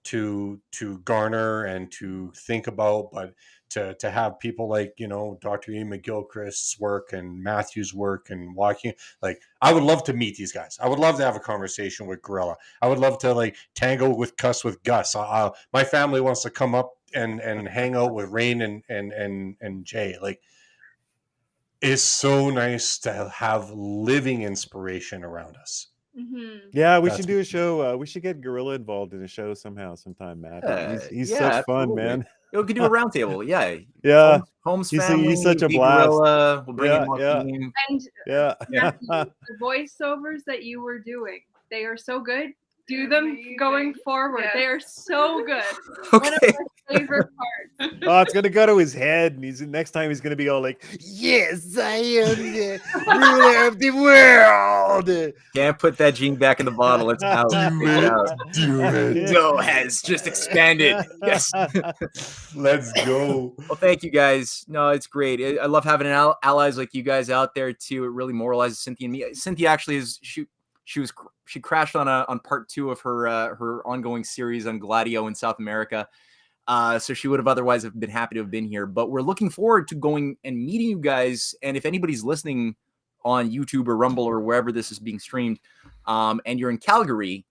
to garner and to think about, but to have people like, you know, Dr. Ian McGilchrist's work and Matthew's work and Joaquin, like I would love to meet these guys. I would love to have a conversation with Gorilla. I would love to like tango with Gus. My family wants to come up and hang out with Rain and Jay. Like, it's so nice to have living inspiration around us. Mm-hmm. Yeah, we should do a show. We should get Gorilla involved in a show sometime, Matt. He's such fun, man. We could do a roundtable. Yeah. Holmes he's family. Such a blast. Gorilla. We'll bring in Joaquin. And Matthew, the voiceovers that you were doing, they are so good. Do them going forward. Yes. They are so good. Okay. One of my favorite parts. Oh, it's gonna go to his head, and next time he's gonna be all like, "Yes, I am the ruler of the world." Can't put that gene back in the bottle. It's out. Do it. Doe has just expanded. Yes. Let's go. Well, thank you guys. No, it's great. I love having allies like you guys out there too. It really moralizes Cynthia and me. Cynthia actually is she crashed on part 2 of her ongoing series on Gladio in South America. So she would have otherwise have been happy to have been here. But we're looking forward to going and meeting you guys. And if anybody's listening on YouTube or Rumble or wherever this is being streamed, and you're in Calgary,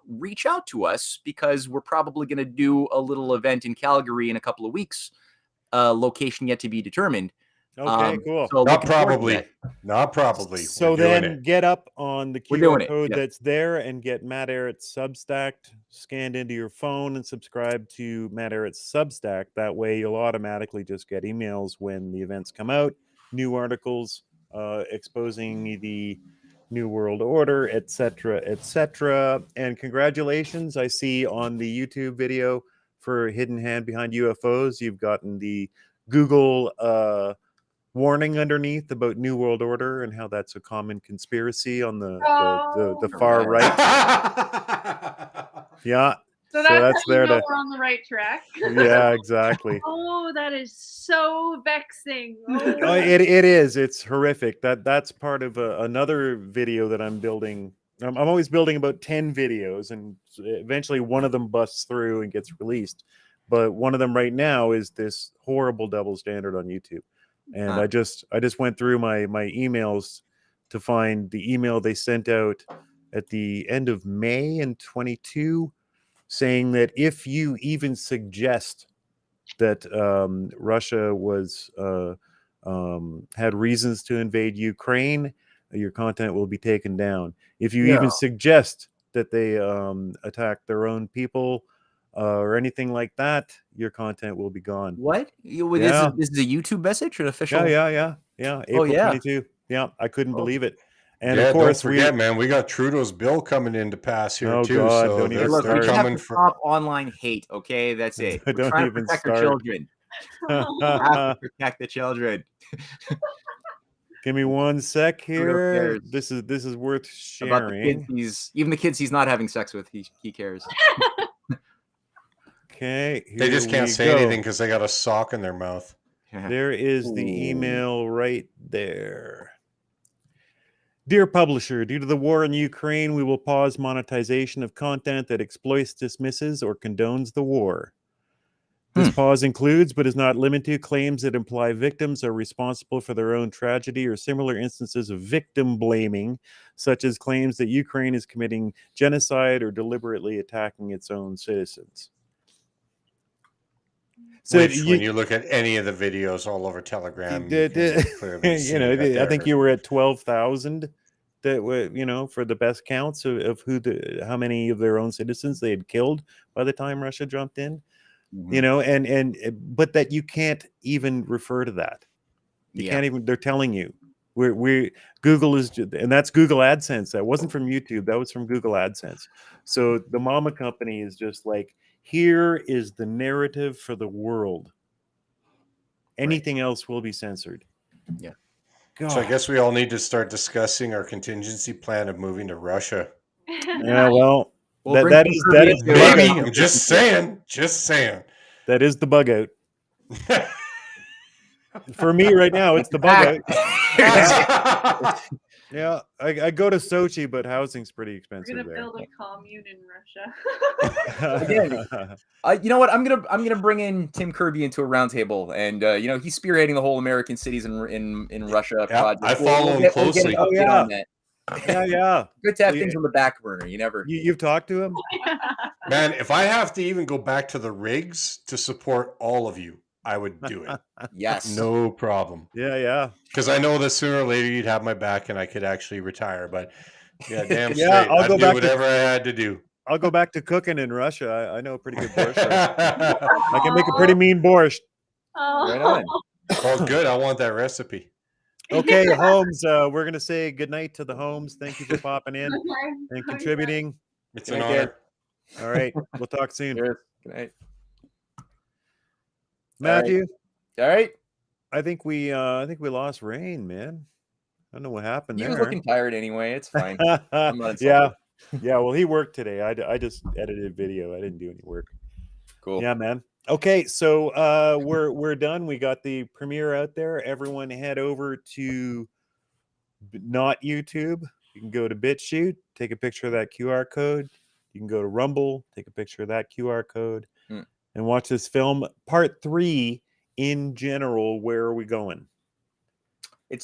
reach out to us because we're probably going to do a little event in Calgary in a couple of weeks. Location yet to be determined. Okay, cool. So Not looking forward to probably. that. Not probably. So We're doing then it. get up on the We're QR doing it, code yeah. that's there and get MattEhret's Substack scanned into your phone and subscribe to MattEhret's Substack. That way you'll automatically just get emails when the events come out, new articles exposing the New World Order, etc., etc. And congratulations, I see on the YouTube video for Hidden Hand Behind UFOs, you've gotten the Google warning underneath about New World Order and how that's a common conspiracy on the far right. Yeah. So that's how there you know to. we're on the right track. Yeah, exactly. Oh, that is so vexing. Oh, Oh. it is. It's horrific. That's part of another video that I'm building. I'm always building about 10 videos, and eventually one of them busts through and gets released. But one of them right now is this horrible double standard on YouTube. And I just went through my emails to find the email they sent out at the end of May in 22, saying that if you even suggest that Russia was had reasons to invade Ukraine, your content will be taken down. If you even suggest that they attack their own people or anything like that, your content will be gone. What? Yeah. This is a YouTube message, an official? Yeah. April 22. Yeah, I couldn't believe it. And of course, don't forget, man, we got Trudeau's bill coming in to pass here too. God, so don't even Look, they're we have coming to for stop online hate. Okay, that's it. We're Don't trying to even protect our start. children. We have to protect the children. Give me one sec here. cares? This is worth About the sharing. kids, even the kids he's not having sex with, he cares. Okay, they just here can't we say go. anything because they got a sock in their mouth. There is the email right there. Dear publisher, due to the war in Ukraine, we will pause monetization of content that exploits, dismisses, or condones the war. This pause includes, but is not limited to, claims that imply victims are responsible for their own tragedy or similar instances of victim blaming, such as claims that Ukraine is committing genocide or deliberately attacking its own citizens. So Which, when you look at any of the videos all over Telegram, you can clearly see that I think you were at 12,000 that were, for the best counts of how many of their own citizens they had killed by the time Russia jumped in. But that you can't even refer to that. You can't even. They're telling you. Google is, and that's Google AdSense. That wasn't from YouTube. That was from Google AdSense. So the mama company is just like, here is the narrative for the world. Anything else will be censored. Yeah. God. So I guess we all need to start discussing our contingency plan of moving to Russia. Yeah, well, We'll that is the maybe. bug out. I'm just saying. That is the bug out. For me right now, it's the bug out. Yeah, I go to Sochi, but housing's pretty expensive We're gonna there. build a commune in Russia. Again, you know what? I'm gonna bring in Tim Kirby into a roundtable, and he's spearheading the whole American cities in Russia project. I follow him closely. On that. Yeah. Good to have things on the back burner. You've talked to him, man. If I have to even go back to the rigs to support all of you, I would do it. Yes, no problem. Yeah. Because I know that sooner or later you'd have my back, and I could actually retire. But damn straight, I'll go I'd do back whatever I had to do. I'll go back to cooking in Russia. I know a pretty good borscht. I can make a pretty mean borscht. Right on. Well, good. I want that recipe. Okay, Holmes. We're gonna say goodnight to the Holmes. Thank you for popping in and contributing. It's an honor. All right, we'll talk soon. Good night, Matthew. All right. I think we lost Rain, man. I don't know what happened there. He was looking tired anyway. It's fine. I'm not insulted. Yeah. Well, he worked today. I just edited video. I didn't do any work. Cool. Yeah, man. Okay, so we're done. We got the premiere out there. Everyone head over to not YouTube. You can go to BitChute, take a picture of that QR code. You can go to Rumble, take a picture of that QR code, and watch this film. Part 3 in general. Where are we going?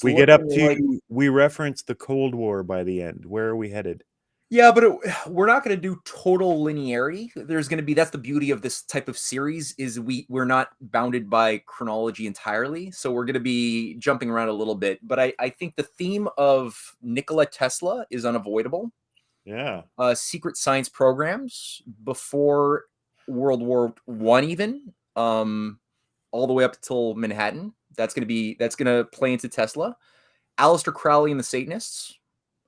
We get up to we reference the Cold War by the end. Where are we headed? Yeah, but we're not going to do total linearity. There's going to be, that's the beauty of this type of series, is we're not bounded by chronology entirely. So we're going to be jumping around a little bit. But I think the theme of Nikola Tesla is unavoidable. Yeah. Secret science programs before World War I, even all the way up till Manhattan. That's going to play into Tesla. Aleister Crowley and the Satanists.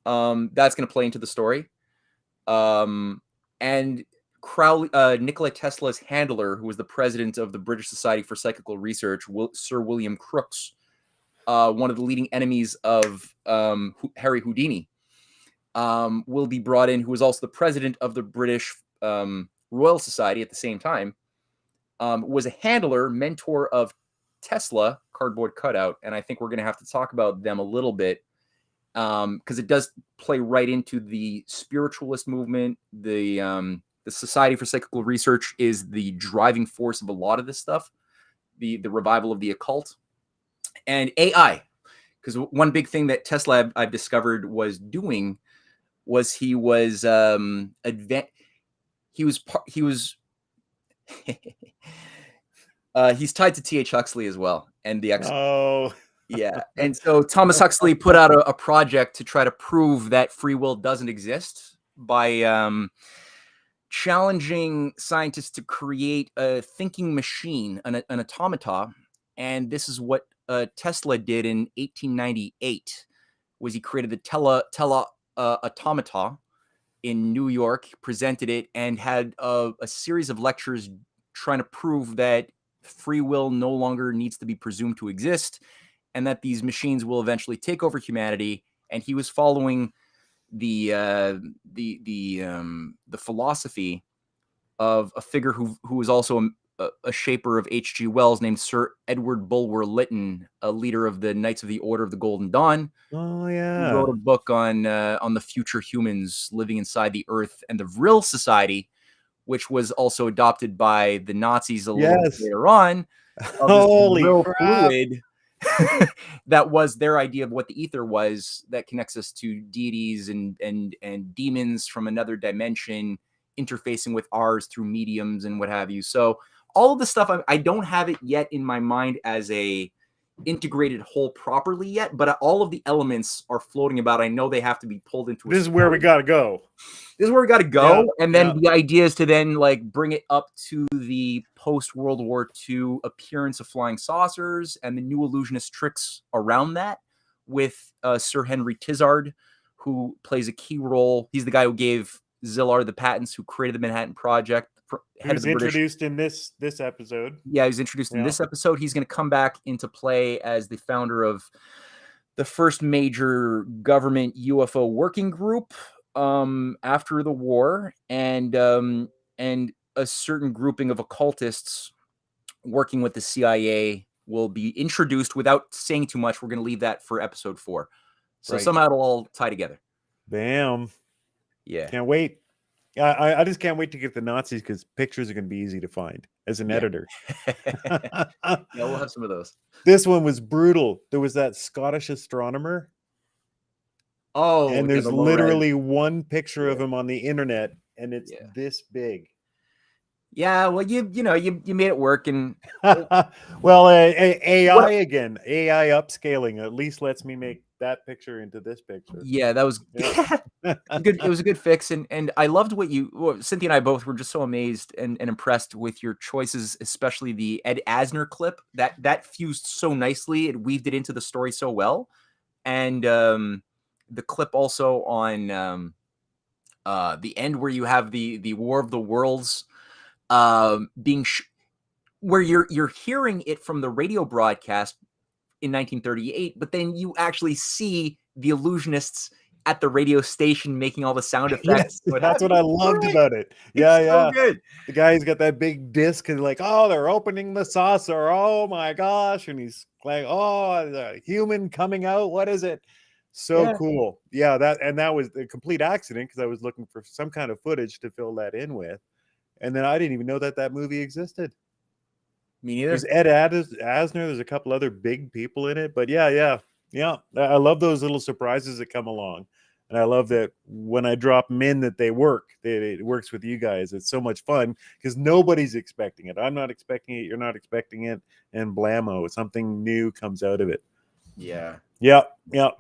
That's going to play into the story. And Crowley, Nikola Tesla's handler, who was the president of the British Society for Psychical Research, Sir William Crookes, one of the leading enemies of Harry Houdini, will be brought in, who was also the president of the British Royal Society at the same time, was a handler, mentor of Tesla, cardboard cutout. And I think we're going to have to talk about them a little bit, because it does play right into the spiritualist movement. The Society for Psychical Research is the driving force of a lot of this stuff, the revival of the occult, and AI. Because one big thing that Tesla, I've discovered, was doing was he was he's tied to T.H. Huxley as well, and the X. Oh. Yeah. And so Thomas Huxley put out a project to try to prove that free will doesn't exist by challenging scientists to create a thinking machine, an automata. And this is what Tesla did in 1898, was he created the automata in New York, presented it, and had a series of lectures trying to prove that free will no longer needs to be presumed to exist, and that these machines will eventually take over humanity. And he was following the philosophy of a figure who was also a shaper of H.G. Wells, named Sir Edward Bulwer Lytton, a leader of the Knights of the Order of the Golden Dawn. Oh yeah, who wrote a book on the future humans living inside the Earth and the Vril Society, which was also adopted by the Nazis a little bit later on. Holy crap! Fluid that was their idea of what the ether was, that connects us to deities and demons from another dimension, interfacing with ours through mediums and what have you. So all of the stuff, I don't have it yet in my mind as a integrated whole properly yet, but all of the elements are floating about. I know they have to be pulled into this is where we got to go. This is where we got to go. Yeah, and then the idea is to then like bring it up to the post World War II appearance of flying saucers and the new illusionist tricks around that, with Sir Henry Tizard, who plays a key role. He's the guy who gave Szilard the patents, who created the Manhattan Project. He was introduced in this episode. Yeah, he was introduced in this episode. He's going to come back into play as the founder of the first major government UFO working group after the war, and a certain grouping of occultists working with the CIA will be introduced. Without saying too much, we're going to leave that for episode 4. So somehow it'll all tie together. Bam. Yeah. Can't wait. I just can't wait to get the Nazis, because pictures are going to be easy to find as an editor. Yeah, we'll have some of those. This one was brutal. There was that Scottish astronomer. Oh, and there's literally one picture of him on the internet, and it's this big. Yeah, well, you made it work, and well, AI again, AI upscaling at least lets me make that picture into this picture. Yeah, that was good. It was a good fix, and I loved what Cynthia and I both were just so amazed and impressed with your choices, especially the Ed Asner clip. That fused so nicely. It weaved it into the story so well, and the clip also on the end where you have the War of the Worlds being where you're hearing it from the radio broadcast in 1938, but then you actually see the illusionists at the radio station making all the sound effects. Yes, that's what I loved about it. Yeah, it's so good. The guy's got that big disc and like, oh, they're opening the saucer. Oh my gosh. And he's like, oh, the human coming out. What is it? So cool. Yeah, that was a complete accident, because I was looking for some kind of footage to fill that in with. And then I didn't even know that movie existed. Me neither. There's Ed Asner. There's a couple other big people in it. But yeah. I love those little surprises that come along. And I love that when I drop them in that they work, that it works with you guys. It's so much fun because nobody's expecting it. I'm not expecting it. You're not expecting it. And blammo, something new comes out of it. Yeah. Yeah.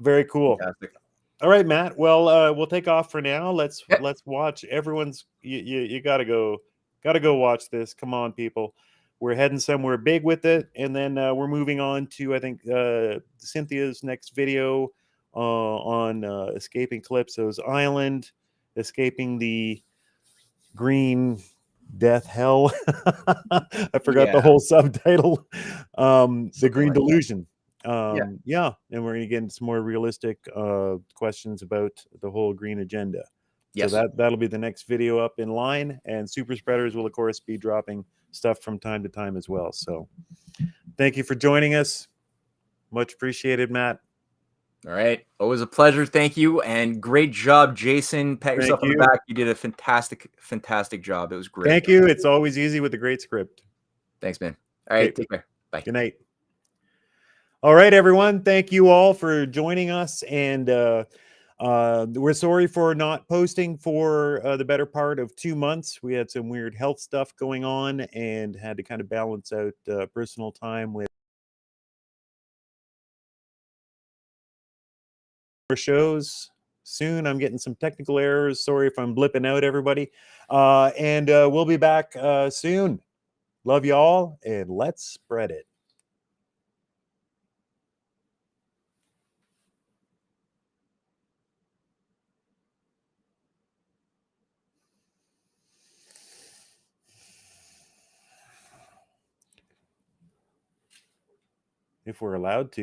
Very cool. Fantastic. All right, Matt. Well, we'll take off for now. Let's watch. Everyone's you gotta go watch this. Come on, people. We're heading somewhere big with it, and then we're moving on to I think Cynthia's next video on escaping Calypso's island, escaping the green death hell. I forgot the whole subtitle. The green delusion. And we're going to get into some more realistic questions about the whole green agenda. Yes. So that'll be the next video up in line, and Super Spreaders will of course be dropping stuff from time to time as well. So thank you for joining us. Much appreciated, Matt. All right. Always a pleasure. Thank you. And great job, Jason. Pat yourself on the back. You did a fantastic job. It was great. Thank you. It's always easy with a great script. Thanks, man. All right. Take care. Bye. Good night. All right, everyone. Thank you all for joining us. And we're sorry for not posting for the better part of 2 months. We had some weird health stuff going on and had to kind of balance out personal time with shows soon. I'm getting some technical errors. Sorry if I'm blipping out, everybody. And we'll be back soon. Love you all, and let's spread it. If we're allowed to.